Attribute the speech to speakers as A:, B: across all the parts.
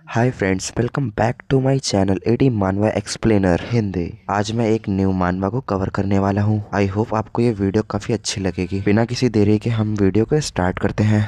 A: Hi friends, welcome back to my channel AD manhwa explainer Hindi. आज मैं एक new मानवा को कवर करने वाला हूँ। आई होप आपको ये वीडियो काफ़ी अच्छी लगेगी। बिना किसी देरी के हम वीडियो को स्टार्ट करते हैं।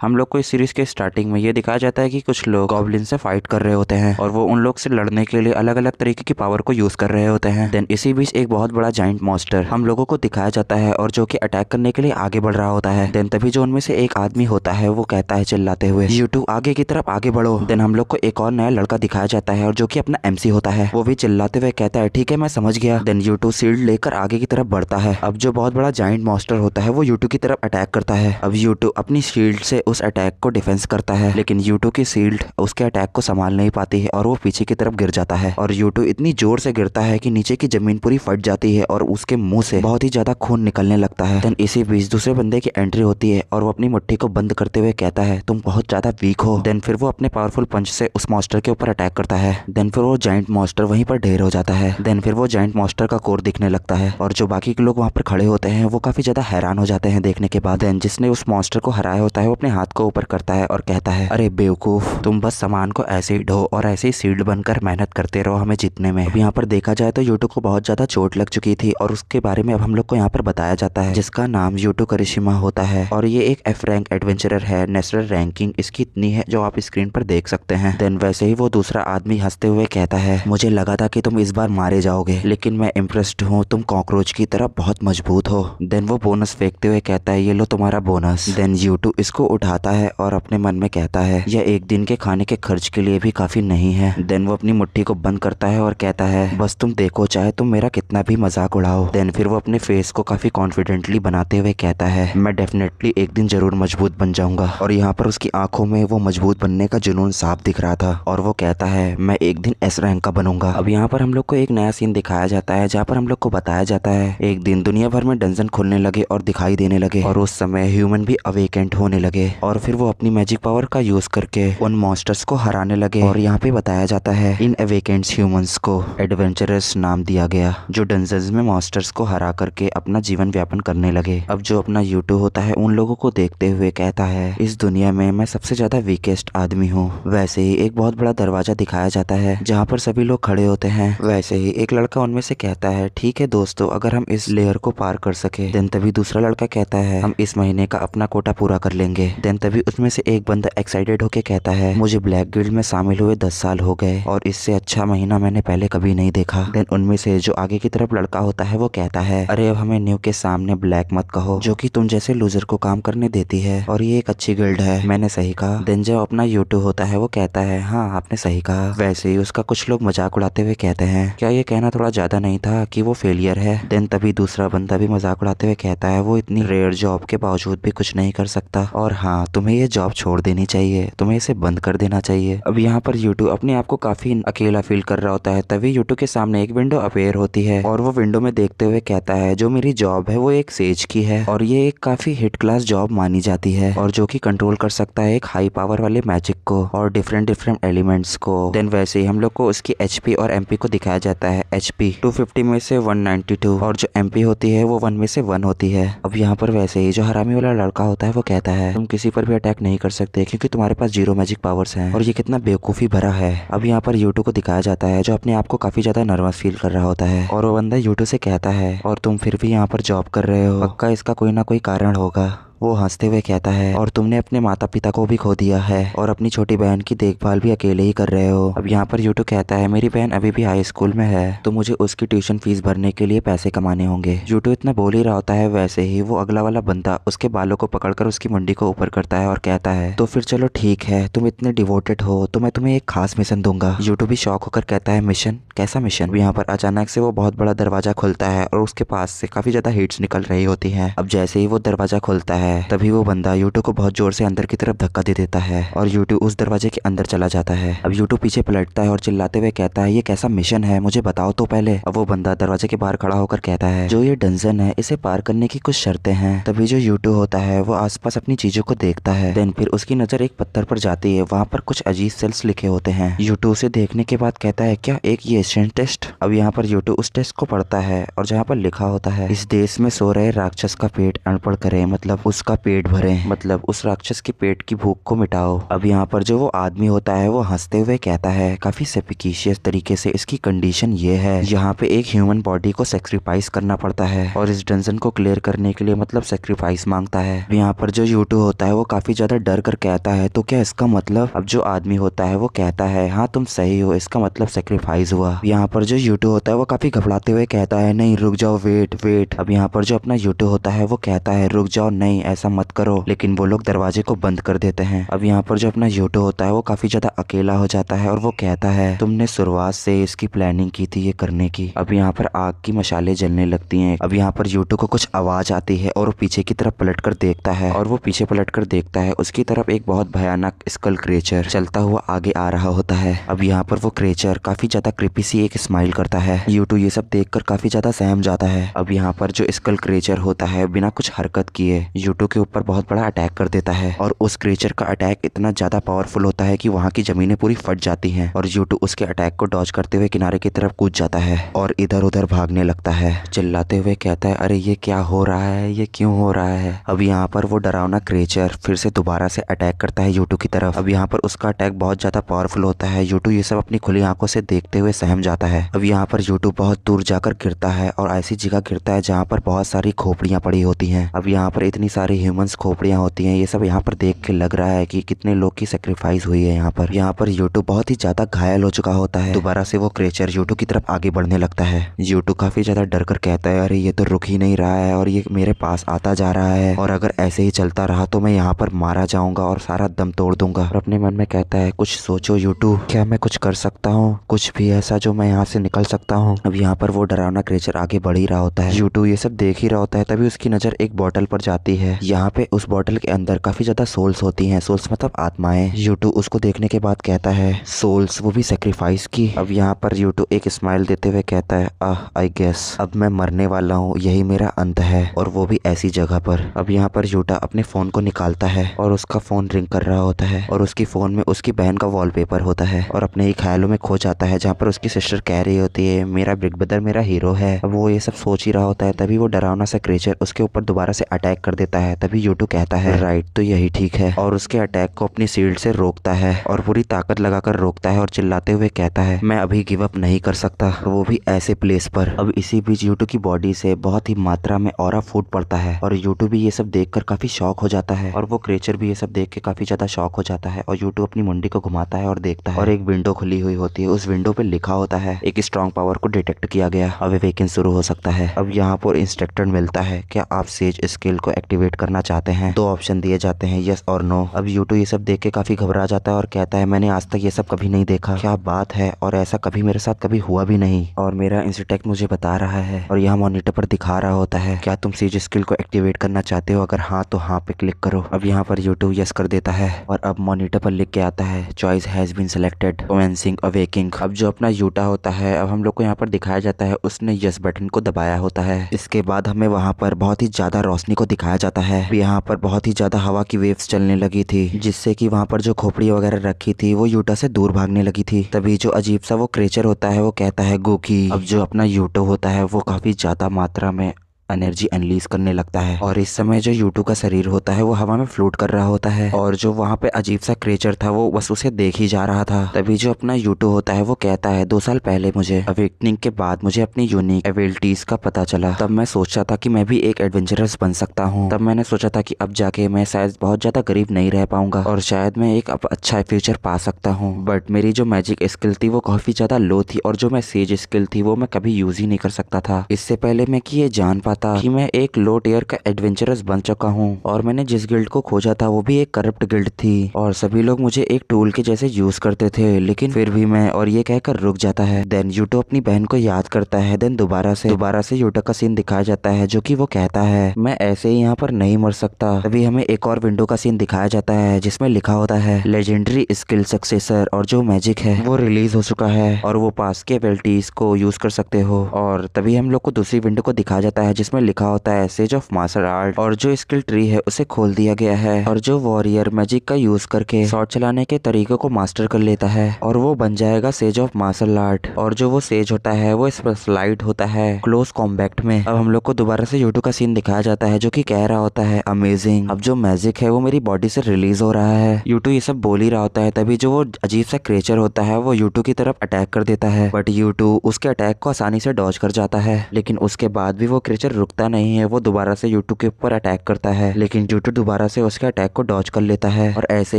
A: हम लोग को इस सीरीज के स्टार्टिंग में ये दिखाया जाता है कि कुछ लोग गॉब्लिन से फाइट कर रहे होते हैं और वो उन लोग से लड़ने के लिए अलग अलग तरीके की पावर को यूज कर रहे होते हैं। देन इसी बीच एक बहुत बड़ा जाइंट मॉन्स्टर हम लोगों को दिखाया जाता है और जो कि अटैक करने के लिए आगे बढ़ रहा होता है। देन तभी जो उनमें से एक आदमी होता है वो कहता है चिल्लाते हुए, यूट्यूब आगे की तरफ आगे बढ़ो। देन हम लोग को एक और नया लड़का दिखाया जाता है और जो कि अपना एमसी होता है, वो भी चिल्लाते हुए कहता है ठीक है मैं समझ गया। देन यूट्यूब शील्ड लेकर आगे की तरफ बढ़ता है। अब जो बहुत बड़ा जाइंट मॉन्स्टर होता है वो यूट्यूब की तरफ अटैक करता है। अब यूट्यूब अपनी शील्ड से उस अटैक को डिफेंस करता है, लेकिन यूट्यूब की शील्ड उसके अटैक को संभाल नहीं पाती है और वो पीछे की तरफ गिर जाता है। और यूट्यूब इतनी जोर से गिरता है कि नीचे की जमीन पूरी फट जाती है और उसके मुंह से बहुत ही ज्यादा खून निकलने लगता है। देन इसी बीच दूसरे बंदे की एंट्री होती है और वो अपनी मुट्ठी को बंद करते हुए कहता है तुम बहुत ज्यादा वीक हो। देन फिर वो अपने पावरफुल पंच से उस मॉन्स्टर के ऊपर अटैक करता है। देन फिर वो जाइंट मॉन्स्टर वहीं पर ढेर हो जाता है। देन फिर वो जाइंट मॉन्स्टर का कोर दिखने लगता है और जो बाकी के लोग वहाँ पर खड़े होते हैं वो काफी ज्यादा हैरान हो जाते हैं देखने के बाद। देन जिसने उस मॉन्स्टर को हराया होता है वो अपने हाथ को ऊपर करता है और कहता है अरे बेवकूफ, तुम बस सामान को ऐसे ही ढो और ऐसे ही सील्ड बनकर मेहनत करते रहो हमें जीतने में। अब यहाँ पर देखा जाए तो यूटू को बहुत ज्यादा चोट लग चुकी थी और उसके बारे में अब हम लोग को यहाँ पर बताया जाता है, जिसका नाम यूटू करिशिमा होता है और ये एक एफ रैंक एडवेंचरर है। नेशनल रैंकिंग इसकी इतनी है जो आप स्क्रीन पर देख सकते हैं। देन वैसे ही वो दूसरा आदमी हंसते हुए कहता है मुझे लगा था कि तुम इस बार मारे जाओगे, लेकिन मैं इम्प्रेस्ड हूँ, तुम कॉकरोच की तरह बहुत मजबूत हो। देन वो बोनस फेंकते हुए कहता है ये लो तुम्हारा बोनस। देन यूटू इसको उठाता है और अपने मन में कहता है यह एक दिन के खाने के खर्च के लिए भी काफी नहीं है। देन वो अपनी मुट्ठी को बंद करता है और कहता है बस तुम देखो, चाहे तुम मेरा कितना भी मजाक उड़ाओ। देन फिर वो अपने फेस को काफी कॉन्फिडेंटली बनाते हुए कहता है मैं डेफिनेटली एक दिन जरूर मजबूत बन जाऊंगा। और यहाँ पर उसकी आंखों में वो मजबूत बनने का जुनून साफ दिख रहा था और वो कहता है मैं एक दिन एस रैंक का बनूंगा। अब यहाँ पर हम लोग को एक नया सीन दिखाया जाता है जहाँ पर हम लोग को बताया जाता है एक दिन दुनिया भर में डंजन खुलने लगे और दिखाई देने लगे और उस समय ह्यूमन भी अवेकेंट होने लगे और फिर वो अपनी मैजिक पावर का यूज करके उन मॉन्स्टर्स को हराने लगे। और यहाँ पे बताया जाता है इन अवेकेंट्स ह्यूमंस को एडवेंचरर्स नाम दिया गया जो डंजन्स में मॉन्स्टर्स को हरा करके अपना जीवन व्यापन करने लगे। अब जो अपना यूट्यूब होता है उन लोगों को देखते हुए कहता है इस दुनिया में मैं सबसे ज्यादा वीकेस्ट आदमी हूँ। वैसे ही एक बहुत बड़ा दरवाजा दिखाया जाता है जहाँ पर सभी लोग खड़े होते हैं। वैसे ही एक लड़का उनमें से कहता है ठीक है दोस्तों, अगर हम इस लेयर को पार कर सके। देन तभी दूसरा लड़का कहता है हम इस महीने का अपना कोटा पूरा कर लेंगे। देन तभी उसमें से एक बंदा एक्साइटेड होके कहता है मुझे ब्लैक गिल्ड में शामिल हुए 10 साल हो गए और इससे अच्छा महीना मैंने पहले कभी नहीं देखा। देन उनमें से जो आगे की तरफ लड़का होता है वो कहता है अरे अब हमें न्यू के सामने ब्लैक मत कहो, जो कि तुम जैसे लूजर को काम करने देती है और ये एक अच्छी गिल्ड है, मैंने सही कहा। देन जो अपना यूट्यूब होता है वो कहता है हाँ आपने सही कहा। वैसे ही उसका कुछ लोग मजाक उड़ाते हुए कहते हैं क्या ये कहना थोड़ा ज्यादा नहीं था कि वो फेलियर है। देन तभी दूसरा बंदा भी मजाक उड़ाते हुए कहता है वो इतनी रेयर जॉब के बावजूद भी कुछ नहीं कर सकता और हाँ तुम्हें ये जॉब छोड़ देनी चाहिए, तुम्हें इसे बंद कर देना चाहिए। अब यहाँ पर यूट्यूब अपने आप को काफी अकेला फील कर रहा होता है। तभी यूट्यूब के सामने एक विंडो अपेयर होती है और वो विंडो में देखते हुए कहता है जो मेरी जॉब है वो एक सेज की है और ये एक काफी हिट क्लास जॉब मानी जाती है और जो कि कंट्रोल कर सकता है एक हाई पावर वाले मैजिक को और डिफरेंट डिफरेंट एलिमेंट्स को। देन वैसे ही हम लोग को उसकी एचपी और एमपी को दिखाया जाता है। एचपी 250 में से 192 और जो एमपी होती है वो 1 में से 1 होती है। अब यहाँ पर वैसे ही जो हरामी वाला लड़का होता है वो कहता है तुम किसी पर भी अटैक नहीं कर सकते क्योंकि तुम्हारे पास 0 मैजिक पावर्स हैं और ये कितना बेवकूफी भरा है। अब यहाँ पर यूट्यूब को दिखाया जाता है जो अपने आप को काफी ज्यादा नर्वस फील कर रहा होता है और वो बंदा यूट्यूब से कहता है और तुम फिर भी यहाँ पर जॉब कर रहे हो, पक्का इसका कोई ना कोई कारण होगा। वो हंसते हुए कहता है और तुमने अपने माता पिता को भी खो दिया है और अपनी छोटी बहन की देखभाल भी अकेले ही कर रहे हो। अब यहाँ पर यूट्यूब कहता है मेरी बहन अभी भी हाई स्कूल में है तो मुझे उसकी ट्यूशन फीस भरने के लिए पैसे कमाने होंगे। यूट्यूब इतना बोल ही रहा होता है। वैसे ही वो अगला वाला बंदा उसके बालों को पकड़कर उसकी मुंडी को ऊपर करता है और कहता है तो फिर चलो ठीक है, तुम इतने डिवोटेड हो तो मैं तुम्हें एक खास मिशन दूंगा। यूट्यूब भी शौक होकर कहता है मिशन, कैसा मिशन। यहाँ पर अचानक से वो बहुत बड़ा दरवाजा खुलता है और उसके पास से काफी ज्यादा हीट्स निकल रही होती है। अब जैसे ही वो दरवाजा खुलता है तभी वो बंदा यूट्यूब को बहुत जोर से अंदर की तरफ धक्का दे देता है और यूट्यूब उस दरवाजे के अंदर चला जाता है। अब यूट्यूब पीछे पलटता है और चिल्लाते हुए कहता है ये कैसा मिशन है, मुझे बताओ तो पहले। अब वो बंदा दरवाजे के बाहर खड़ा होकर कहता है जो ये डंजन है इसे पार करने की कुछ शर्तें हैं। तभी जो यूट्यूब होता है वो आसपास अपनी चीजों को देखता है। देन फिर उसकी नजर एक पत्थर पर जाती है, वहाँ पर कुछ अजीब सेल्स लिखे होते हैं। यूट्यूब उसे देखने के बाद कहता है क्या एक ये एशियंट टेस्ट। अब यहाँ पर यूट्यूब उस टेस्ट को पढ़ता है और जहाँ पर लिखा होता है इस देश में सो रहे राक्षस का पेट अनपढ़ करे, मतलब उस उसका पेट भरे, मतलब उस राक्षस के पेट की भूख को मिटाओ। अब यहाँ पर जो वो आदमी होता है वो हंसते हुए कहता है काफी सफिकेशियस तरीके से, इसकी कंडीशन ये है यहाँ पे एक ह्यूमन बॉडी को सेक्रीफाइस करना पड़ता है और इस डंजन को क्लियर करने के लिए मतलब सेक्रीफाइस मांगता है। यहाँ पर जो यूटू होता है वो काफी ज्यादा डर कर कहता है तो क्या इसका मतलब? अब जो आदमी होता है वो कहता है हाँ तुम सही हो, इसका मतलब सेक्रीफाइस हुआ। यहाँ पर जो यूटू होता है वो काफी घबराते हुए कहता है नहीं रुक जाओ, वेट वेट। अब यहाँ पर जो अपना यूटू होता है वो कहता है रुक जाओ, नहीं ऐसा मत करो, लेकिन वो लोग दरवाजे को बंद कर देते हैं। अब यहाँ पर जो अपना यूटू होता है वो काफी ज्यादा अकेला हो जाता है और वो कहता है तुमने शुरुआत से इसकी प्लानिंग की थी ये करने की। अब यहाँ पर आग की मशाले जलने लगती हैं। अब यहाँ पर यूटू को कुछ आवाज आती है और वो पीछे की तरफ पलट कर देखता है और वो पीछे पलट कर देखता है, उसकी तरफ एक बहुत भयानक स्कल क्रिएचर चलता हुआ आगे आ रहा होता है। अब यहाँ पर वो क्रिएचर काफी ज्यादा क्रीपी सी एक स्माइल करता है। यूटू ये सब देखकर काफी ज्यादा सहम जाता है। अब यहाँ पर जो स्कल क्रिएचर होता है बिना कुछ हरकत किए यूटू के ऊपर बहुत बड़ा अटैक कर देता है और उस क्रिएचर का अटैक इतना ज्यादा पावरफुल होता है कि वहाँ की जमीनें पूरी फट जाती हैं और यूटू उसके अटैक को डॉज करते हुए किनारे की तरफ कूद जाता है और इधर उधर भागने लगता है, चिल्लाते हुए कहता है अरे ये क्या हो रहा है, ये क्यों हो रहा है। अब यहाँ पर वो डरावना क्रिएचर फिर से दोबारा से अटैक करता है यूटू की तरफ। अब यहाँ पर उसका अटैक बहुत ज्यादा पावरफुल होता है। यूटू ये सब अपनी खुली आंखों से देखते हुए सहम जाता है। अब यहाँ पर यूटू बहुत दूर जाकर गिरता है और ऐसी जगह गिरता है जहाँ पर बहुत सारी खोपड़ियाँ पड़ी होती हैं। अब यहाँ पर इतनी सारी ह्यूमंस खोपड़ियाँ होती हैं, ये सब यहाँ पर देख के लग रहा है कि कितने लोग की सेक्रीफाइस हुई है। यहाँ पर यूटू बहुत ही ज्यादा घायल हो चुका होता है। दोबारा से वो क्रिएचर यूटू की तरफ आगे बढ़ने लगता है। यूटू काफी ज्यादा डर कर कहता है अरे ये तो रुक ही नहीं रहा है और ये मेरे पास आता जा रहा है और अगर ऐसे ही चलता रहा तो मैं यहाँ पर मारा जाऊंगा और सारा दम तोड़ दूंगा। और अपने मन में कहता है कुछ सोचो यूटू, क्या मैं कुछ कर सकता हूँ, कुछ भी ऐसा जो मैं यहाँ से निकल सकता हूँ। अब यहाँ पर वो डरावना क्रिएचर आगे बढ़ ही रहा होता है। यूटू ये सब देख ही रहा होता है, तभी उसकी नजर एक बॉटल पर जाती है। यहाँ पे उस बॉटल के अंदर काफी ज्यादा सोल्स होती हैं, सोल्स मतलब आत्माएं। यूटू उसको देखने के बाद कहता है सोल्स, वो भी सेक्रीफाइस की। अब यहाँ पर यूटू एक स्माइल देते हुए कहता है आई गेस अब मैं मरने वाला हूँ, यही मेरा अंत है और वो भी ऐसी जगह पर। अब यहाँ पर यूटा अपने फोन को निकालता है और उसका फोन रिंग कर रहा होता है और उसकी फोन में उसकी बहन का वॉलपेपर होता है और अपने ही ख्यालों में खो जाता है जहाँ पर उसकी सिस्टर कह रही होती है मेरा बिग ब्रदर मेरा हीरो है। अब वो ये सब सोच ही रहा होता है, तभी वो डरावना सा क्रिएचर उसके ऊपर दोबारा से अटैक कर देता है। तभी यूटू कहता है राइट तो यही ठीक है और उसके अटैक को अपनी शील्ड से रोकता है और पूरी ताकत लगाकर रोकता है और चिल्लाते हुए कहता है मैं अभी गिव अप नहीं कर सकता, वो भी ऐसे प्लेस पर। अब इसी बीच यूटू की बॉडी से बहुत ही मात्रा में ऑरा फूट पड़ता है और यूटू भी ये सब देखकर काफी शॉक हो जाता है और वो क्रिएचर भी ये सब देख के काफी ज्यादा शॉक हो जाता है और यूटू अपनी मुंडी को घुमाता है और देखता है और एक विंडो खुली हुई होती है। उस विंडो पे लिखा होता है एक स्ट्रॉन्ग पावर को डिटेक्ट किया गया, अब वेकेंट शुरू हो सकता है। अब यहाँ पर इंस्ट्रक्टर मिलता है क्या आप सेज स्किल को एक्टिवेट करना चाहते हैं? 2 ऑप्शन दिए जाते हैं यस और नो। अब यूटू ये सब देख के काफी घबरा जाता है और कहता है मैंने आज तक ये सब कभी नहीं देखा, क्या बात है, और ऐसा कभी मेरे साथ कभी हुआ भी नहीं और मेरा इंस्ट्रक्टर मुझे बता रहा है और यहाँ मॉनिटर पर दिखा रहा होता है क्या तुम सेज स्किल को एक्टिवेट करना चाहते हो, अगर हाँ तो हाँ पे क्लिक करो। अब यहाँ पर यूट्यूब यस कर देता है और अब मॉनिटर पर लिख के आता है choice has been selected commencing awakening. अब जो अपना यूटा होता है अब हम लोग को यहाँ पर दिखाया जाता है उसने यस बटन को दबाया होता है। इसके बाद हमें वहाँ पर बहुत ही ज्यादा रोशनी को दिखाया जाता है। यहाँ पर बहुत ही ज्यादा हवा की वेव्स चलने लगी थी जिससे कि वहाँ पर जो खोपड़ी वगैरह रखी थी वो यूटा से दूर भागने लगी थी। तभी जो अजीब सा वो क्रिएचर होता है वो कहता है गोकी। अब जो अपना यूटो होता है वो काफी ज्यादा मात्रा में एनर्जी अनलीज करने लगता है और इस समय जो यूटू का शरीर होता है वो हवा में फ्लोट कर रहा होता है और जो वहाँ पे अजीब सा क्रिएचर था वो बस उसे देख ही जा रहा था। तभी जो अपना यूटू होता है वो कहता है 2 साल पहले मुझे अवेकनिंग के बाद मुझे अपनी यूनिक एबिलिटीज का पता चला, तब मैं सोचा था कि मैं भी एक एडवेंचरस बन सकता हूँ। तब मैंने सोचा था कि अब जाके मैं शायद बहुत ज्यादा गरीब नहीं रह पाऊंगा और शायद मैं एक अब अच्छा फ्यूचर पा सकता हूँ, बट मेरी जो मैजिक स्किल थी वो काफी ज्यादा लो थी और जो मैं सेज स्किल थी वो मैं कभी यूज ही नहीं कर सकता था। इससे पहले मैं कि ये जान पाता कि मैं एक लो टियर का एडवेंचरस बन चुका हूँ और मैंने जिस गिल्ड को खोजा था वो भी एक करप्ट गिल्ड थी और सभी लोग मुझे एक टूल के जैसे यूज करते थे, लेकिन फिर भी मैं, और ये कहकर रुक जाता है। देन यूटो अपनी बहन को याद करता है। देन दोबारा से यूटो का सीन दिखाया जाता है जो कि वो कहता है मैं ऐसे ही यहाँ पर नहीं मर सकता। तभी हमें एक और विंडो का सीन दिखाया जाता है जिसमें लिखा होता है लेजेंडरी स्किल सक्सेसर और जो मैजिक है वो रिलीज हो चुका है और वो पास के एबिलिटीज को यूज कर सकते हो। और तभी हम लोग को दूसरी विंडो को दिखाया जाता है जिसमें जिसमें लिखा होता है सेज ऑफ मार्शल आर्ट। और जो स्किल ट्री है उसे खोल दिया गया है और जो वॉरियर मैजिक का यूज करके शॉट चलाने के तरीके को मास्टर कर लेता है और वो बन जाएगा सेज ऑफ मार्शल आर्ट। और जो वो सेज होता है वो स्पेशलाइज्ड होता है क्लोज कॉम्बैट में। अब हम लोग को दोबारा से यूटू का सीन दिखाया जाता है जो कि कह रहा होता है अमेजिंग। अब जो मैजिक है वो मेरी बॉडी से रिलीज हो रहा है। यूटू ये सब बोल ही रहा होता है तभी जो वो अजीब सा क्रिएचर होता है वो यूटू की तरफ अटैक कर देता है, बट यूटू उसके अटैक को आसानी से डॉज कर जाता है। लेकिन उसके बाद भी वो क्रिएचर रुकता नहीं है, वो दोबारा से यूटू के ऊपर अटैक करता है। लेकिन यूटू दोबारा से उसके अटैक को डॉज कर लेता है और ऐसे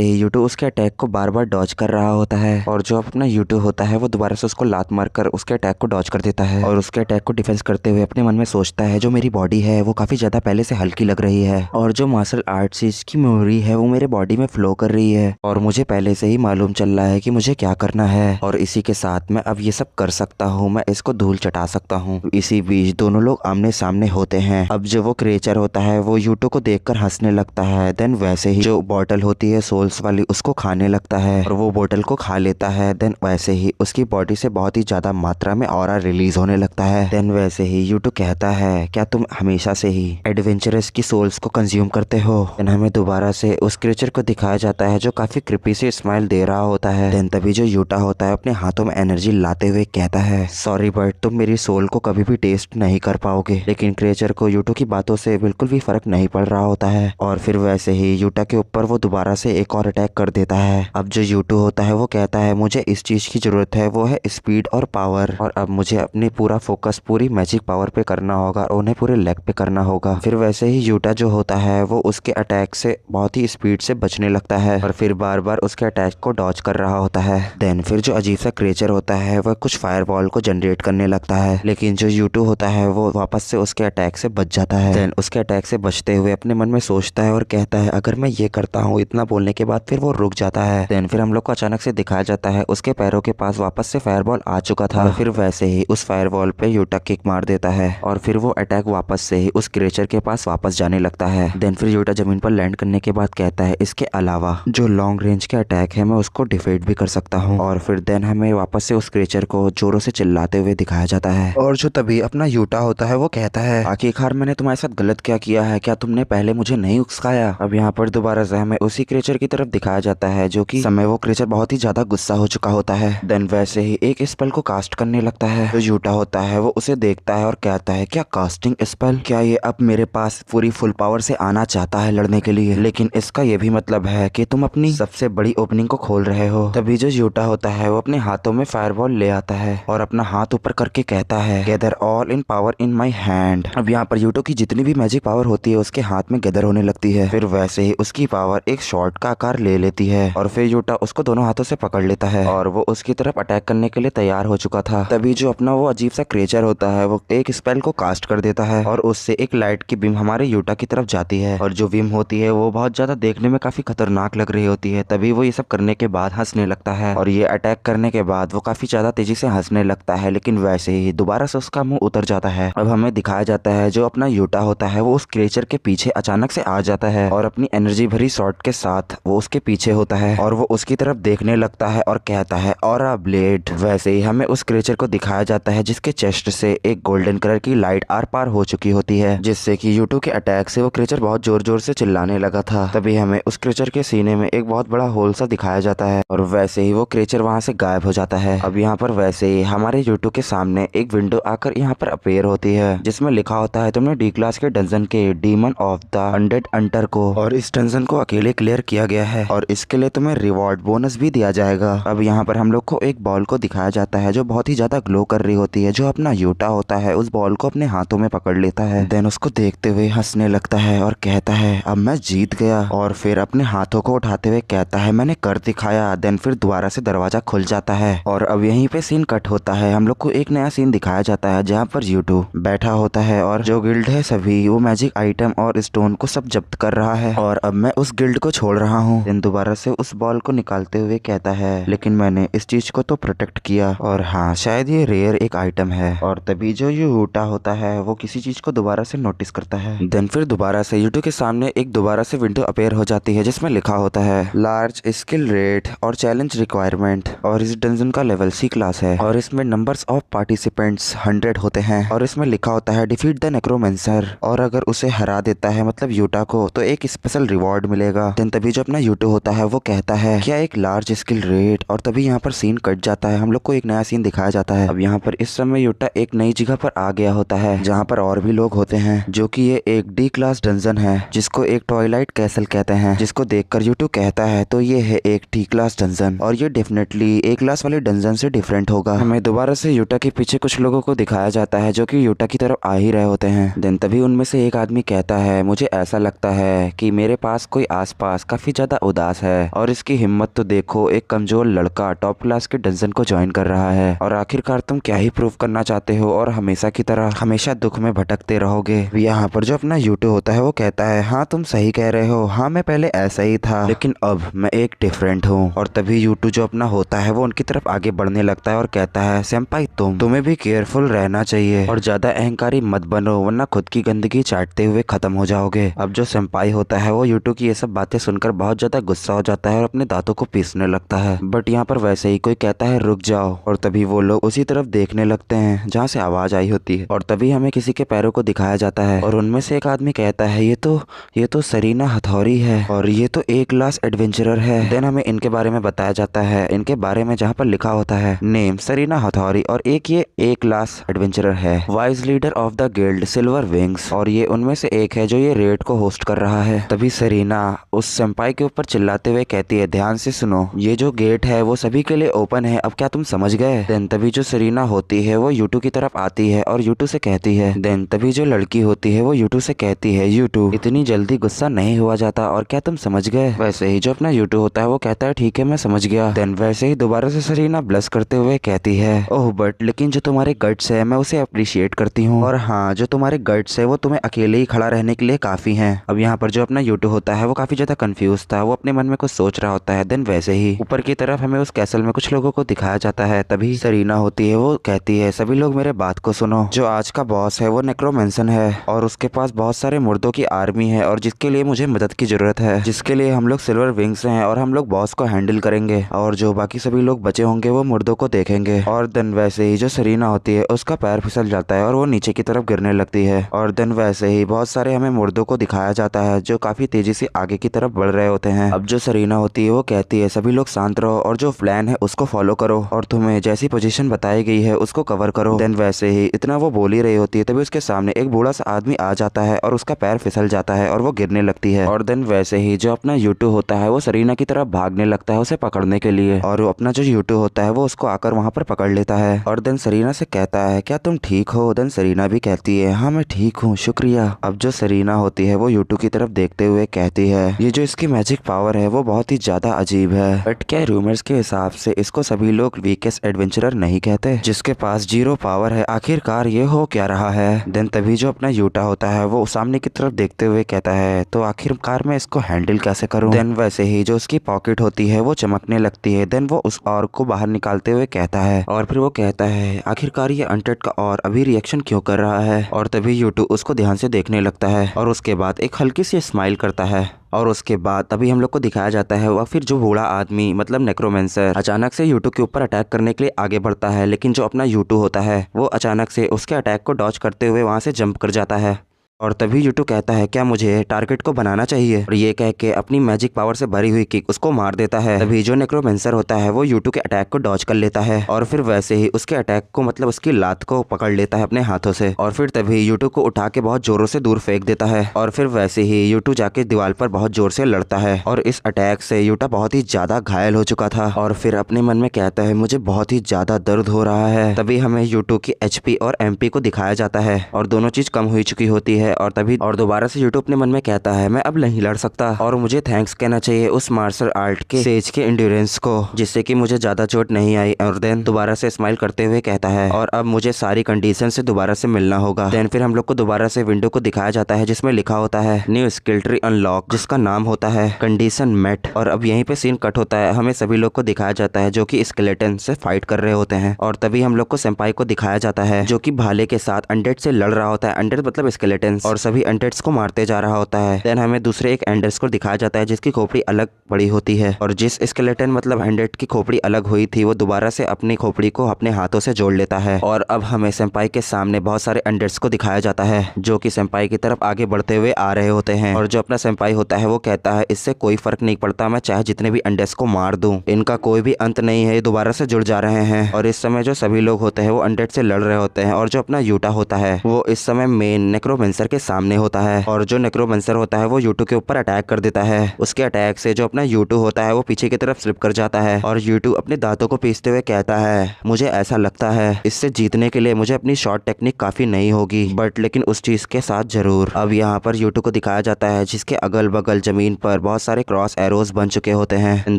A: ही यूटू उसके अटैक को बार बार डॉज कर रहा होता है। और जो अपना यूटू होता है वो दोबारा से उसको लात मारकर उसके अटैक को डॉज कर देता है और उसके अटैक को डिफेंस करते हुए अपने मन में सोचता है जो मेरी बॉडी है वो काफी ज्यादा पहले से हल्की लग रही है और जो मार्शल आर्ट से इसकी मेमोरी है वो मेरे बॉडी में फ्लो कर रही है और मुझे पहले से ही मालूम चल रहा है कि मुझे क्या करना है और इसी के साथ मैं अब ये सब कर सकता हूँ, मैं इसको धूल चटा सकता हूँ। इसी बीच दोनों लोग आमने सामने होते हैं। अब जो वो क्रिएचर होता है वो यूटू को देखकर हंसने लगता है। देन वैसे ही जो बॉटल होती है सोल्स वाली उसको खाने लगता है और वो बोतल को खा लेता है। देन वैसे ही उसकी बॉडी से बहुत ही ज्यादा मात्रा में ऑरा रिलीज होने लगता है। देन वैसे ही यूटू कहता है क्या तुम हमेशा से ही एडवेंचरस की सोल्स को कंज्यूम करते हो? देन हमें दोबारा से उस क्रिएचर को दिखाया जाता है जो काफी क्रिपी से स्माइल दे रहा होता है। देन तभी जो यूटा होता है अपने हाथों में एनर्जी लाते हुए कहता है सॉरी बट तुम मेरी सोल को कभी भी टेस्ट नहीं कर पाओगे। लेकिन क्रिएचर को यूटू की बातों से बिल्कुल भी फर्क नहीं पड़ रहा होता है और फिर वैसे ही यूटा के ऊपर वो दोबारा से एक और अटैक कर देता है। अब जो यूटू होता है वो कहता है मुझे इस चीज की जरूरत है, वो है स्पीड और पावर और अब मुझे अपनी पूरा फोकस पूरी मैजिक पावर पे करना होगा और उन्हें पूरे लेग पे करना होगा। फिर वैसे ही यूटा जो होता है वो उसके अटैक से बहुत ही स्पीड से बचने लगता है और फिर बार बार उसके अटैक को डॉज कर रहा होता है। देन फिर जो अजीब सा क्रिएचर होता है वह कुछ फायरबॉल को जनरेट करने लगता है, लेकिन जो यूटू होता है वो वापस से उसके अटैक से बच जाता है। देन उसके अटैक से बचते हुए अपने मन में सोचता है और कहता है अगर मैं ये करता हूँ, इतना बोलने के बाद फिर वो रुक जाता है। देन फिर हम लोग को अचानक से दिखाया जाता है उसके पैरों के पास वापस से फायरबॉल आ चुका था और फिर वैसे ही उस फायरबॉल पे यूटा किक मार देता है और फिर वो अटैक वापस से ही उस क्रिएचर के पास वापस जाने लगता है। देन फिर यूटा जमीन पर लैंड करने के बाद कहता है इसके अलावा जो लॉन्ग रेंज के अटैक है मैं उसको डिफीट भी कर सकता हूँ। और फिर देन हमें वापस से उस क्रिएचर को जोरों से चिल्लाते हुए दिखाया जाता है और जो तभी अपना यूटा होता है वो कहता है आखिरकार मैंने तुम्हारे साथ गलत क्या किया है, क्या तुमने पहले मुझे नहीं उकसाया? अब यहाँ पर दोबारा से हमें उसी क्रिएचर की तरफ दिखाया जाता है जो कि समय वो क्रिएचर बहुत ही ज्यादा गुस्सा हो चुका होता है। देन वैसे ही एक स्पेल को कास्ट करने लगता है। जो यूटा होता है वो उसे देखता है और कहता है क्या कास्टिंग स्पेल? क्या ये अब मेरे पास पूरी फुल पावर से आना चाहता है लड़ने के लिए? लेकिन इसका ये भी मतलब है कि तुम अपनी सबसे बड़ी ओपनिंग को खोल रहे हो। तभी जो यूटा होता है वो अपने हाथों में फायरबॉल ले आता है और अपना हाथ ऊपर करके कहता है gather all in power in my hand. अब यहाँ पर यूटो की जितनी भी मैजिक पावर होती है उसके हाथ में गैदर होने लगती है। फिर वैसे ही उसकी पावर एक शॉट का आकार ले लेती है और फिर यूटा उसको दोनों हाथों से पकड़ लेता है और वो उसकी तरफ अटैक करने के लिए तैयार हो चुका था। तभी जो अपना वो अजीब सा क्रिएचर होता है वो एक स्पेल को कास्ट कर देता है और उससे एक लाइट की बीम हमारे यूटा की तरफ जाती है और जो बीम होती है वो बहुत ज्यादा देखने में काफी खतरनाक लग रही होती है। तभी वो ये सब करने के बाद हंसने लगता है और ये अटैक करने के बाद वो काफी ज्यादा तेजी से हंसने लगता है, लेकिन वैसे ही दोबारा से उसका मुंह उतर जाता है। अब हमें दिखाया जाता है जो अपना यूटा होता है वो उस क्रिएचर के पीछे अचानक से आ जाता है और अपनी एनर्जी भरी शॉट के साथ वो उसके पीछे होता है और वो उसकी तरफ देखने लगता है और कहता है ऑरा ब्लेड। वैसे ही हमें उस क्रिएचर को दिखाया जाता है जिसके चेस्ट से एक गोल्डन कलर की लाइट आर पार हो चुकी होती है, जिससे कि यूटू के अटैक से वो क्रिएचर बहुत जोर जोर से चिल्लाने लगा था। तभी हमें उस क्रिएचर के सीने में एक बहुत बड़ा होल सा दिखाया जाता है और वैसे ही वो क्रिएचर वहां से गायब हो जाता है। अब यहाँ पर वैसे ही हमारे यूटू के सामने एक विंडो आकर यहाँ पर अपेयर होती है जिसमें लिखा होता है तुमने डी क्लास के डंजन के डीमन ऑफ द अनडेड अंटर को और इस डंजन को अकेले क्लियर किया गया है और इसके लिए तुम्हें रिवॉर्ड बोनस भी दिया जाएगा। अब यहाँ पर हम लोग को एक बॉल को दिखाया जाता है जो बहुत ही ज्यादा ग्लो कर रही होती है। जो अपना यूटा होता है उस बॉल को अपने हाथों में पकड़ लेता है, देन उसको देखते हुए हंसने लगता है और कहता है अब मैं जीत गया और फिर अपने हाथों को उठाते हुए कहता है मैंने कर दिखाया। देन फिर दोबारा से दरवाजा खुल जाता है और अब यहीं पे सीन कट होता है। हम लोग को एक नया सीन दिखाया जाता है जहाँ पर यूटू बैठा होता है और जो गिल्ड है सभी वो मैजिक आइटम और स्टोन को सब जब्त कर रहा है और अब मैं उस गिल्ड को छोड़ रहा हूँ। देन दोबारा से उस बॉल को निकालते हुए कहता है लेकिन मैंने इस चीज को तो प्रोटेक्ट किया और हाँ शायद ये रेयर एक आइटम है। और तभी जो यूटा होता है वो किसी चीज को दोबारा से नोटिस करता है। देन फिर दोबारा से यूटू के सामने एक दोबारा से विंडो अपेयर हो जाती है जिसमें लिखा होता है लार्ज स्किल रेट और चैलेंज रिक्वायरमेंट और इस डंजन का लेवल C क्लास है और इसमें नंबर्स ऑफ पार्टिसिपेंट्स 100 होते हैं और इसमें लिखा होता है डिफीट द नेक्रोमेंसर, और अगर उसे हरा देता है मतलब यूटा को, तो एक स्पेशल रिवॉर्ड मिलेगा। देन तभी जो अपना यूटो होता है वो कहता है क्या एक लार्ज स्किल रेट, और तभी यहाँ पर सीन कट जाता है। हम लोग को एक नया सीन दिखाया जाता है। अब यहाँ पर इस समय यूटा एक नई जगह पर आ गया होता है जहाँ पर और भी लोग होते हैं, जो कि ये एक डी क्लास डंजन है जिसको एक ट्वाइलाइट कैसल कहते हैं, जिसको देखकर यूटो कहता है तो ये है एक डी क्लास डंजन, और ये डेफिनेटली ए क्लास वाले डंजन से डिफरेंट होगा। हमें दोबारा से यूटा के पीछे कुछ लोगों को दिखाया जाता है जो कि यूटा की तरफ आ ही रहे होते हैं। देन तभी उनमें से एक आदमी कहता है मुझे ऐसा लगता है कि मेरे पास कोई आसपास काफी ज्यादा उदास है, और इसकी हिम्मत तो देखो, एक कमजोर लड़का टॉप क्लास के डंजन को ज्वाइन कर रहा है, और आखिरकार तुम क्या ही प्रूव करना चाहते हो, और हमेशा की तरह हमेशा दुख में भटकते रहोगे। यहाँ पर जो अपना यूटो होता है वो कहता है हाँ तुम सही कह रहे हो, हाँ मैं पहले ऐसा ही था लेकिन अब मैं एक डिफरेंट हूँ। और तभी यूटो जो अपना होता है वो उनकी तरफ आगे बढ़ने लगता है और कहता है सेंपाई तुम्हें भी केयरफुल रहना चाहिए और ज्यादा अहंकारी मत बनो, वरना खुद की गंदगी चाटते हुए खत्म हो जाओगे। अब जो सेंपाई होता है वो यूटो की ये सब बातें सुनकर बहुत ज्यादा गुस्सा हो जाता है और अपने दांतों को पीसने लगता है। बट यहाँ पर वैसे ही कोई कहता है रुक जाओ, और तभी वो लोग उसी तरफ देखने लगते हैं जहाँ से आवाज आई होती है, और तभी हमें किसी के पैरों को दिखाया जाता है, और उनमें से एक आदमी कहता है ये तो सरीना हथौड़ी है, और ये तो ए क्लास एडवेंचरर है। देन हमें इनके बारे में बताया जाता है, इनके बारे में जहाँ पर लिखा होता है नेम सरीना हथौड़ी, और एक ये ए क्लास एडवेंचरर है, wise leader of the guild silver wings, और ये उनमें से एक है जो ये रेड को होस्ट कर रहा है। तभी सरीना उस सेंपाई के ऊपर चिल्लाते हुए कहती है ध्यान से सुनो, ये जो गेट है वो सभी के लिए ओपन है, अब क्या तुम समझ गए। देन तभी जो सरीना होती है वो यूटू की तरफ आती है और यूटू से कहती है, देन तभी जो लड़की होती है वो यूटू से कहती है यूटू इतनी जल्दी गुस्सा नहीं हुआ जाता, और क्या तुम समझ गए। वैसे ही जो अपना यूटू होता है वो कहता है ठीक है मैं समझ गया। देन वैसे ही दोबारा से सरीना ब्लश करते हुए कहती है ओह बट लेकिन जो तुम्हारे गट्स है मैं उसे अप्रिशिएट करती हूँ, और हाँ जो तुम्हारे गट्स है वो तुम्हें अकेले ही खड़ा रहने के लिए काफी है। अब यहाँ पर जो अपना यूटू होता है वो काफी ज्यादा कंफ्यूज था, वो अपने मन में कुछ सोच रहा होता है। देन वैसे ही ऊपर की तरफ हमें उस कैसल में कुछ लोगों को दिखाया जाता है। तभी सरीना होती है वो कहती है सभी लोग मेरे बात को सुनो, जो आज का बॉस है वो नेक्रोमेंसन है, और उसके पास बहुत सारे मुर्दों की आर्मी है, और जिसके लिए मुझे मदद की जरूरत है, जिसके लिए हम लोग सिल्वर विंग्स हैं, और हम लोग बॉस को हैंडल करेंगे, और जो बाकी सभी लोग बचे होंगे वो मुर्दों को देखेंगे। और देन वैसे ही जो सरीना होती है उसका पैर फिसल जाता है और वो नीचे की तरफ गिरने लगती है, और देन वैसे ही बहुत सारे हमें मुर्दों को दिखाया जाता है जो काफी तेजी से आगे की तरफ बढ़ रहे होते हैं। अब जो सरीना होती है वो कहती है सभी लोग शांत रहो और जो प्लान है उसको फॉलो करो, और तुम्हें जैसी पोजीशन बताई गई है उसको कवर करो। देन वैसे ही इतना वो बोल ही रही होती है तभी उसके सामने एक बूढ़ा सा आदमी आ जाता है और उसका पैर फिसल जाता है और वो गिरने लगती है। और देन वैसे ही जो अपना यूटू होता है वो सरीना की तरफ भागने लगता है उसे पकड़ने के लिए, और अपना जो यूटू होता है वो उसको आकर वहाँ पर पकड़ लेता है, और देन सरीना से कहता है क्या तुम ठीक हो। देन सरीना भी कहती है हाँ मैं ठीक हूँ शुक्रिया। अब जो सरीना होती है वो यूटू की तरफ देखते हुए कहती है ये जो इसकी मैजिक पावर है वो बहुत ही ज्यादा अजीब है, बट क्या रूमर्स के हिसाब से इसको सभी लोग वीकेस्ट एडवेंचरर नहीं कहते, जिसके पास 0 पावर है, आखिरकार ये हो क्या रहा है। देन तभी जो अपना यूटा होता है वो सामने की तरफ देखते हुए कहता है तो आखिरकार मैं इसको हैंडल कैसे करूं। देन वैसे ही जो उसकी पॉकेट होती है वो चमकने लगती है। देन वो उस और को बाहर निकालते हुए कहता है, और फिर वो कहता है आखिरकार ये अनटेड का और अभी रिएक्शन क्यों कर रहा है। और तभी यूटू उसको ध्यान से देखने लगता है और उसके बाद एक हल्की सी स्माइल करता है, और उसके बाद तभी हम लोग को दिखाया जाता है वह फिर जो बूढ़ा आदमी मतलब नेक्रोमेंसर अचानक से यूटू के ऊपर अटैक करने के लिए आगे बढ़ता है, लेकिन जो अपना यूटू होता है वो अचानक से उसके अटैक को डॉज करते हुए वहां से जंप कर जाता है। और तभी यूटू कहता है क्या मुझे टारगेट को बनाना चाहिए, और ये कह के अपनी मैजिक पावर से भरी हुई किक उसको मार देता है। तभी जो नेक्रोमेंसर होता है वो यूटू के अटैक को डॉज कर लेता है, और फिर वैसे ही उसके अटैक को मतलब उसकी लात को पकड़ लेता है अपने हाथों से, और फिर तभी यूटू को उठा के बहुत जोरों से दूर फेंक देता है, और फिर वैसे ही यूटू जाके दीवार पर बहुत जोर से लड़ता है, और इस अटैक से यूटा बहुत ही ज्यादा घायल हो चुका था, और फिर अपने मन में कहता है मुझे बहुत ही ज्यादा दर्द हो रहा है। तभी हमें यूटू की एचपी और एमपी को दिखाया जाता है, और दोनों चीज कम हो चुकी होती है, और तभी और दोबारा से यूटू अपने मन में कहता है मैं अब नहीं लड़ सकता, और मुझे थैंक्स कहना चाहिए उस मार्शल आर्ट के सेज के एंड्योरेंस को जिससे कि मुझे ज्यादा चोट नहीं आई। और देन दोबारा से स्माइल करते हुए कहता है और अब मुझे सारी कंडीशन से दोबारा से मिलना होगा। देन फिर हम लोग को दोबारा से विंडो को दिखाया जाता है जिसमें लिखा होता है न्यू स्किल ट्री अनलॉक, जिसका नाम होता है कंडीशन मेट। और अब यहीं पे सीन कट होता है, हमें सभी लोग को दिखाया जाता है जो कि स्केलेटन से फाइट कर रहे होते हैं, और तभी हम लोग को सेंपाई को दिखाया जाता है जो कि भाले के साथ अनडेड से लड़ रहा होता है। अनडेड मतलब स्केलेटन, स्केलेटन्स और सभी एंडेट्स को मारते जा रहा होता है। देन हमें दूसरे एक एंडर्स को दिखाया जाता है जिसकी खोपड़ी अलग बड़ी होती है और जिस स्केलेटन मतलब एंडेट की खोपड़ी अलग हुई थी वो दोबारा से अपनी खोपड़ी को अपने हाथों से जोड़ लेता है। और अब हमें सेंपाई के सामने बहुत सारे एंडेट्स को दिखाया जाता है जो कि सेंपाई की तरफ आगे बढ़ते हुए आ रहे होते हैं। और जो अपना सेंपाई होता है वो कहता है इससे कोई फर्क नहीं पड़ता, मैं चाहे जितने भी एंडेट्स को मार दूं, इनका कोई भी अंत नहीं है, ये दोबारा से जुड़ जा रहे हैं। और इस समय जो सभी लोग होते हैं वो एंडेट से लड़ रहे होते हैं और जो अपना यूटा होता है वो इस समय मेन नेक्रोमेंसर के सामने होता है। और जो नेक्रोमेंसर होता है वो यूटू के ऊपर अटैक कर देता है। उसके अटैक से जो अपना यूटू होता है वो पीछे की तरफ स्लिप कर जाता है और यूटू अपने दांतों को पीसते हुए कहता है मुझे ऐसा लगता है इससे जीतने के लिए मुझे अपनी शॉर्ट टेक्निक काफी नहीं होगी, बट लेकिन उस चीज के साथ जरूर। अब यहाँ पर यूटू को दिखाया जाता है जिसके अगल बगल जमीन पर बहुत सारे क्रॉस एरोज बन चुके होते हैं।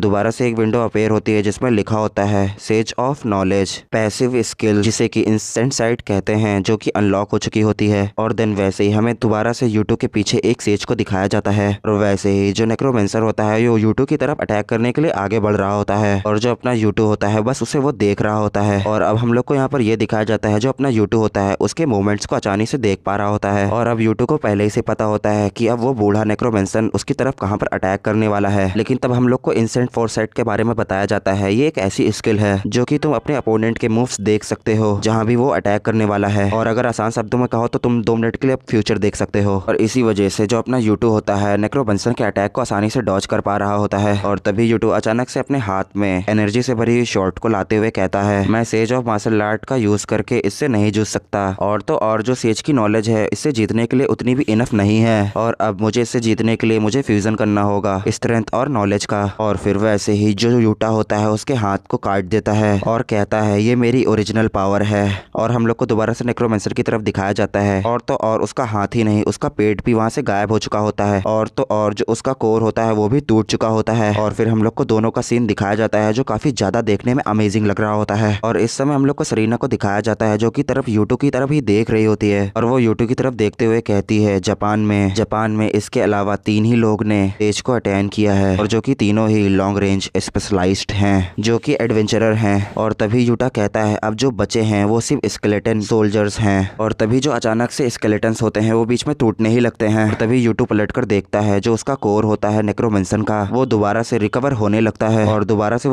A: दोबारा से एक विंडो अपेयर होती है जिसमें लिखा होता है says of knowledge passive skill, जिसे कि इंस्टेंट साइट कहते हैं, जो कि अनलॉक हो चुकी होती है। और देन वैसे ही हमें दोबारा से यूटू के पीछे एक सेज को दिखाया जाता है और वैसे ही जो नेक्रोमेंसर होता है वो यूटू की तरफ अटैक करने के लिए आगे बढ़ रहा होता है और जो अपना यूटू होता है बस उसे वो देख रहा होता है। और अब हम लोग को यहाँ पर यह दिखाया जाता है जो अपना यूटू होता है उसके मूवमेंट्स को आसानी से देख पा रहा होता है। और अब यूटू को पहले ही से पता होता है कि अब वो बूढ़ा नेक्रोमेंसर उसकी तरफ कहाँ पर अटैक करने वाला है। लेकिन तब हम लोग को इंस्टेंट फोरसाइट के बारे में बताया जाता है। ये एक ऐसी स्किल है जो कि तुम अपने अपोनेंट के मूव्स देख सकते हो जहाँ भी वो अटैक करने वाला है, और अगर आसान शब्दों में कहो तो तुम 2 मिनट के लिए फ्यूचर देख सकते हो। और इसी वजह से जो अपना यूटू होता है नेक्रोमेंसर के अटैक को आसानी से डॉज कर पा रहा होता है। और तभी यूटू अचानक से अपने हाथ में एनर्जी से भरी हुई शॉट को लाते हुए कहता है मैं सेज ऑफ मार्शल आर्ट का यूज करके इससे नहीं जूझ सकता, और तो और जो सेज की नॉलेज है इससे जीतने के लिए उतनी भी इनफ नहीं है, और अब मुझे इससे जीतने के लिए मुझे फ्यूजन करना होगा स्ट्रेंथ और नॉलेज का। और फिर वैसे ही जो यूटा होता है उसके हाथ को काट देता है और कहता है ये मेरी ओरिजिनल पावर है। और हम लोग को दोबारा से नेक्रोमेंसर की तरफ दिखाया जाता है और तो और उसका हाथ ही नहीं उसका पेट भी वहां से गायब हो चुका होता है, और तो और जो उसका कोर होता है वो भी टूट चुका होता है। और फिर हम लोग को दोनों का सीन दिखाया जाता है जो काफी ज्यादा देखने में अमेजिंग लग रहा होता है। और इस समय हम लोग को सरीना को दिखाया जाता है जो की तरफ यूटू की तरफ ही देख रही होती है और वो यूटू की तरफ देखते हुए कहती है जापान में इसके अलावा 3 ही लोग ने सेज को अटेंड किया है और जो कि तीनों ही लॉन्ग रेंज स्पेशलाइज्ड हैं जो कि एडवेंचरर हैं। और तभी यूटा कहता है अब जो बचे हैं वो सिर्फ स्केलेटन सोल्जर्स हैं। और तभी जो अचानक से स्केलेटन्स होते हैं वो बीच में टूटने ही लगते हैं। और तभी यूटू पलटकर देखता है जो उसका कोर होता है नेक्रोमेंसर का वो दोबारा से रिकवर होने लगता है और दोबारा से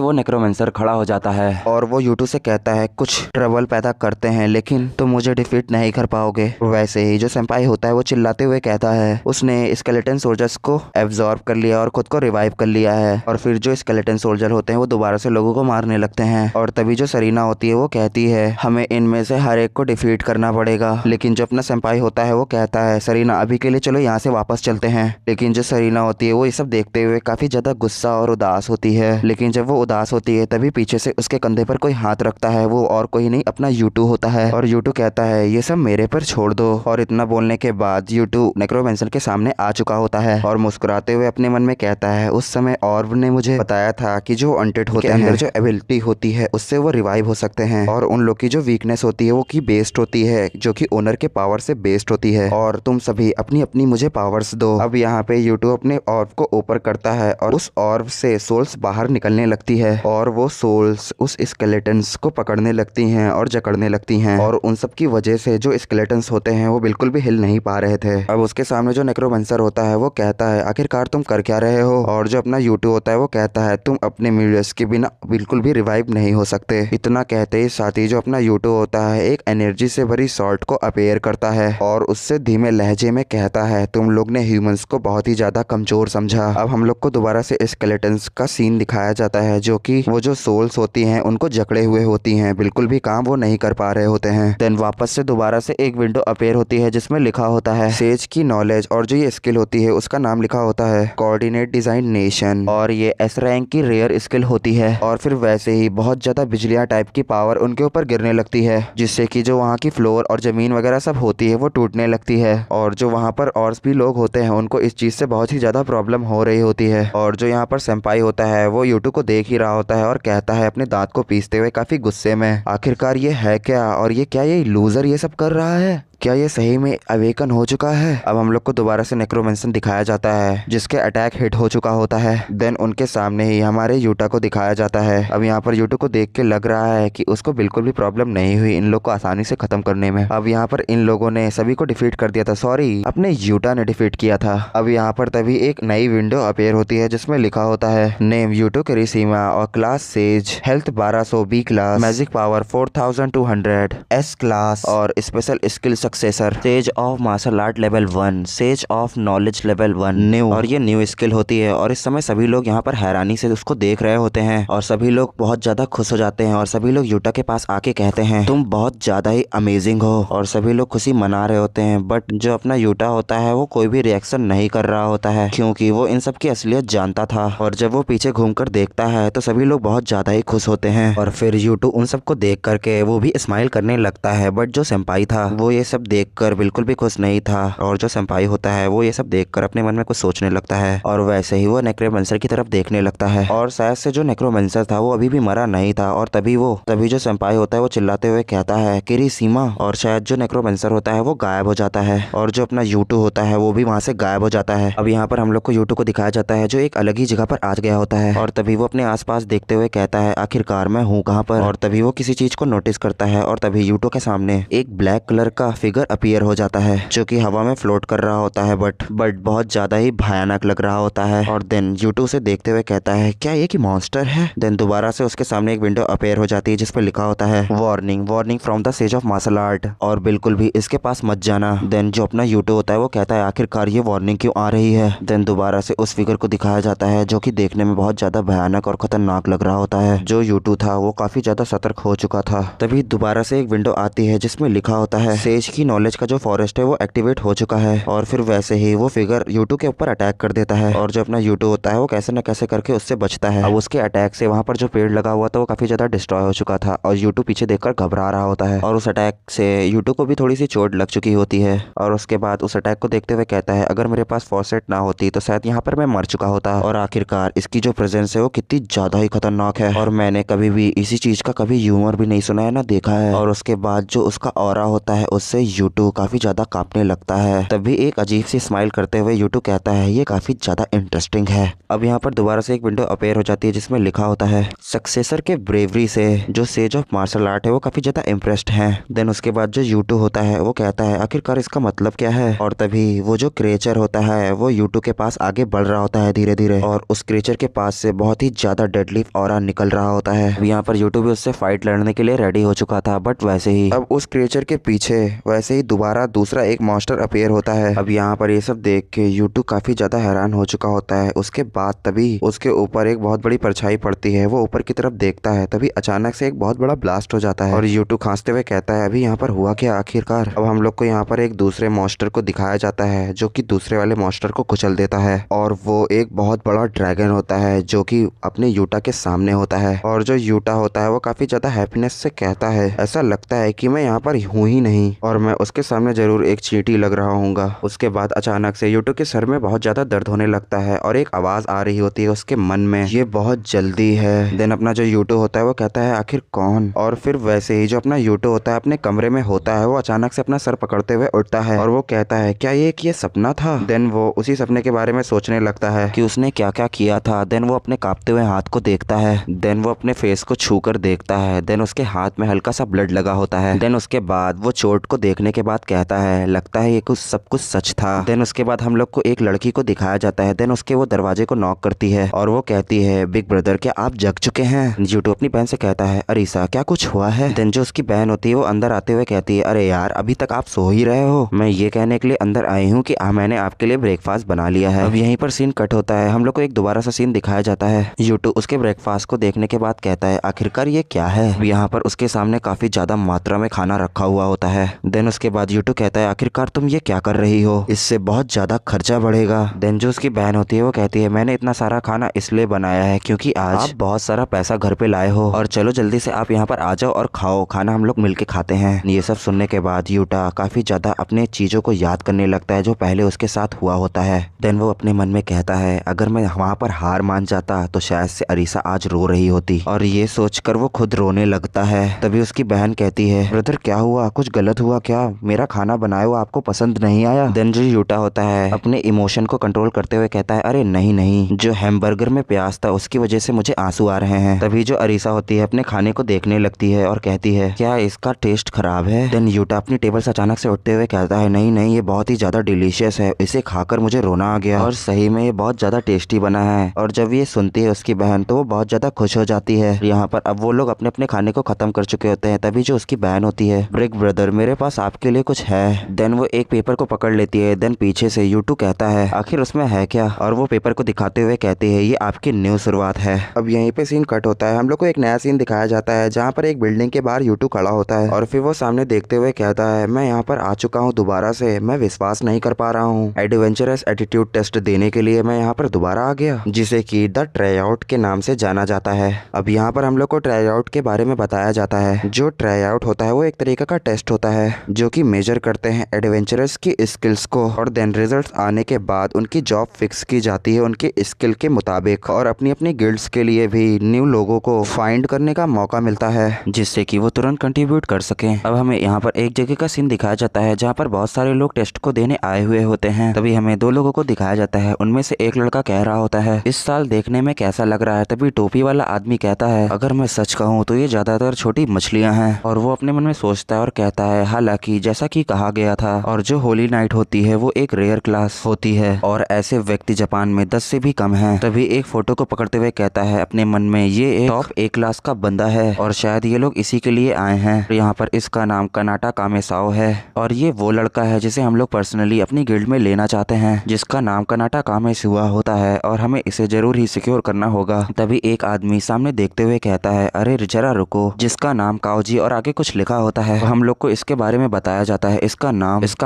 A: वो नेक्रोमेंसर खड़ा हो जाता है और वो यूटू से कहता है कुछ ट्रबल पैदा करते हैं लेकिन तुम मुझे डिफीट नहीं कर पाओगे। वैसे ही जो सेंपाई होता है वो चिल्लाते हुए कहता है उसने स्केलेटन सोल्जर्स को एब्जॉर्ब कर लिया और खुद को रिवाइव कर लिया है। और फिर जो स्केलेटन सोल्जर होते हैं वो दोबारा से लोगों को मारने लगते हैं। और तभी जो सरीना होती है वो कहती है हमें इनमें से हर एक को डिफीट करना पड़ेगा। लेकिन जो अपना सेंपाई होता है वो कहता है सरीना अभी के लिए चलो यहाँ से वापस चलते हैं। लेकिन जो सरीना होती है वो ये सब देखते हुए काफी ज्यादा गुस्सा और उदास होती है। लेकिन जब वो उदास होती है तभी पीछे से उसके कंधे पर कोई हाथ रखता है, वो और कोई नहीं अपना यूटू होता है। और यूटू कहता है ये सब मेरे पर छोड़ दो। और इतना बोलने के बाद यूटू नेक्रोमेंसर के सामने आ चुका होता है और मुस्कुराते हुए अपने मन में कहता है उस समय ऑर्ब ने मुझे बताया था कि जो अनडेड होते हैं अंदर जो एबिलिटी होती है उससे वो रिवाइव हो सकते हैं और उन लोग की जो वीकनेस होती है वो की बेस्ड होती है जो कि ओनर के पावर से बेस्ड होती है। और तुम सभी अपनी अपनी मुझे पावर्स दो। अब यहाँ पे यूटू अपने ऑर्ब को ऊपर करता है और उस ऑर्ब से सोल्स बाहर निकलने लगती है और वो सोल्स उस स्केलेटन्स को पकड़ने लगती हैं और जकड़ने लगती हैं। और उन सब की वजह से जो स्केलेटन्स होते हैं वो बिल्कुल भी हिल नहीं पा रहे थे। अब उसके सामने जो नेक्रोमेंसर होता है वो कहता है आखिरकार तुम कर क्या रहे हो। और जो अपना यूटू होता है वो कहता है तुम अपने मीडियस के बिना बिल्कुल भी रिवाइव नहीं हो सकते। इतना कहते ही साथ ही जो अपना यूटू होता है एक एनर्जी से भरी शॉट को अपेयर करता है और उससे धीमे लहजे में कहता है तुम लोग ने ह्यूमंस को बहुत ही ज्यादा कमजोर समझा। अब हम लोग को दोबारा से स्केलेटन्स का सीन दिखाया जाता है जो कि वो जो सोल्स होती हैं उनको जकड़े हुए होती हैं, बिल्कुल भी काम वो नहीं कर पा रहे होते हैं। देन वापस से दोबारा से एक विंडो अपेयर होती है जिसमें लिखा होता है सेज की नॉलेज और जो ये स्किल होती है उसका नाम लिखा होता है कोऑर्डिनेट डिजाइन नेशन और ये एस रैंक की रेयर स्किल होती है। और फिर वैसे ही बहुत ज्यादा बिजलियां टाइप की पावर उनके ऊपर गिरने लगती है जिससे कि जो वहाँ की फ्लोर और जमीन वगैरह सब होती है वो टूटने लगती है। और जो वहाँ पर और भी लोग होते हैं उनको इस चीज से बहुत ही ज्यादा प्रॉब्लम हो रही होती है। और जो यहाँ पर सेंपाई होता है वो यूटू को देख ही रहा होता है और कहता है अपने दांत को पीसते हुए काफी गुस्से में आखिरकार ये है क्या और ये क्या ये लूजर ये सब कर रहा है। क्या ये सही में अवेकन हो चुका है? अब हम लोग को दोबारा से नेक्रोमेंसन दिखाया जाता है जिसके अटैक हिट हो चुका होता है। देन उनके सामने ही हमारे यूटा को दिखाया जाता है। अब यहाँ पर यूटा को देख के लग रहा है कि उसको बिल्कुल भी प्रॉब्लम नहीं हुई इन लोग को आसानी से खत्म करने में। अब यहाँ पर इन लोगों ने सभी को डिफीट कर दिया था, सॉरी अपने यूटा ने डिफीट किया था। अब यहाँ पर तभी एक नई विंडो अपीयर होती है जिसमें लिखा होता है नेम यूटो किरिशिमा और class sage, health 1200, B class, magic power 4200, S class और special skill successor, sage of martial art level 1, sage of knowledge level 1 new. और ये न्यू स्किल होती है और इस समय सभी लोग यहाँ पर हैरानी से उसको देख रहे होते हैं और सभी लोग बहुत ज्यादा खुश हो जाते हैं और सभी लोग यूटा के पास आके कहते हैं तुम बहुत ज्यादा ही अमेजिंग हो और सभी लोग खुशी मना रहे होते हैं। बट जो अपना यूटा होता है वो कोई भी रिएक्शन नहीं कर रहा होता है क्योंकि वो इन सब की असलियत जानता था। और जब वो पीछे घूमकर देखता है तो सभी लोग बहुत ज्यादा ही खुश होते हैं और फिर यूटू उन सबको देख करके वो भी स्माइल करने लगता है। बट जो सेंपाई था वो ये सब देखकर बिल्कुल भी खुश नहीं था और जो सेंपाई होता है वो ये सब देखकर अपने मन में कुछ सोचने लगता है और वैसे ही वो नेक्रोमेंसर की तरफ देखने लगता है और शायद से जो नेक्रोमेंसर था वो अभी भी मरा नहीं था। और तभी जो सेंपाई होता है वो चिल्लाते हुए कहता है किरिशिमा, और शायद जो नेक्रोमेंसर होता है वो गायब हो जाता है और जो अपना यूटू होता है वो भी वहाँ से गायब हो जाता है। अब यहाँ पर हम लोग को यूटू को दिखाया जाता है जो एक अलग ही जगह पर आ गया होता है और तभी वो अपने आसपास देखते हुए कहता है आखिरकार मैं हूँ कहाँ पर। और तभी वो किसी चीज को नोटिस करता है और तभी यूटू के सामने एक ब्लैक कलर का फिगर अपीयर हो जाता है जो कि हवा में फ्लोट कर रहा होता है बट बहुत ज्यादा ही भयानक लग रहा होता है। और देन यूटू उसे देखते हुए कहता है क्या ये कि मॉन्स्टर है? देन दोबारा से उसके सामने एक विंडो अपीयर हो जाती है जिस पर लिखा होता है warning, warning from the sage of martial art, और बिल्कुल भी इसके पास मत जाना। देन जो अपना यूटू होता है वो कहता है आखिरकार ये वार्निंग क्यों आ रही है? देन दोबारा से उस फिगर को दिखाया जाता है जो कि देखने में बहुत ज्यादा भयानक और खतरनाक लग रहा होता है। जो यूटू था वो काफी ज्यादा सतर्क हो चुका था। तभी दोबारा से एक विंडो आती है जिसमें लिखा होता है सेज की नॉलेज का जो फॉरेस्ट है वो एक्टिवेट हो चुका है। और फिर वैसे ही वो फिगर यूटू के ऊपर अटैक कर देता है और जो अपना यूटू होता है वो कैसे न कैसे करके उससे बचता है। अब उसके अटैक से वहाँ पर जो पेड़ लगा हुआ था वो काफी ज्यादा डिस्ट्रॉय हो चुका था और यूटू पीछे देखकर घबरा रहा होता है और उस अटैक से यूटू को भी थोड़ी सी चोट लग चुकी होती है। और उसके बाद उस अटैक को देखते हुए कहता है अगर मेरे पास फॉर्सेट ना होती तो शायद यहाँ पर मैं मर चुका होता। और आखिरकार इसकी जो प्रेजेंस है वो कितनी ज्यादा ही खतरनाक है और मैंने कभी भी इसी चीज का कभी ह्यूमर भी नहीं सुना है ना देखा है। और उसके बाद जो उसका ऑरा होता है उससे यूटू काफी ज्यादा कांपने लगता है। तभी एक अजीब सी स्माइल करते हुए यूटू कहता है ये काफी ज्यादा इंटरेस्टिंग है। अब यहाँ पर दोबारा से एक विंडो अपीयर हो जाती है जिसमें लिखा होता है सक्सेसर के ब्रेवरी से जो सेज ऑफ मार्शल आर्ट है वो काफी ज्यादा इम्प्रेस्ड है। देन उसके बाद जो यूटू होता है वो कहता है आखिरकार इसका मतलब क्या है? और तभी वो जो क्रिएचर होता है वो यूटू के पास आगे बढ़ रहा होता है धीरे धीरे और उस क्रिएचर के पास से बहुत ही ज्यादा डेडली ऑरा निकल रहा होता है। यहाँ पर यूटू भी उससे फाइट लड़ने के लिए रेडी हो चुका था बट वैसे ही अब उस क्रिएचर के पीछे वैसे ही दोबारा दूसरा एक मॉन्स्टर अपीयर होता है। अब यहाँ पर ये सब देख के यूटू काफी ज्यादा हैरान हो चुका होता है। उसके बाद तभी उसके ऊपर एक बहुत बड़ी परछाई पड़ती है, वो ऊपर की तरफ देखता है तभी अचानक से एक बहुत बड़ा ब्लास्ट हो जाता है और यूटू खांसते हुए कहता है अभी यहाँ पर हुआ क्या आखिरकार? अब हम लोग को यहाँ पर एक दूसरे मॉन्स्टर को दिखाया जाता है जो कि दूसरे वाले मॉन्स्टर को कुचल देता है और वो एक बहुत बड़ा ड्रैगन होता है जो कि अपने यूटा के सामने होता है। और जो यूटा होता है वो काफी ज्यादा हैप्पीनेस से कहता है ऐसा लगता है कि मैं यहाँ पर हूँ ही नहीं और मैं उसके सामने जरूर एक चींटी लग रहा हूँगा। उसके बाद अचानक से यूटू के सर में बहुत ज्यादा दर्द होने लगता है और एक आवाज आ रही होती है उसके मन में ये बहुत जल्दी है। देन अपना जो यूटू होता है वो कहता है आखिर कौन? और फिर वैसे ही जो अपना यूटू होता है अपने कमरे में होता है वो अचानक से अपना सर पकड़ते हुए उठता है और वो कहता है क्या ये सपना था? देन वो उसी सपने के बारे में सोचने लगता है कि उसने क्या क्या किया था। देन वो अपने कांपते हुए हाथ को देखता है। देन वो अपने फेस को छू कर देखता है। देन उसके हाथ में हल्का सा ब्लड लगा होता है। देन उसके बाद वो चोट को देखने के बाद कहता है लगता है ये सब कुछ सच था। देन उसके बाद हम लोग को एक लड़की को दिखाया जाता है। देन उसके वो दरवाजे को नॉक करती है और वो कहती है बिग ब्रदर क्या आप जग चुके हैं? यूटू अपनी बहन से कहता है अरीसा क्या कुछ हुआ है? देन जो उसकी बहन होती है वो अंदर आते हुए कहती है अरे यार अभी तक आप सो ही रहे हो, मैं ये कहने के लिए अंदर आई हूँ कि मैंने आपके लिए ब्रेकफास्ट बना लिया है। अब यहीं पर सीन कट होता है। हम लोग को एक दोबारा सा सीन दिखाया जाता है। यूटू उसके ब्रेकफास्ट को देखने के बाद कहता है आखिरकार ये क्या है? यहाँ पर उसके सामने काफी ज्यादा मात्रा में खाना रखा हुआ होता है। देन उसके बाद यूटू कहता है आखिरकार तुम ये क्या कर रही हो, इससे बहुत ज्यादा खर्चा बढ़ेगा। देन जो उसकी बहन होती है वो कहती है मैंने इतना सारा खाना इसलिए बनाया है क्योंकि आज आप बहुत सारा पैसा घर पे लाए हो और चलो जल्दी से आप यहाँ पर आ जाओ और खाओ, खाना हम लोग मिलके खाते हैं। ये सब सुनने के बाद यूटा काफी ज्यादा अपने चीजों को याद करने लगता है जो पहले उसके साथ हुआ होता है। देन वो अपने मन में कहता है अगर मैं वहाँ पर हार मान जाता तो शायद से अरीसा आज रो रही होती और ये सोचकर वो खुद रोने लगता है। तभी उसकी बहन कहती है ब्रदर क्या हुआ, कुछ गलत हुआ क्या? क्या मेरा खाना बनाया हुआ आपको पसंद नहीं आया? देन जो यूटा होता है अपने इमोशन को कंट्रोल करते हुए कहता है अरे नहीं नहीं, जो हैमबर्गर में प्याज था उसकी वजह से मुझे आंसू आ रहे हैं। तभी जो अरीसा होती है अपने खाने को देखने लगती है और कहती है क्या इसका टेस्ट खराब है? देन यूटा अपनी टेबल से अचानक से उठते हुए कहता है नहीं नहीं, ये बहुत ही ज्यादा डिलीशियस है, इसे खाकर मुझे रोना आ गया और सही में ये बहुत ज्यादा टेस्टी बना है। और जब ये सुनती है उसकी बहन तो वो बहुत ज्यादा खुश हो जाती है। यहाँ पर अब वो लोग अपने अपने खाने को खत्म कर चुके होते हैं। तभी जो उसकी बहन होती है ब्रिक ब्रदर, मेरे पास आपके लिए कुछ है। देन वो एक पेपर को पकड़ लेती है। देन पीछे से यूटू कहता है आखिर उसमें है क्या? और वो पेपर को दिखाते हुए कहती है ये आपकी न्यू शुरुआत है। अब यहीं पे सीन कट होता है। हम लोग को एक नया सीन दिखाया जाता है जहाँ पर एक बिल्डिंग के बाहर यूटू खड़ा होता है और फिर वो सामने देखते हुए कहता है मैं यहाँ पर आ चुका हूँ दोबारा से, मैं विश्वास नहीं कर पा रहा हूँ। एडवेंचरस एटीट्यूड टेस्ट देने के लिए मैं यहाँ पर दोबारा आ गया, जिसे कि द ट्राई आउट के नाम से जाना जाता है। अब यहाँ पर हम लोग को ट्राई आउट के बारे में बताया जाता है। जो ट्राई आउट होता है वो एक तरीके का टेस्ट होता है जो कि मेजर करते हैं एडवेंचरस की स्किल्स को और देन रिजल्ट आने के बाद उनकी जॉब फिक्स की जाती है उनके स्किल के मुताबिक और अपनी अपनी गिल्ड्स के लिए भी न्यू लोगों को फाइंड करने का मौका मिलता है जिससे कि वो तुरंत कंट्रीब्यूट कर सके। अब हमें यहाँ पर एक जगह का सीन दिखाया जाता है जहाँ पर बहुत सारे लोग टेस्ट को देने आए हुए होते हैं। तभी हमें दो लोगों को दिखाया जाता है। उनमें से एक लड़का कह रहा होता है इस साल देखने में कैसा लग रहा है? तभी टोपी वाला आदमी कहता है अगर मैं सच कहूँ तो ये ज्यादातर छोटी मछलियाँ हैं। और वो अपने मन में सोचता है और कहता है हालांकि जैसा कि कहा गया था और जो होली नाइट होती है वो एक रेयर क्लास होती है और ऐसे व्यक्ति जापान में 10 से भी कम हैं। तभी एक फोटो को पकड़ते हुए कहता है अपने मन में ये एक टॉप ए क्लास का बंदा है और शायद ये लोग इसी के लिए आए हैं। यहाँ पर इसका नाम कनाटा कामेसाओ है और ये वो लड़का है जिसे हम लोग पर्सनली अपनी गिल्ड में लेना चाहते हैं, जिसका नाम कनाटा कामेसुआ होता है और हमें इसे जरूर ही सिक्योर करना होगा। तभी एक आदमी सामने देखते हुए कहता है अरे जरा रुको, जिसका नाम काओजी और आगे कुछ लिखा होता है। हम लोग को इसके बारे में बताया जाता है इसका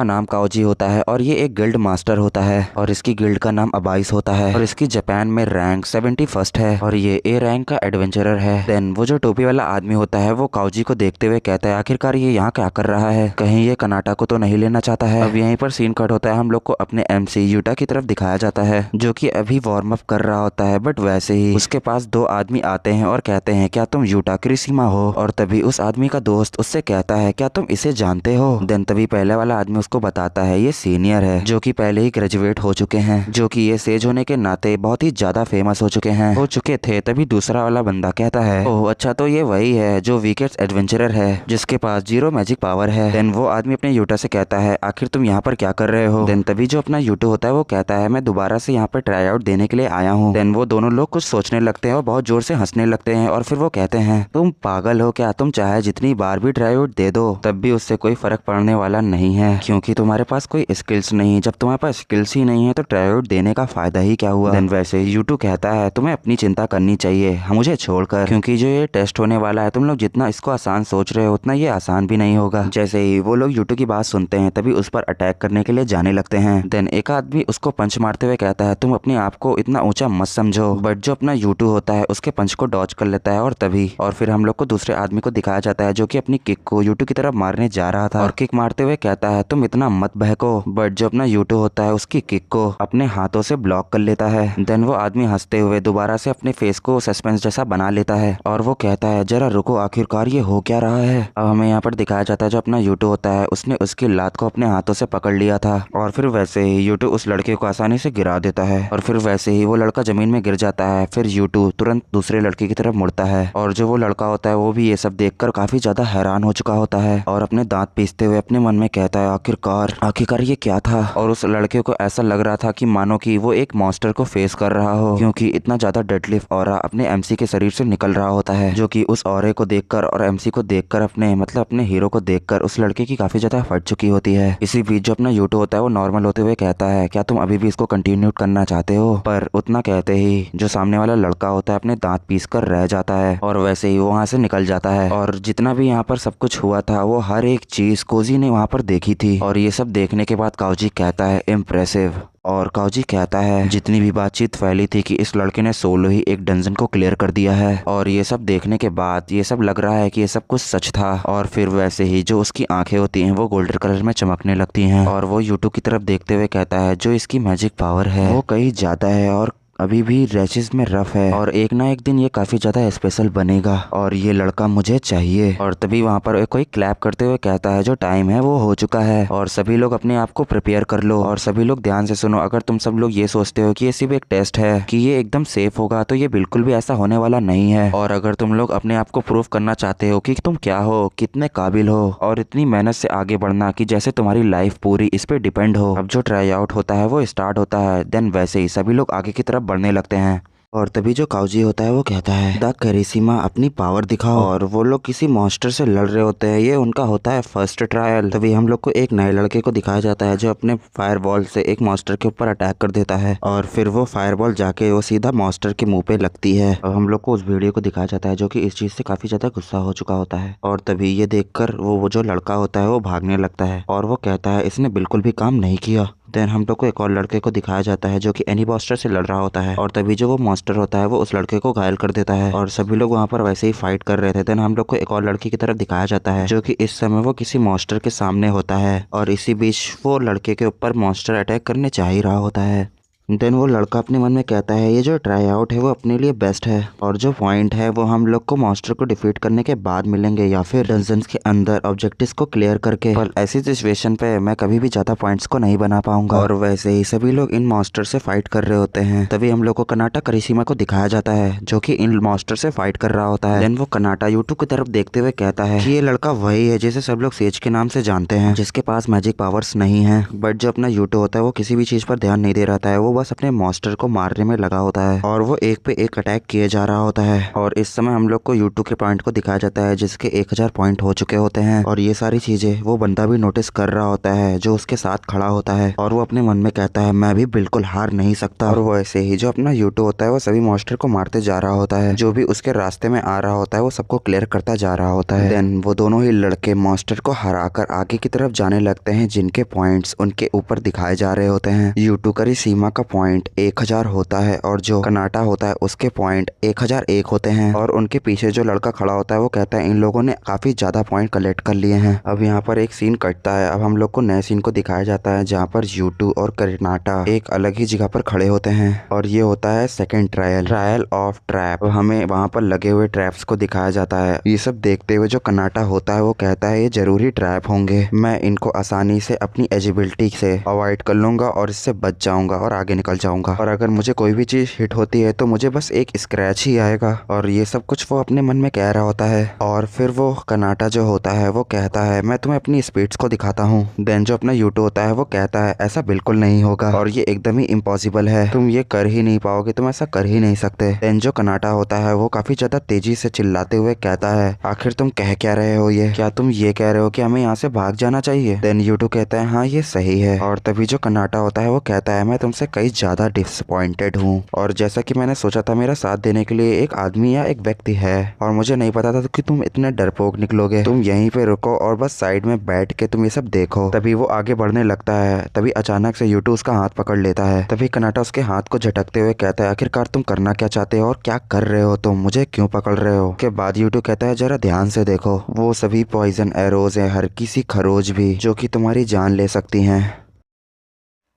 A: नाम काओजी होता है और ये एक गिल्ड मास्टर होता है और इसकी गिल्ड का नाम अबाइस होता है और इसकी जापान में रैंक 71 है और ये ए रैंक का एडवेंचरर है। देन वो जो टोपी वाला आदमी होता है वो काओजी को देखते हुए कहता है आखिरकार ये यहाँ क्या कर रहा है, कहीं ये कनाटा को तो नहीं लेना चाहता है। अब यहीं पर सीन कट होता है। हम लोग को अपने एमसी यूटा की तरफ दिखाया जाता है जो कि अभी वार्म अप कर रहा होता है। बट वैसे ही उसके पास दो आदमी आते हैं और कहते हैं क्या तुम यूटा क्रिसीमा हो? और तभी उस आदमी का दोस्त उससे कहता है क्या तुम इसे जानते हो? देन तभी पहले वाला आदमी उसको बताता है ये सीनियर है जो कि पहले ही ग्रेजुएट हो चुके हैं, जो कि ये सेज होने के नाते बहुत ही ज्यादा फेमस हो चुके थे। तभी दूसरा वाला बंदा कहता है ओह अच्छा, तो ये वही है जो वीकेट्स एडवेंचरर है जिसके पास 0 मैजिक पावर है। देन वो आदमी अपने यूटा से कहता है आखिर तुम यहाँ पर क्या कर रहे हो? देन तभी जो अपना यूटू होता है वो कहता है मैं दोबारा से यहाँ पर ट्राई आउट देने के लिए आया हूँ। देन वो दोनों लोग कुछ सोचने लगते हैं और बहुत जोर से हंसने लगते हैं और फिर वो कहते हैं तुम पागल हो क्या? तुम चाहे जितनी बार भी ट्राई आउट दे दो तब भी उससे कोई फर्क पड़ने वाला नहीं है क्योंकि तुम्हारे पास कोई स्किल्स नहीं। जब तुम्हारे पास स्किल्स ही नहीं है तो ट्राई आउट देने का फायदा ही क्या हुआ? देन वैसे यूटू कहता है तुम्हें अपनी चिंता करनी चाहिए मुझे छोड़कर, क्योंकि जो ये टेस्ट होने वाला है तुम लोग जितना इसको आसान सोच रहे हो उतना ये आसान भी नहीं होगा। जैसे ही वो लोग यूटू की बात सुनते हैं तभी उस पर अटैक करने के लिए जाने लगते हैं। देन एक आदमी उसको पंच मारते हुए कहता है तुम अपने आप को इतना ऊंचा मत समझो। बट जो अपना यूटू होता है उसके पंच को डॉज कर लेता है और फिर हम लोग को दूसरे आदमी को दिखाया जाता है जो कि अपनी किक को यूटू की तरफ मारने जा रहा था और किक मारते हुए कहता है तुम इतना मत बहको। बट जो अपना यूटू होता है उसकी किक को अपने हाथों से ब्लॉक कर लेता है। देन वो आदमी हंसते हुए दोबारा से अपने फेस को सस्पेंस जैसा बना लेता है और वो कहता है जरा रुको, आखिरकार ये हो क्या रहा है? अब हमें यहाँ पर दिखाया जाता है जो अपना यूटू होता है उसने उसकी लात को अपने हाथों से पकड़ लिया था और फिर वैसे ही यूटू उस लड़के को आसानी से गिरा देता है और फिर वैसे ही वो लड़का जमीन में गिर जाता है। फिर यूटू तुरंत दूसरे लड़के की तरफ मुड़ता है और जो वो लड़का होता है वो भी ये सब देखकर काफी ज्यादा हैरान हो चुका होता है और अपने दांत पीसते हुए अपने मन में कहता है आखिरकार ये क्या था? और उस लड़के को ऐसा लग रहा था कि मानो कि वो एक मॉन्स्टर को फेस कर रहा हो क्योंकि इतना ज्यादा डेडलिफ्ट ऑरा अपने एमसी के शरीर से निकल रहा होता है जो कि उस ऑरे को देखकर और एमसी को देखकर अपने हीरो को देखकर उस लड़के की काफी ज्यादा फट चुकी होती है। इसी बीच जो अपना यूटू होता है वो नॉर्मल होते हुए कहता है क्या तुम अभी भी इसको कंटिन्यू करना चाहते हो? पर उतना कहते ही जो सामने वाला लड़का होता है अपने दांत पीस कर रह जाता है और वैसे ही वो वहाँ से निकल जाता है। और जितना भी यहाँ पर सब कुछ हुआ था वो हर एक चीज कोजी ने वहाँ पर देखी थी और ये सब देखने के बाद काओजी कहता है इम्प्रेसिव। और काओजी कहता है जितनी भी बातचीत फैली थी कि इस लड़के ने सोलो ही एक डंजन को क्लियर कर दिया है और ये सब देखने के बाद ये सब लग रहा है कि ये सब कुछ सच था। और फिर वैसे ही जो उसकी आंखें होती हैं वो गोल्डन कलर में चमकने लगती हैं और वो यूटू की तरफ देखते हुए कहता है जो इसकी मैजिक पावर है वो कहीं ज्यादा है और अभी भी रैशेस में रफ है और एक ना एक दिन ये काफी ज्यादा स्पेशल बनेगा और ये लड़का मुझे चाहिए। और तभी वहाँ पर कोई क्लैप करते हुए कहता है जो टाइम है वो हो चुका है और सभी लोग अपने आप को प्रिपेयर कर लो। और सभी लोग ध्यान से सुनो, अगर तुम सब लोग ये सोचते हो कि ये सिर्फ एक टेस्ट है कि ये एकदम सेफ होगा, तो ये बिल्कुल भी ऐसा होने वाला नहीं है। और अगर तुम लोग अपने आप को प्रूव करना चाहते हो कि तुम क्या हो, कितने काबिल हो और इतनी मेहनत से आगे बढ़ना कि जैसे तुम्हारी लाइफ पूरी इस पे डिपेंड हो, अब जो ट्राई आउट होता है वो स्टार्ट होता है, देन वैसे ही सभी लोग आगे की तरफ बढ़ने लगते हैं। और तभी जो काउजी होता है वो कहता है द करिश्मा अपनी पावर दिखाओ। और वो लोग किसी मॉन्स्टर से लड़ रहे होते हैं, ये उनका होता है फर्स्ट ट्रायल। तभी हम लोग को एक नए लड़के को दिखाया जाता है जो अपने फायरबॉल से एक मॉन्स्टर के ऊपर अटैक कर देता है और फिर वो फायरबॉल जाके वो सीधा मॉन्स्टर के मुंह पे लगती है। और हम लोग को उस वीडियो को दिखाया जाता है जो कि इस चीज से काफी ज्यादा गुस्सा हो चुका होता है। और तभी ये देखकर वो जो लड़का होता है वो भागने लगता है और वो कहता है इसने बिल्कुल भी काम नहीं किया। देन हम लोग को एक और लड़के को दिखाया जाता है जो कि एनी मॉन्स्टर से लड़ रहा होता है और तभी जो वो मॉन्स्टर होता है वो उस लड़के को घायल कर देता है और सभी लोग वहाँ पर वैसे ही फाइट कर रहे थे। देन हम लोग को एक और लड़की की तरफ दिखाया जाता है जो कि इस समय वो किसी मॉन्स्टर के सामने होता है और इसी बीच वो लड़के के ऊपर मॉन्स्टर अटैक करने जा ही रहा होता है। देन वो लड़का अपने मन में कहता है ये जो ट्राई आउट है वो अपने लिए बेस्ट है और जो पॉइंट है वो हम लोग को मॉन्स्टर को डिफीट करने के बाद मिलेंगे या फिर डंजन्स के अंदर ऑब्जेक्टिव्स को क्लियर करके। पर ऐसी सिचुएशन पे मैं कभी भी ज्यादा पॉइंट्स को नहीं बना पाऊंगा। और वैसे ही सभी लोग इन मॉन्स्टर से फाइट कर रहे होते हैं। तभी हम लोग को कनाटा करिश्मा को दिखाया जाता है जो कि इन मॉन्स्टर से फाइट कर रहा होता है। देन वो कनाटा यूट्यूब की तरफ देखते हुए कहता है कि ये लड़का वही है जिसे सब लोग सेज के नाम से जानते हैं, जिसके पास मैजिक पावर्स नहीं है। बट जो अपना यूट्यूब होता है वो किसी भी चीज पर ध्यान नहीं दे रहा है, वो बस अपने मॉन्स्टर को मारने में लगा होता है और वो एक पे एक अटैक किए जा रहा होता है। और इस समय हम लोग को यूट्यूब के पॉइंट को दिखाया जाता है जिसके 1000 पॉइंट हो चुके होते हैं। और ये सारी चीजें वो बंदा भी नोटिस कर रहा होता है जो उसके साथ खड़ा होता है और वो अपने मन में कहता है मैं भी बिल्कुल हार नहीं सकता। और वो ऐसे ही जो अपना यूट्यूब होता है वो सभी मॉन्स्टर को मारते जा रहा होता है, जो भी उसके रास्ते में आ रहा होता है वो सबको क्लियर करता जा रहा होता है। देन वो दोनों ही लड़के मॉन्स्टर को हराकर आगे की तरफ जाने लगते हैं जिनके पॉइंट्स उनके ऊपर दिखाए जा रहे होते हैं। यूट्यूब करिश्मा का पॉइंट 1000 होता है और जो कनाटा होता है उसके पॉइंट 1001 होते हैं। और उनके पीछे जो लड़का खड़ा होता है वो कहता है इन लोगों ने काफी ज्यादा पॉइंट कलेक्ट कर लिए हैं। अब यहाँ पर एक सीन कटता है। अब हम लोग को नए सीन को दिखाया जाता है जहाँ पर यूट्यूब और कनाटा एक अलग ही जगह पर खड़े होते हैं और ये होता है सेकेंड ट्रायल ऑफ ट्रैप। हमें वहाँ पर लगे हुए ट्रैप्स को दिखाया जाता है। ये सब देखते हुए जो कनाटा होता है वो कहता है ये जरूरी ट्रैप होंगे, मैं इनको आसानी से अपनी एजिबिलिटी से अवॉइड कर लूंगा और इससे बच जाऊंगा और आगे निकल जाऊंगा। और अगर मुझे कोई भी चीज हिट होती है तो मुझे बस एक स्क्रैच ही आएगा। और ये सब कुछ वो अपने मन में कह रहा होता है। और फिर वो कनाटा जो होता है वो कहता है मैं तुम्हें अपनी स्पीड्स को दिखाता हूँ। देन जो अपना यूट्यूब होता है वो कहता है ऐसा बिल्कुल नहीं होगा और ये एकदम ही इम्पॉसिबल है, तुम ये कर ही नहीं पाओगे, तुम ऐसा कर ही नहीं सकते। देन जो कनाटा होता है वो काफी ज्यादा तेजी से चिल्लाते हुए कहता है आखिर तुम कह क्या रहे हो, ये क्या तुम ये कह रहे हो कि हमें यहाँ से भाग जाना चाहिए। देन यूट्यूब कहता है हाँ ये सही है। और तभी जो कनाटा होता है वो कहता है मैं तुमसे कई ज्यादा डिसअपॉइंटेड हूँ और जैसा कि मैंने सोचा था मेरा साथ देने के लिए एक आदमी या एक व्यक्ति है और मुझे नहीं पता था कि तुम इतने डरपोक निकलोगे। तुम यहीं पे रुको और बस साइड में बैठ के तुम ये सब देखो। तभी वो आगे बढ़ने लगता है। तभी अचानक से यूट्यूब उसका हाथ पकड़ लेता है। तभी कनाटा उसके हाथ को झटकते हुए कहता है आखिरकार तुम करना क्या चाहते हो और क्या कर रहे हो, तुम मुझे क्यों पकड़ रहे हो। के बाद यूट्यूब कहता है जरा ध्यान से देखो, वो सभी पॉइजन एरोज है, हर किसी खरोज भी जो कि तुम्हारी जान ले सकती हैं।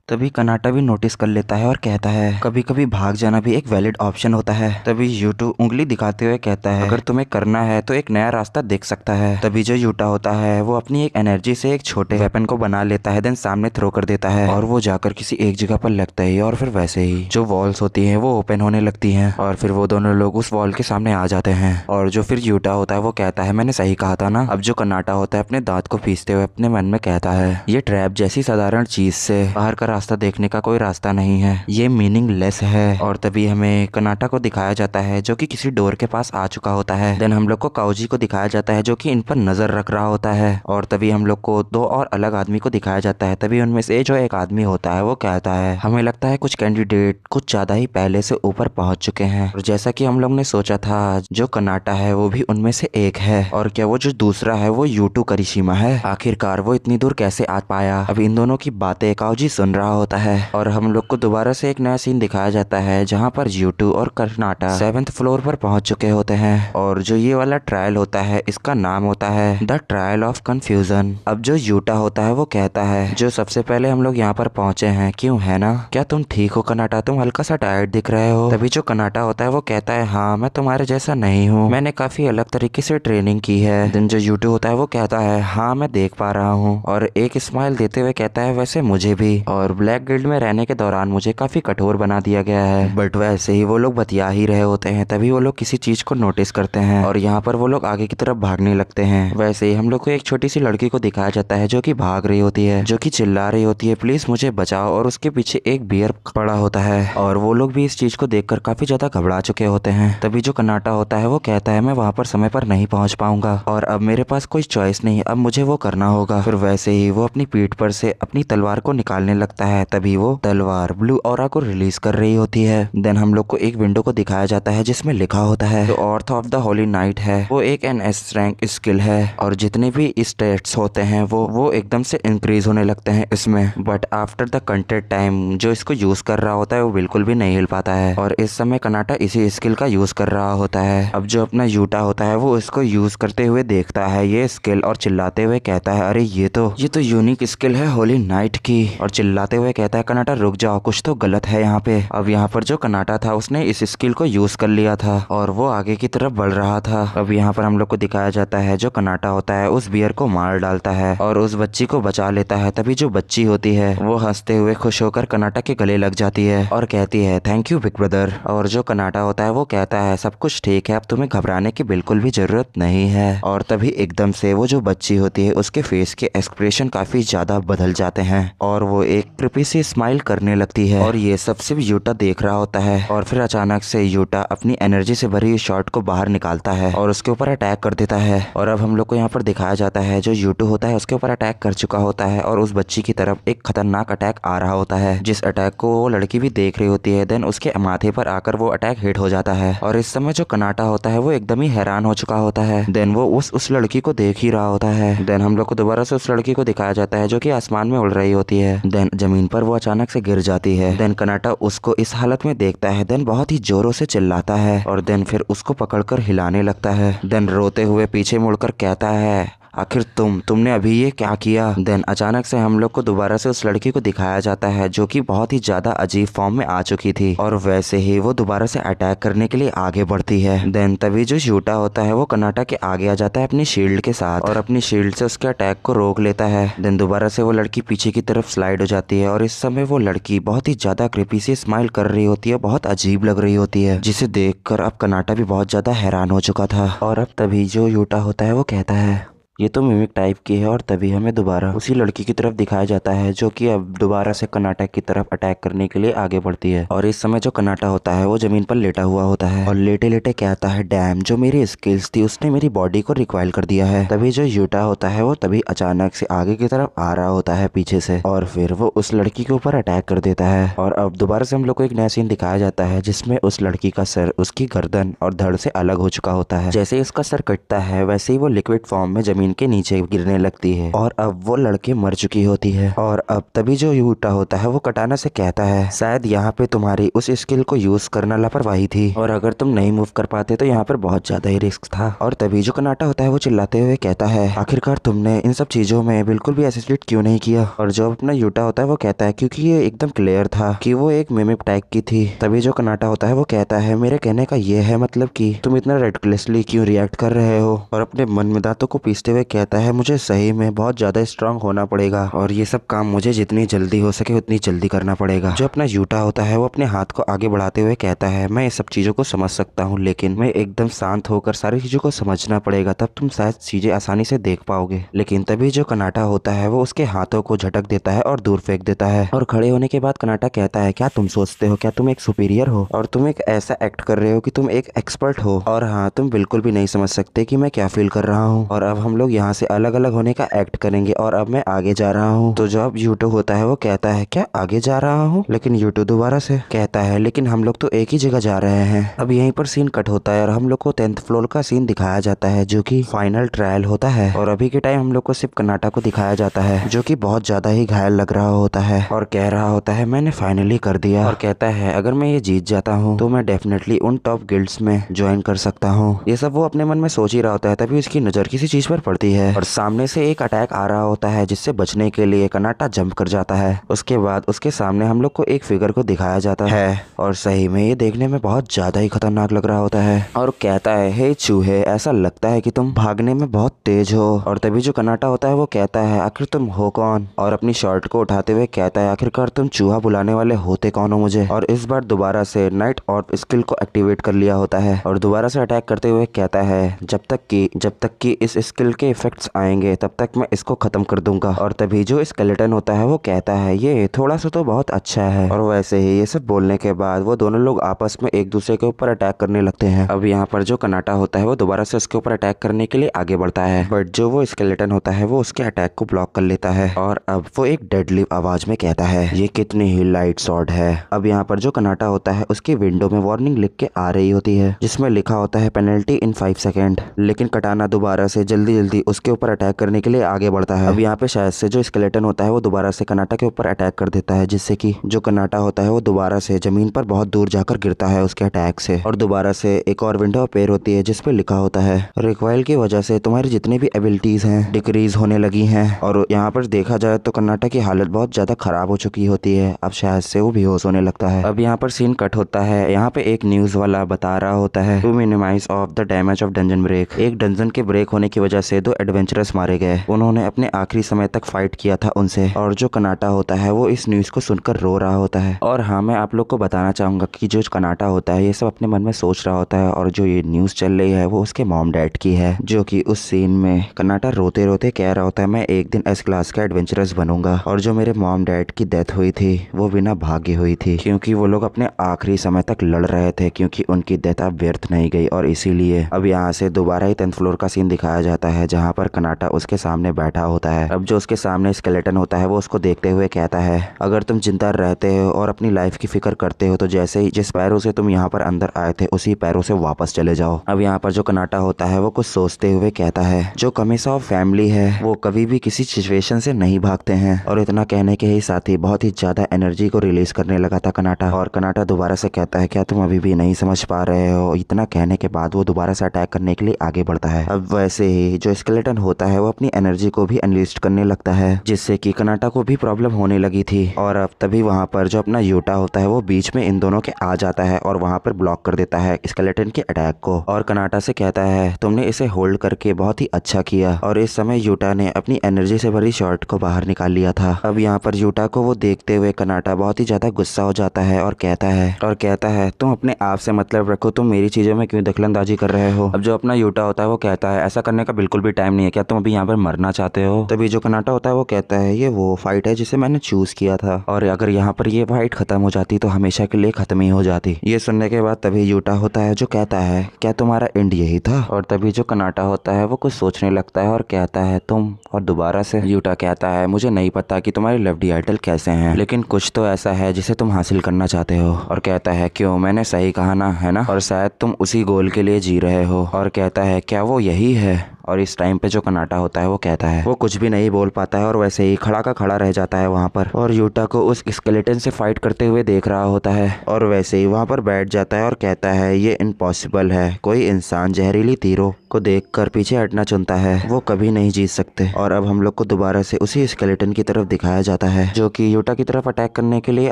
A: तभी कनाटा भी नोटिस कर लेता है और कहता है कभी कभी भाग जाना भी एक वैलिड ऑप्शन होता है। तभी यूटू उंगली दिखाते हुए कहता है अगर तुम्हें करना है तो एक नया रास्ता देख सकता है। तभी जो यूटा होता है वो अपनी एक एनर्जी से एक छोटे वेपन को बना लेता है, देन सामने थ्रो कर देता है और वो जाकर किसी एक जगह पर लगता है और फिर वैसे ही जो वॉल्स होती है वो ओपन होने लगती है और फिर वो दोनों लोग उस वॉल के सामने आ जाते हैं। और जो फिर यूटा होता है वो कहता है मैंने सही कहा था ना। अब जो कनाटा होता है अपने दांत को पीसते हुए अपने मन में कहता है ये ट्रैप जैसी साधारण चीज से बाहर का रास्ता देखने का कोई रास्ता नहीं है, ये मीनिंगलेस है। और तभी हमें कनाटा को दिखाया जाता है जो कि किसी डोर के पास आ चुका होता है। देन हम लोग को काउजी को दिखाया जाता है जो कि इन पर नजर रख रहा होता है। और तभी हम लोग को दो और अलग आदमी को दिखाया जाता है। तभी उनमें से जो एक आदमी होता है वो कहता है हमें लगता है कुछ कैंडिडेट कुछ ज्यादा ही पहले से ऊपर पहुंच चुके हैं और जैसा कि हम लोग ने सोचा था जो कनाटा है वो भी उनमें से एक है। और क्या वो जो दूसरा है वो यूटू करिश्मा है? आखिरकार वो इतनी दूर कैसे आ पाया? अब इन दोनों की बातें काउजी सुन रहा होता है और हम लोग को दोबारा से एक नया सीन दिखाया जाता है जहाँ पर यूटू और कर्नाटा 7th फ्लोर पर पहुंच चुके होते हैं और जो ये वाला ट्रायल होता है इसका नाम होता है द ट्रायल ऑफ कंफ्यूजन। अब जो यूटा होता है वो कहता है जो सबसे पहले हम लोग यहाँ पर पहुंचे हैं, क्यों है ना, क्या तुम ठीक हो कर्नाटा, तुम हल्का सा टायर्ड दिख रहे हो। तभी जो कर्नाटा होता है वो कहता है हाँ मैं तुम्हारे जैसा नहीं हूँ, मैंने काफी अलग तरीके से ट्रेनिंग की है। देन जो यूटू होता है वो कहता है हाँ मैं देख पा रहा हूँ और एक स्माइल देते हुए कहता है वैसे मुझे भी, और ब्लैक गिल्ड में रहने के दौरान मुझे काफी कठोर बना दिया गया है। बट वैसे ही वो लोग बतिया ही रहे होते हैं तभी वो लोग किसी चीज को नोटिस करते हैं और यहाँ पर वो लोग आगे की तरफ भागने लगते हैं। वैसे ही हम लोग को एक छोटी सी लड़की को दिखाया जाता है जो कि भाग रही होती है, जो कि चिल्ला रही होती है प्लीज मुझे बचाओ, और उसके पीछे एक बियर पड़ा होता है और वो लोग भी इस चीज को देखकर काफी ज्यादा घबरा चुके होते हैं। तभी जो कर्नाटा होता है वो कहता है मैं वहाँ पर समय पर नहीं पहुंच पाऊंगा और अब मेरे पास कोई चॉइस नहीं, अब मुझे वो करना होगा। फिर वैसे ही वो अपनी पीठ पर से अपनी तलवार को निकालने लगता है, तभी वो तलवार ब्लू ऑरा को रिलीज कर रही होती है। देन हम लोग को एक विंडो को दिखाया जाता है जिसमें लिखा होता है जो ऑर्थ ऑफ द होली नाइट है वो एक NS रैंक स्किल है और जितने भी स्टेट्स होते हैं वो एकदम से इंक्रीज होने लगते हैं इसमें। But after the content time जो इसको यूज कर रहा होता है वो बिल्कुल भी नहीं हिल पाता है और इस समय कर्नाटा इसी स्किल का यूज कर रहा होता है। अब जो अपना यूटा होता है वो इसको यूज करते हुए देखता है ये स्किल और चिल्लाते हुए कहता है अरे ये तो यूनिक स्किल है होली नाइट की, और चिल्लाते हुए कहता है कर्नाटा रुक जाओ कुछ तो गलत है यहाँ पे। अब यहाँ पर जो कर्नाटा था उसने इस स्किल को यूज कर लिया था और वो आगे की तरफ बढ़ रहा था। अब यहाँ पर हम लोग को दिखाया जाता है जो कर्नाटा होता है उस बियर को मार डालता है और उस बच्ची को बचा लेता है। तभी जो बच्ची होती है वो हंसते हुए खुश होकर कर्नाटा के गले लग जाती है और कहती है थैंक यू बिग ब्रदर। और जो कर्नाटा होता है वो कहता है सब कुछ ठीक है, अब तुम्हें घबराने की बिल्कुल भी जरूरत नहीं है। और तभी एकदम से वो जो बच्ची होती है उसके फेस के एक्सप्रेशन काफी ज्यादा बदल जाते हैं और वो एक कृपी सी स्माइल करने लगती है और ये सब सिर्फ यूटा देख रहा होता है। और फिर अचानक से यूटा अपनी एनर्जी से भरी शॉट को बाहर निकालता है और उसके ऊपर अटैक कर देता है। और अब हम लोग को यहाँ पर दिखाया जाता है जो यूटू होता है उसके ऊपर अटैक कर चुका होता है और उस बच्ची की तरफ एक खतरनाक अटैक आ रहा होता है जिस अटैक को वो लड़की भी देख रही होती है। देन उसके माथे पर आकर वो अटैक हिट हो जाता है और इस समय जो कर्नाटा होता है वो एकदम ही हैरान हो चुका होता है। देन वो उस लड़की को देख ही रहा होता है। देन हम लोग को दोबारा से उस लड़की को दिखाया जाता है जो कि आसमान में उड़ रही होती है। देन जमीन पर वो अचानक से गिर जाती है। देन कर्नाटा उसको इस हालत में देखता है, देन बहुत ही जोरों से चिल्लाता है और देन फिर उसको पकड़कर हिलाने लगता है। देन रोते हुए पीछे मुड़कर कहता है आखिर तुमने अभी ये क्या किया। देन अचानक से हम लोग को दोबारा से उस लड़की को दिखाया जाता है जो कि बहुत ही ज्यादा अजीब फॉर्म में आ चुकी थी और वैसे ही वो दोबारा से अटैक करने के लिए आगे बढ़ती है। देन तभी जो यूटा होता है वो कर्नाटा के आगे आ जाता है अपनी शील्ड के साथ और अपनी शील्ड से उसके अटैक को रोक लेता है। देन दोबारा से वो लड़की पीछे की तरफ स्लाइड हो जाती है और इस समय वो लड़की बहुत ही ज्यादा क्रिपी सी स्माइल कर रही होती है, बहुत अजीब लग रही होती है, जिसे देखकर अब कर्नाटा भी बहुत ज्यादा हैरान हो चुका था। और अब तभी जो यूटा होता है वो कहता है ये तो मिमिक टाइप की है और तभी हमें दोबारा उसी लड़की की तरफ दिखाया जाता है जो कि अब दोबारा से कर्नाटा की तरफ अटैक करने के लिए आगे बढ़ती है। और इस समय जो कर्नाटा होता है वो जमीन पर लेटा हुआ होता है और लेटे लेटे कहता है डैम जो मेरी स्किल्स थी उसने मेरी बॉडी को रिक्वाइल कर दिया है। तभी जो यूटा होता है वो तभी अचानक से आगे की तरफ आ रहा होता है पीछे से और फिर वो उस लड़की के ऊपर अटैक कर देता है। और अब दोबारा से हम लोग को एक नया सीन दिखाया जाता है जिसमें उस लड़की का सर उसकी गर्दन और धड़ से अलग हो चुका होता है। जैसे ही उसका सर कटता है वैसे ही वो लिक्विड फॉर्म में जमीन के नीचे गिरने लगती है और अब वो लड़की मर चुकी होती है। और अब तभी जो यूटा होता है वो कटाना से कहता है शायद यहाँ पे तुम्हारी उस स्किल को यूज करना लापरवाही थी और अगर तुम नहीं मूव कर पाते तो यहाँ पर बहुत ज्यादा ही रिस्क था। और तभी जो कर्नाटा होता है वो चिल्लाते हुए कहता है आखिरकार तुमने इन सब चीजों में बिल्कुल भी एसोसिएट क्यों नहीं किया। और जो अपना यूटा होता है वो कहता है क्योंकि ये एकदम क्लियर था कि वो एक मिमिक टाइप की थी। तभी जो कर्नाटा होता है वो कहता है मेरे कहने का ये है मतलब कि तुम इतना रेडक्लेसली क्यों रिएक्ट कर रहे हो। और अपने मन में दांतों को पीसते हुए कहता है मुझे सही में बहुत ज्यादा स्ट्रांग होना पड़ेगा और ये सब काम मुझे जितनी जल्दी हो सके उतनी जल्दी करना पड़ेगा। जो अपना यूटा होता है वो अपने हाथ को आगे बढ़ाते हुए कहता है मैं ये सब चीजों को समझ सकता हूँ लेकिन मैं एकदम शांत होकर सारी चीजों को समझना पड़ेगा तब तुम शायद चीजें आसानी से देख पाओगे। लेकिन तभी जो कर्नाटा होता है वो उसके हाथों को झटक देता है और दूर फेंक देता है। और खड़े होने के बाद कर्नाटा कहता है क्या तुम सोचते हो क्या तुम एक सुपीरियर हो और तुम एक ऐसा एक्ट कर रहे हो कि तुम एक एक्सपर्ट हो और हाँ तुम बिल्कुल भी नहीं समझ सकते कि मैं क्या फील कर रहा हूँ। और अब हम लोग यहाँ से अलग अलग होने का एक्ट करेंगे और अब मैं आगे जा रहा हूँ। तो जो अब यूटो होता है वो कहता है क्या आगे जा रहा हूँ, लेकिन यूटो दोबारा से कहता है लेकिन हम लोग तो एक ही जगह जा रहे हैं। अब यहीं पर सीन कट होता है और हम लोग को 10th फ्लोर का सीन दिखाया जाता है जो कि फाइनल ट्रायल होता है। और अभी के टाइम हम लोग को सिर्फ कर्नाटा को दिखाया जाता है जो कि बहुत ज्यादा ही घायल लग रहा होता है और कह रहा होता है मैंने फाइनली कर दिया। और कहता है अगर मैं ये जीत जाता हूँ तो मैं डेफिनेटली उन टॉप गिल्ड्स में ज्वाइन कर सकता हूँ। ये सब वो अपने मन में सोच ही रहा होता है, तभी उसकी नजर किसी चीज पर पड़ती है और सामने से एक अटैक आ रहा होता है जिससे बचने के लिए कर्नाटा जंप कर जाता है। उसके बाद उसके सामने हम लोग को एक फिगर को दिखाया जाता है और सही में ये देखने में बहुत ज्यादा ही खतरनाक लग रहा होता है और कहता है हे चूहे ऐसा लगता है कि तुम भागने में बहुत तेज हो। और तभी जो कर्नाटा होता है वो कहता है आखिर तुम हो कौन, और अपनी शर्ट को उठाते हुए कहता है आखिरकार तुम चूहा बुलाने वाले होते कौन हो मुझे। और इस बार दोबारा से नाइट ऑर्ब स्किल को एक्टिवेट कर लिया होता है और दोबारा से अटैक करते हुए कहता है जब तक कि इस स्किल के इफेक्ट्स आएंगे तब तक मैं इसको खत्म कर दूंगा। और तभी जो स्केलेटन होता है वो कहता है ये थोड़ा सा तो बहुत अच्छा है। और वैसे ही ये सब बोलने के बाद वो दोनों लोग आपस में एक दूसरे के ऊपर अटैक करने लगते हैं। अब यहाँ पर जो कर्नाटा होता है वो दोबारा से उसके ऊपर अटैक करने के लिए आगे बढ़ता है, बट जो वो स्केलेटन होता है वो उसके अटैक को ब्लॉक कर लेता है और अब वो एक डेडली आवाज में कहता है ये कितनी ही लाइट स्वॉर्ड है। अब यहाँ पर जो कर्नाटा होता है उसकी विंडो में वार्निंग लिख के आ रही होती है जिसमें लिखा होता है पेनल्टी इन 5 सेकेंड, लेकिन कटाना दोबारा से जल्दी उसके ऊपर अटैक करने के लिए आगे बढ़ता है। अब यहाँ पे शायद से जो स्केलेटन होता है वो दोबारा से कर्नाटा के ऊपर अटैक कर देता है जिससे कि जो कर्नाटा होता है वो दोबारा से जमीन पर बहुत दूर जाकर गिरता है उसके अटैक से। और दोबारा से एक और विंडो अपेयर होती है जिसपे लिखा होता है रिकॉइल की वजह से तुम्हारी जितनी भी एबिलिटीज हैं डिक्रीज होने लगी हैं। और यहाँ पर देखा जाए तो कर्नाटा की हालत बहुत ज्यादा खराब हो चुकी होती है, अब शायद से वो बेहोश होने लगता है। अब यहाँ पर सीन कट होता है, यहाँ पे एक न्यूज वाला बता रहा होता है to minimize of the damage of dungeon break. एक डंजन के ब्रेक होने की वजह से 2 एडवेंचरर्स मारे गए, उन्होंने अपने आखिरी समय तक फाइट किया था उनसे। और जो कर्नाटा होता है वो इस न्यूज को सुनकर रो रहा होता है। और हाँ, मैं आप लोग को बताना चाहूंगा कि जो कर्नाटा होता है ये सब अपने मन में सोच रहा होता है और जो ये न्यूज चल रही है वो उसके मॉम डैड की है, जो कि उस सीन में कर्नाटा रोते रोते कह रहा होता है मैं एक दिन एस क्लास का एडवेंचरस बनूंगा। और जो मेरे मॉम डैड की डेथ हुई थी वो बिना भाग्य हुई थी क्योंकि वो लोग अपने आखिरी समय तक लड़ रहे थे, क्योंकि उनकी डेथ अब व्यर्थ नहीं गई। और इसीलिए अब यहाँ से दोबारा ही 10th फ्लोर का सीन दिखाया जाता है जहाँ पर कर्नाटा उसके सामने बैठा होता है। अब जो उसके सामने स्केलेटन होता है वो उसको देखते हुए कहता है अगर तुम जिंदा रहते हो और अपनी लाइफ की फिक्र करते हो तो जैसे ही जिस पैरों से तुम यहाँ पर अंदर आए थे उसी पैरों से वापस चले जाओ। अब यहाँ पर जो कर्नाटा होता है वो कुछ सोचते हुए कहता है जो कमिसा ऑफ फैमिली है वो कभी भी किसी सिचुएशन से नहीं भागते हैं। और इतना कहने के ही साथ ही बहुत ही ज्यादा एनर्जी को रिलीज करने लगा था कर्नाटा। और कर्नाटा दोबारा से कहता है क्या तुम अभी भी नहीं समझ पा रहे हो। इतना कहने के बाद वो दोबारा से अटैक करने के लिए आगे बढ़ता है। अब वैसे ही जो स्केलेटन होता है वो अपनी एनर्जी को भी अनलिस्ट करने लगता है जिससे कि कर्नाटा को भी प्रॉब्लम होने लगी थी। और अब तभी वहाँ पर जो अपना यूटा होता है वो बीच में इन दोनों के आ जाता है और वहाँ पर ब्लॉक कर देता है स्केलेटन के अटैक को। और कर्नाटा से कहता है तुमने इसे होल्ड करके बहुत ही अच्छा किया। और इस समय यूटा ने अपनी एनर्जी से भरी शॉट को बाहर निकाल लिया था। अब यहाँ पर यूटा को वो देखते हुए कर्नाटा बहुत ही ज्यादा गुस्सा हो जाता है और कहता है तुम अपने आप से मतलब रखो, तुम मेरी चीजों में क्यों दखलंदाजी कर रहे हो। अब जो अपना यूटा होता है वो कहता है ऐसा करने का बिल्कुल भी टाइम नहीं है, क्या तुम अभी यहाँ पर मरना चाहते हो। तभी जो कर्नाटा होता है वो कहता है ये वो फाइट है जिसे मैंने चूज किया था और अगर यहाँ पर ये फाइट खत्म हो जाती तो हमेशा के लिए खत्म ही हो जाती। ये सुनने के बाद तभी यूटा होता है जो कहता है क्या तुम्हारा एंड यही था। और तभी जो कर्नाटा होता है वो कुछ सोचने लगता है और कहता है तुम। और दोबारा से यूटा कहता है मुझे नहीं पता कि तुम्हारे लवली आइडल कैसे हैं, लेकिन कुछ तो ऐसा है जिसे तुम हासिल करना चाहते हो। और कहता है क्यों, मैंने सही कहा ना, है ना, और शायद तुम उसी गोल के लिए जी रहे हो। और कहता है क्या वो यही है। और इस टाइम पे जो कर्नाटा होता है वो कहता है वो कुछ भी नहीं बोल पाता है और वैसे ही खड़ा का खड़ा रह जाता है वहाँ पर। और यूटा को उस स्केलेटन से फाइट करते हुए देख रहा होता है और वैसे ही वहाँ पर बैठ जाता है और कहता है ये इम्पॉसिबल है, कोई इंसान जहरीली तीरों को देखकर पीछे हटना चुनता है वो कभी नहीं जीत सकते। और अब हम लोग को दोबारा से उसी स्केलेटन की तरफ दिखाया जाता है जो कि यूटा की तरफ अटैक करने के लिए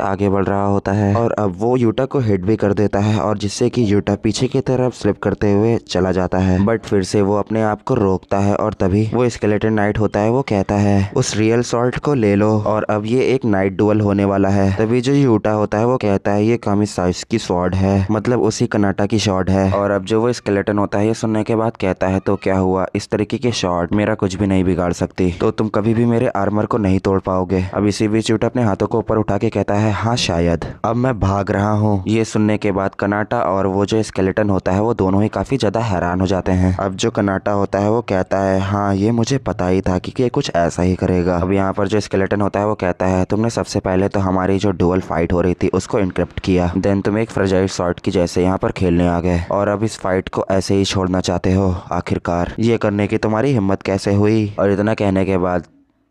A: आगे बढ़ रहा होता है। और अब वो यूटा को हिट भी कर देता है और जिससे कि यूटा पीछे की तरफ स्लिप करते हुए चला जाता है, बट फिर से वो अपने आप को रोकता है। और तभी वो स्केलेटन नाइट होता है वो कहता है उस रियल सॉल्ट को ले लो और अब ये एक नाइट डुअल होने वाला है। तभी जो यूटा होता है वो कहता है ये कामिसाइज की स्वॉर्ड है, मतलब उसी कर्नाटा की शॉर्ट है। और अब जो वो स्केलेटन होता है ये सुनने के बाद कहता है तो क्या हुआ, इस तरीके की शॉर्ट मेरा कुछ भी नहीं बिगाड़ सकती, तो तुम कभी भी मेरे आर्मर को नहीं तोड़ पाओगे। अब इसी बीच यूटा अपने हाथों को ऊपर उठा के कहता है हाँ शायद, अब मैं भाग रहा हूँ। ये सुनने के बाद कर्नाटा और वो जो स्केलेटन होता है वो दोनों ही काफी ज्यादा हैरान हो जाते हैं। अब जो कर्नाटा होता है है वो कहता है हाँ ये मुझे पता ही था कि ये कुछ ऐसा ही करेगा। अब यहाँ पर जो स्केलेटन होता है वो कहता है तुमने सबसे पहले तो हमारी जो डुअल फाइट हो रही थी उसको इनक्रिप्ट किया, देन तुम एक फ्रेजाइल सॉर्ट की जैसे यहाँ पर खेलने आ गए और अब इस फाइट को ऐसे ही छोड़ना चाहते हो। आखिरकार ये करने की तुम्हारी हिम्मत कैसे हुई? और इतना कहने के बाद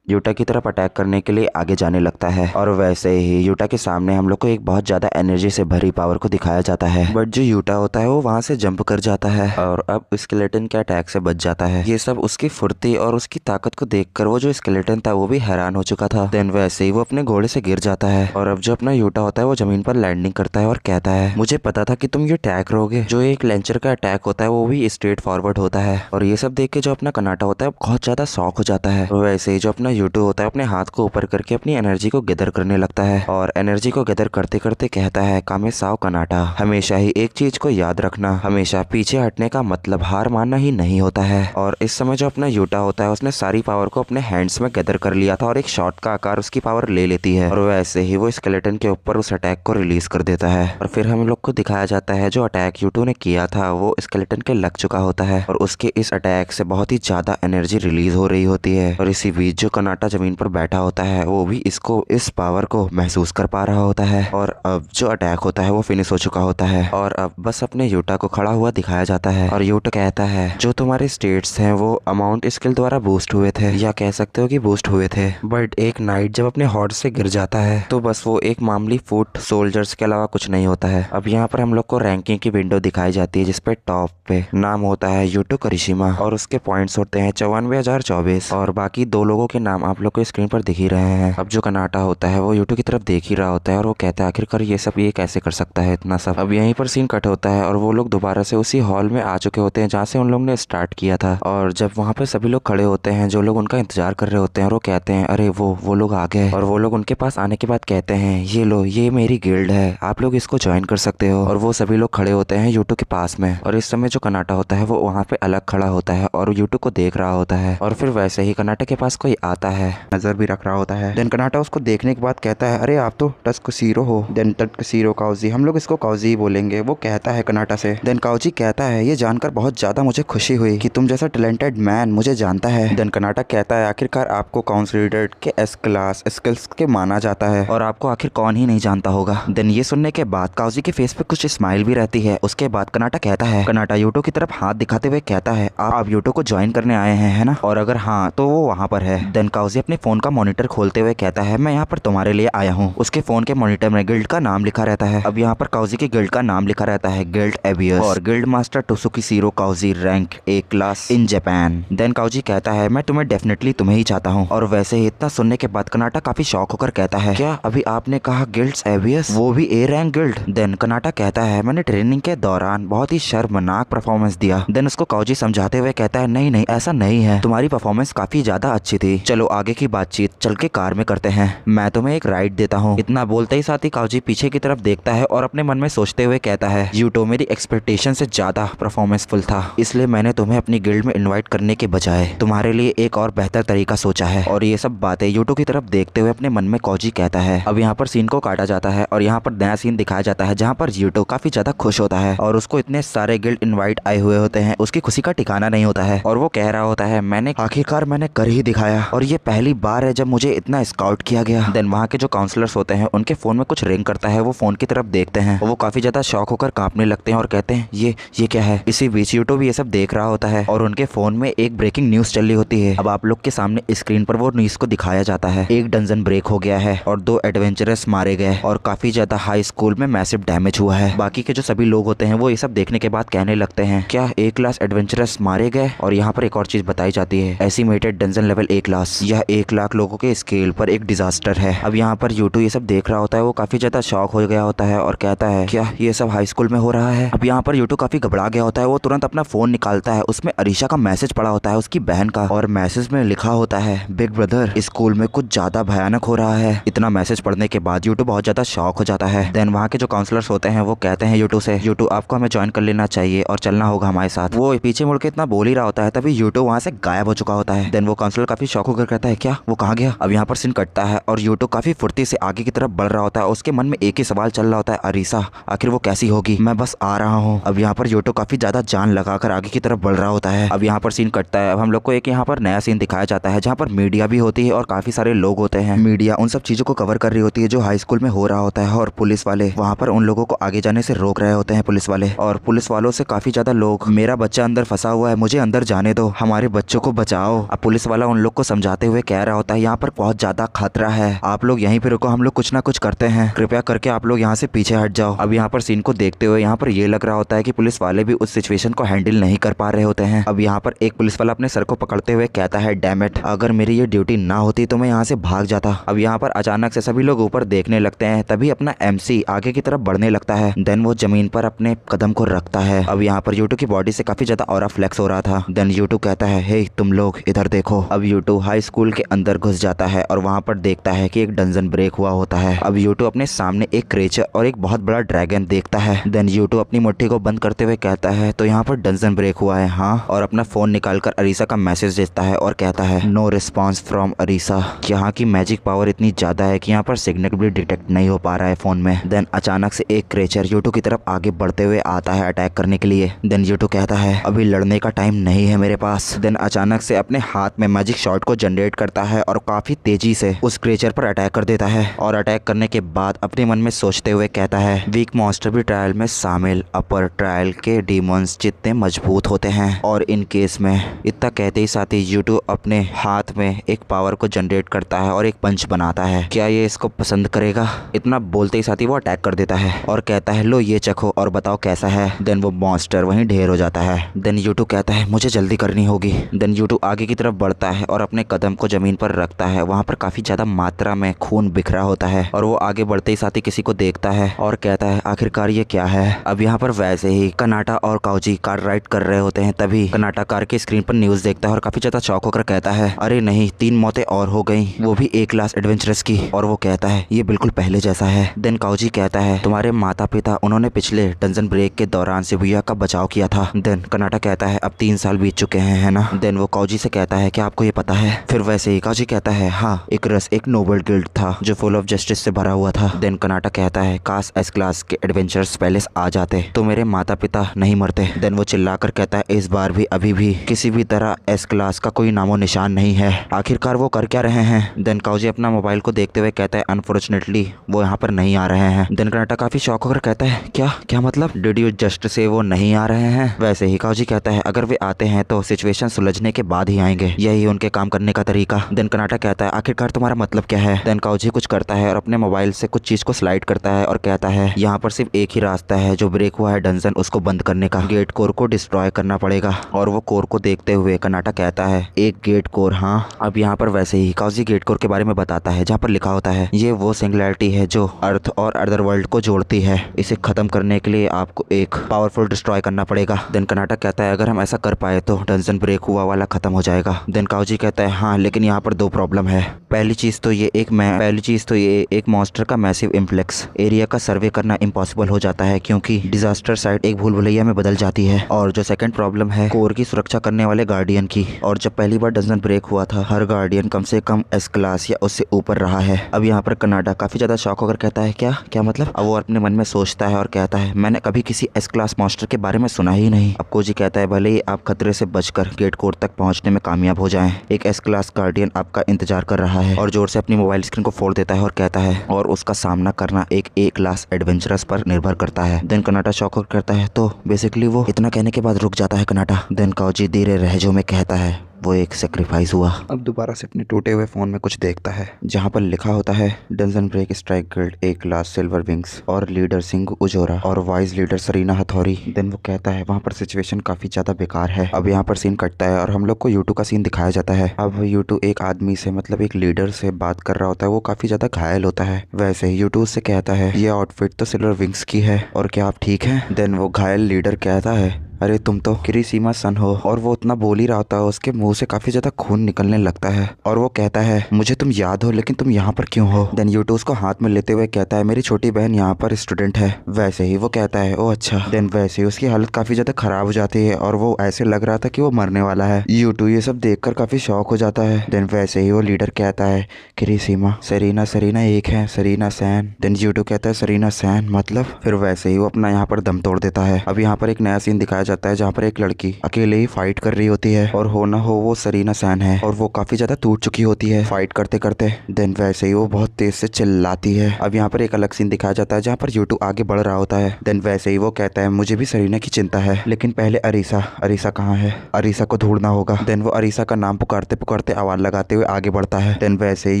A: यूटा की तरफ अटैक करने के लिए आगे जाने लगता है और वैसे ही यूटा के सामने हम लोग को एक बहुत ज्यादा एनर्जी से भरी पावर को दिखाया जाता है, बट जो यूटा होता है वो वहां से जंप कर जाता है और अब स्केलेटन के अटैक से बच जाता है। ये सब उसकी फुर्ती और उसकी ताकत को देखकर वो जो स्केलेटन था वो भी हैरान हो चुका था। देन वैसे ही वो अपने घोड़े से गिर जाता है और अब जो अपना यूटा होता है वो जमीन पर लैंडिंग करता है और कहता है मुझे पता था कि तुम ये अटैक करोगे। जो एक लेंचर का अटैक होता है वो भी स्ट्रेट फॉरवर्ड होता है और ये सब देख के जो अपना कनाटा होता है बहुत ज्यादा शॉक हो जाता है। वैसे ही जो अपना यूटू होता है अपने हाथ को ऊपर करके अपनी एनर्जी को गैदर करने लगता है और एनर्जी को गैदर करते करते कहता है कामे साव कनाटा, हमेशा ही एक चीज को याद रखना, हमेशा पीछे हटने का मतलब हार मानना ही नहीं होता है। और इस समय जो अपना यूटा होता है उसने सारी पावर को अपने हैंड्स में गैदर कर लिया था और एक शॉट का आकार उसकी पावर ले लेती है और वैसे ही वो स्केलेटन के ऊपर उस अटैक को रिलीज कर देता है और फिर हम लोग को दिखाया जाता है जो अटैक यूटू ने किया था वो स्केलेटन के लग चुका होता है और उसके इस अटैक से बहुत ही ज्यादा एनर्जी रिलीज हो रही होती है और इसी बीच जो कनाटा जमीन पर बैठा होता है वो भी इस पावर को महसूस कर पा रहा होता है और अब जो अटैक होता है वो फिनिश हो चुका होता है और अब बस अपने यूटा को खड़ा हुआ दिखाया जाता है और यूटा कहता है जो तुम्हारे स्टेट्स हैं वो अमाउंट स्किल द्वारा बूस्ट हुए थे या कह सकते हो कि बूस्ट हुए थे, बट एक नाइट जब अपने हॉर्स से गिर जाता है तो बस वो एक मामूली फुट सोल्जर्स के अलावा कुछ नहीं होता है। अब यहाँ पर हम लोग को रैंकिंग की विंडो दिखाई जाती है जिसपे टॉप पे नाम होता है यूटो करिशिमा और उसके पॉइंट्स होते हैं 94,024 और बाकी दो लोगों के नाम आप लोग को स्क्रीन पर दिख ही रहे हैं। अब जो कनाटा होता है वो यूटू की तरफ देख ही रहा होता है और वो कहता है आखिरकार ये कैसे कर सकता है इतना सब। अब यहीं पर सीन कट होता है और वो लोग दोबारा से उसी हॉल में आ चुके होते हैं जहाँ से उन लोग ने स्टार्ट किया था और जब वहाँ पे सभी लोग खड़े होते हैं जो लोग उनका इंतजार कर रहे होते हैं और वो कहते हैं अरे वो लोग आ गए और वो लोग उनके पास आने के बाद कहते हैं ये लो ये मेरी गिल्ड है, आप लोग इसको ज्वाइन कर सकते हो और वो सभी लोग खड़े होते हैं यूटू के पास में और इस समय जो कनाटा होता है वो वहाँ पे अलग खड़ा होता है और यूटू को देख रहा होता है और फिर वैसे ही कनाटा के पास कोई आता है, नजर भी रख रहा होता है। देन कनाटा उसको देखने के बाद कहता है अरे आप तो टस्कसीरो हो। देन टस्कसीरो काउजी, हम लोग इसको काउजी बोलेंगे, वो कहता है कनाटा से। देन काउजी कहता है ये जानकर बहुत ज्यादा मुझे खुशी हुई कि तुम जैसा टैलेंटेड मैन मुझे जानता है। देन कनाटा कहता है आखिरकार आपको कंसिडर्ड के एस क्लास स्किल्स के माना जाता है और आपको आखिर कौन ही नहीं जानता होगा। देन ये सुनने के बाद काउजी के फेस पे कुछ स्माइल भी रहती है। उसके बाद कनाटा कहता है, कनाटा यूटो की तरफ हाथ दिखाते हुए कहता है आप यूटो को ज्वाइन करने आए हैं है ना, और अगर हाँ तो वो वहाँ पर है। देन काउजी अपने फोन का मॉनिटर खोलते हुए कहता है मैं यहाँ पर तुम्हारे लिए आया हूँ। उसके फोन के मॉनिटर में गिल्ड का नाम लिखा रहता है। अब यहाँ पर काउजी की गिल्ड का नाम लिखा रहता है गिल्ड एबियस और guild master Tosukishiro Kouji, rank A class in Japan. Then Kouji कहता है मैं तुम्हें ही चाहता हूँ। और वैसे ही इतना सुनने के बाद कनाटा काफी शौक होकर कहता है क्या अभी आपने कहा गिल्ड्स एबियस, वो भी ए रैंक गिल्ड? देन कनाटा कहता है मैंने ट्रेनिंग के दौरान बहुत ही शर्मनाक परफॉर्मेंस दिया। देन उसको काउजी समझाते हुए कहता है नहीं ऐसा नहीं है, तुम्हारी परफॉर्मेंस काफी ज्यादा अच्छी थी, चलो आगे की बातचीत चल के कार में करते हैं, मैं तुम्हें एक राइड देता हूँ। इतना बोलते ही साथ ही काउजी पीछे की तरफ देखता है और अपने मन में सोचते हुए कहता है यूटो मेरी एक्सपेक्टेशन से ज्यादा परफॉर्मेंसफुल था, इसलिए मैंने तुम्हें अपनी गिल्ड में इनवाइट करने के बजाय तुम्हारे लिए एक और बेहतर तरीका सोचा है। और ये सब बातें यूटो की तरफ देखते हुए अपने मन में काउजी कहता है। अब यहाँ पर सीन को काटा जाता है और यहाँ पर नया सीन दिखाया जाता है जहाँ पर यूटो काफी ज्यादा खुश होता है और उसको इतने सारे गिल्ड इनवाइट आए हुए होते हैं, उसकी खुशी का ठिकाना नहीं होता है और वो कह रहा होता है मैंने आखिरकार कर ही दिखाया और ये पहली बार है जब मुझे इतना स्काउट किया गया। देन वहाँ के जो काउंसलर्स होते हैं उनके फोन में कुछ रिंग करता है, वो फोन की तरफ देखते हैं और वो काफी ज्यादा शॉक होकर कांपने लगते हैं और कहते हैं ये क्या है। इसी बीच यूटो भी ये सब देख रहा होता है और उनके फोन में एक ब्रेकिंग न्यूज चल रही होती है। अब आप लोग के सामने स्क्रीन पर वो न्यूज को दिखाया जाता है, एक डंजन ब्रेक हो गया है और 2 एडवेंचरर्स मारे गए और काफी ज्यादा हाई स्कूल में मैसिव डैमेज हुआ है। बाकी के जो सभी लोग होते हैं वो ये सब देखने के बाद कहने लगते हैं क्या A क्लास एडवेंचरर्स मारे गए। और यहाँ पर एक और चीज बताई जाती है, estimated dungeon level A class, यह 1 लाख लोगों के स्केल पर एक डिजास्टर है। अब यहाँ पर यूटू ये सब देख रहा होता है, वो काफी ज्यादा शॉक हो गया होता है और कहता है क्या ये सब हाई स्कूल में हो रहा है। अब यहाँ पर यूटू काफी घबरा गया होता है, वो तुरंत अपना फोन निकालता है, उसमें अरीशा का मैसेज पड़ा होता है, उसकी बहन का, और मैसेज में लिखा होता है बिग ब्रदर स्कूल में कुछ ज्यादा भयानक हो रहा है। इतना मैसेज पढ़ने के बाद यूटू बहुत ज्यादा शॉक हो जाता है। देन वहाँ के जो काउंसलर्स होते हैं वो कहते हैं यूटू से, यूटू आपको हमें ज्वाइन कर लेना चाहिए और चलना होगा हमारे साथ। वो पीछे मुड़ के इतना बोल ही रहा होता है तभी यूटू वहाँ से गायब हो चुका होता है। देन वो काउंसलर काफी शॉक होकर कहता है क्या वो कहाँ गया। अब यहाँ पर सीन कटता है और यूटो काफी फुर्ती से आगे की तरफ बढ़ रहा होता है। उसके मन में एक ही सवाल चल रहा होता है, अरीसा आखिर वो कैसी होगी, मैं बस आ रहा हूँ। अब यहाँ पर यूटो काफी ज्यादा जान लगाकर आगे की तरफ बढ़ रहा होता है। अब यहाँ पर सीन कटता है। अब हम लोग को एक यहाँ पर नया सीन दिखाया जाता है जहाँ पर मीडिया भी होती है और काफी सारे लोग होते हैं। मीडिया उन सब चीजों को कवर कर रही होती है जो हाई स्कूल में हो रहा होता है और पुलिस वाले वहाँ पर उन लोगों को आगे जाने से रोक रहे होते हैं पुलिस वाले। और पुलिस वालों से काफी ज्यादा लोग, मेरा बच्चा अंदर फंसा हुआ है, मुझे अंदर जाने दो, हमारे बच्चों को बचाओ। अब पुलिस वाला उन लोग को समझाते हुए कह रहा होता है यहाँ पर बहुत ज्यादा खतरा है, आप लोग यहीं पे रुको, हम लोग कुछ ना कुछ करते हैं, कृपया करके आप लोग यहाँ से पीछे हट जाओ। अब यहाँ पर सीन को देखते हुए यहाँ पर ये लग रहा होता है कि पुलिस वाले भी उस सिचुएशन को हैंडल नहीं कर पा रहे होते हैं। अब यहाँ पर एक पुलिस वाला अपने सर को पकड़ते हुए कहता है, डैम इट, अगर मेरी ये ड्यूटी ना होती तो मैं यहाँ से भाग जाता। अब यहाँ पर अचानक से सभी लोग ऊपर देखने लगते हैं। तभी अपना MC आगे की तरफ बढ़ने लगता है। देन वो जमीन पर अपने कदम को रखता है। अब यहाँ पर यूटू की बॉडी से काफी ज्यादा ऑरा फ्लेक्स हो रहा था। देन यूटू कहता है, हे तुम लोग इधर देखो। अब यूटू हाई स्कूल के अंदर घुस जाता है और वहाँ पर देखता है कि एक डंजन ब्रेक हुआ होता है। अब यूटू अपने सामने एक क्रेचर और एक बहुत बड़ा ड्रैगन देखता है। देन यूटू अपनी मुट्ठी को बंद करते हुए कहता है, तो यहाँ पर डंजन ब्रेक हुआ है हाँ, और अपना फोन निकालकर अरीसा का मैसेज देता है और कहता है, नो रिस्पॉन्स फ्रॉम अरीसा। यहाँ की मैजिक पावर इतनी ज्यादा है कि यहाँ पर सिग्नल भी डिटेक्ट नहीं हो पा रहा है फोन में। देन अचानक से एक क्रेचर यूटू की तरफ आगे बढ़ते हुए आता है अटैक करने के लिए। देन यूटू कहता है, अभी लड़ने का टाइम नहीं है मेरे पास। देन अचानक से अपने हाथ में मैजिक शॉट को जनरेट करता है और काफी तेजी से उस क्रेचर पर अटैक कर देता है। और अटैक करने के बाद अपने मन में सोचते हुए कहता है, वीक मॉन्स्टर भी ट्रायल में शामिल अपर ट्रायल के डीमंस जितने मजबूत होते हैं। और इन केस में इतना कहते ही साथ ही यूटू अपने हाथ में एक पावर को जनरेट करता है और एक पंच बनाता है। क्या ये इसको पसंद करेगा? इतना बोलते ही साथ ही वो अटैक कर देता है और कहता है, लो ये चखो और बताओ कैसा है। देन वो मॉन्स्टर वहीं ढेर हो जाता है। देन यूटू कहता है, मुझे जल्दी करनी होगी। देन यूटू आगे की तरफ बढ़ता है और अपने कदम को जमीन पर रखता है। वहाँ पर काफी ज्यादा मात्रा में खून बिखरा होता है और वो आगे बढ़ते ही साथ ही किसी को देखता है और कहता है, आखिरकार ये क्या है। अब यहाँ पर वैसे ही कनाटा और काउजी कार राइड कर रहे होते हैं। तभी कनाटा कार के स्क्रीन पर न्यूज देखता है और काफी ज्यादा शॉक होकर कहता है, अरे नहीं, 3 मौतें और हो गई, वो भी एक क्लास एडवेंचरस की। और वो कहता है, ये बिल्कुल पहले जैसा है। देन काउजी कहता है, तुम्हारे माता पिता उन्होंने पिछले डंजन ब्रेक के दौरान शिबुया का बचाव किया था। देन कनाटा कहता है, अब 3 साल बीत चुके हैं है ना। देन वो काउजी से कहता है, क्या आपको ये पता है? फिर वैसे ही काउजी कहता है, हाँ, इकरस एक नोबल गिल्ड था जो फुल ऑफ जस्टिस से भरा हुआ था। देन कनाटा कहता है, काश एस क्लास के एडवेंचर्स पैलेस आ जाते तो मेरे माता पिता नहीं मरते। देन वो चिल्लाकर कहता है, इस बार भी अभी भी किसी भी तरह एस क्लास का कोई नामो निशान नहीं है, आखिरकार वो कर क्या रहे हैं। देन काउजी अपना मोबाइल को देखते हुए कहता है, अनफॉर्चुनेटली वो यहाँ पर नहीं आ रहे हैं। देन कनाटा काफी शॉक होकर कहता है, क्या क्या मतलब, डिड यू जस्ट से वो नहीं आ रहे हैं? वैसे ही काउजी कहता है, अगर वे आते हैं तो सिचुएशन सुलझने के बाद ही आएंगे, यही उनके काम करने का तरीका। देन कनाटा कहता है, आखिरकार तुम्हारा मतलब क्या है? देन काउजी कुछ करता है और अपने मोबाइल से कुछ चीज को स्लाइड करता है और कहता है, यहाँ पर सिर्फ एक ही रास्ता है जो ब्रेक हुआ है डंजन, उसको बंद करने का। गेट कोर को डिस्ट्रॉय करना पड़ेगा। और वो कोर को देखते हुए कनाटा कहता है, एक गेट कोर हाँ। अब यहाँ पर वैसे ही काउजी गेट कोर के बारे में बताता है जहाँ पर लिखा होता है, ये वो सिंगुलैरिटी है जो अर्थ और अदर वर्ल्ड को जोड़ती है, इसे खत्म करने के लिए आपको एक पावरफुल डिस्ट्रॉय करना पड़ेगा। देन कनाटा कहता है, अगर हम ऐसा कर पाए तो डंजन ब्रेक हुआ वाला खत्म हो जाएगा। देन काउजी कहता है, हाँ, लेकिन यहाँ पर 2 प्रॉब्लम है। पहली चीज तो ये एक मॉन्स्टर का मैसिव इम्प्लेक्स एरिया का सर्वे करना इम्पॉसिबल हो जाता है क्योंकि डिजास्टर साइट एक भूल भुलैया में बदल जाती है। और जो सेकंड प्रॉब्लम है कोर की सुरक्षा करने वाले गार्डियन की, और जब पहली बार डंजन ब्रेक हुआ था हर गार्डियन कम से कम एस क्लास या उससे ऊपर रहा है। अब यहाँ पर कनाडा काफी ज्यादा शॉक होकर कहता है, क्या क्या मतलब? अब वो अपने मन में सोचता है और कहता है, मैंने कभी किसी एस क्लास मॉन्स्टर के बारे में सुना ही नहीं। अब कोजी कहता है, भले ही आप खतरे से बचकर गेट कोर तक पहुंचने में कामयाब हो जाएं, एक एस क्लास गार्डियन आपका इंतजार कर रहा है। और जोर से अपनी मोबाइल स्क्रीन को फोड़ देता है और कहता है, और उसका सामना करना एक ए क्लास एडवेंचरस पर निर्भर करता है। देन कनाटा शॉक होकर कहता है, तो बेसिकली वो इतना कहने के बाद रुक जाता है कनाटा। देन काउजी धीरे लहजों में कहता है, वो एक सेक्रीफाइस हुआ। अब दोबारा से अपने टूटे हुए फोन में कुछ देखता है जहाँ पर लिखा होता है, dungeon break strike guild A class silver wings और लीडर सिंह उजोरा और vice leader Sarina Hattori. Then वो कहता है, वहाँ पर सिचुएशन काफी ज्यादा बेकार है। अब यहाँ पर सीन कटता है और हम लोग को यूटू का सीन दिखाया जाता है। अब यूटू एक आदमी से मतलब एक लीडर से बात कर रहा होता है, वो काफी ज्यादा घायल होता है। वैसे ही यूटू से कहता है, ये आउटफिट तो सिल्वर विंग्स की है और क्या आप ठीक हैं? देन वो घायल लीडर कहता है, अरे तुम तो किरीसीमा सन हो। और वो उतना बोल ही रहा होता है, उसके मुंह से काफी ज्यादा खून निकलने लगता है और वो कहता है मुझे तुम याद हो, लेकिन तुम यहाँ पर क्यों हो। देन यूटो उसको हाथ में लेते हुए कहता है मेरी छोटी बहन यहाँ पर स्टूडेंट है। वैसे ही वो कहता है ओ अच्छा। देन वैसे ही उसकी हालत काफी ज्यादा खराब हो जाती है और वो ऐसे लग रहा था कि वो मरने वाला है। यूटो ये सब देखकर काफी शॉक हो जाता है। देन वैसे ही वो लीडर कहता है किरीसीमा सरीना सरीना एक है, सरीना सैन। देन यूटो कहता है सरीना सैन मतलब। फिर वैसे ही वो अपना यहाँ पर दम तोड़ देता है। अब यहाँ पर एक नया सीन दिखाया जाता है जहाँ पर एक लड़की अकेले ही फाइट कर रही होती है और हो ना हो वो सरीना सैन है और वो काफी ज्यादा टूट चुकी होती है फाइट करते करते। देन वैसे ही वो बहुत तेज से चिल्लाती है। अब यहाँ पर एक अलग सीन दिखाया जाता है जहाँ पर यूटू आगे बढ़ रहा होता है। देन वैसे ही वो कहता है मुझे भी सरीना की चिंता है, लेकिन पहले अरीसा, अरीसा कहाँ है, अरीसा को ढूंढना होगा। देन वो अरीसा का नाम पुकारते पुकारते आवाज लगाते हुए आगे बढ़ता है। देन वैसे ही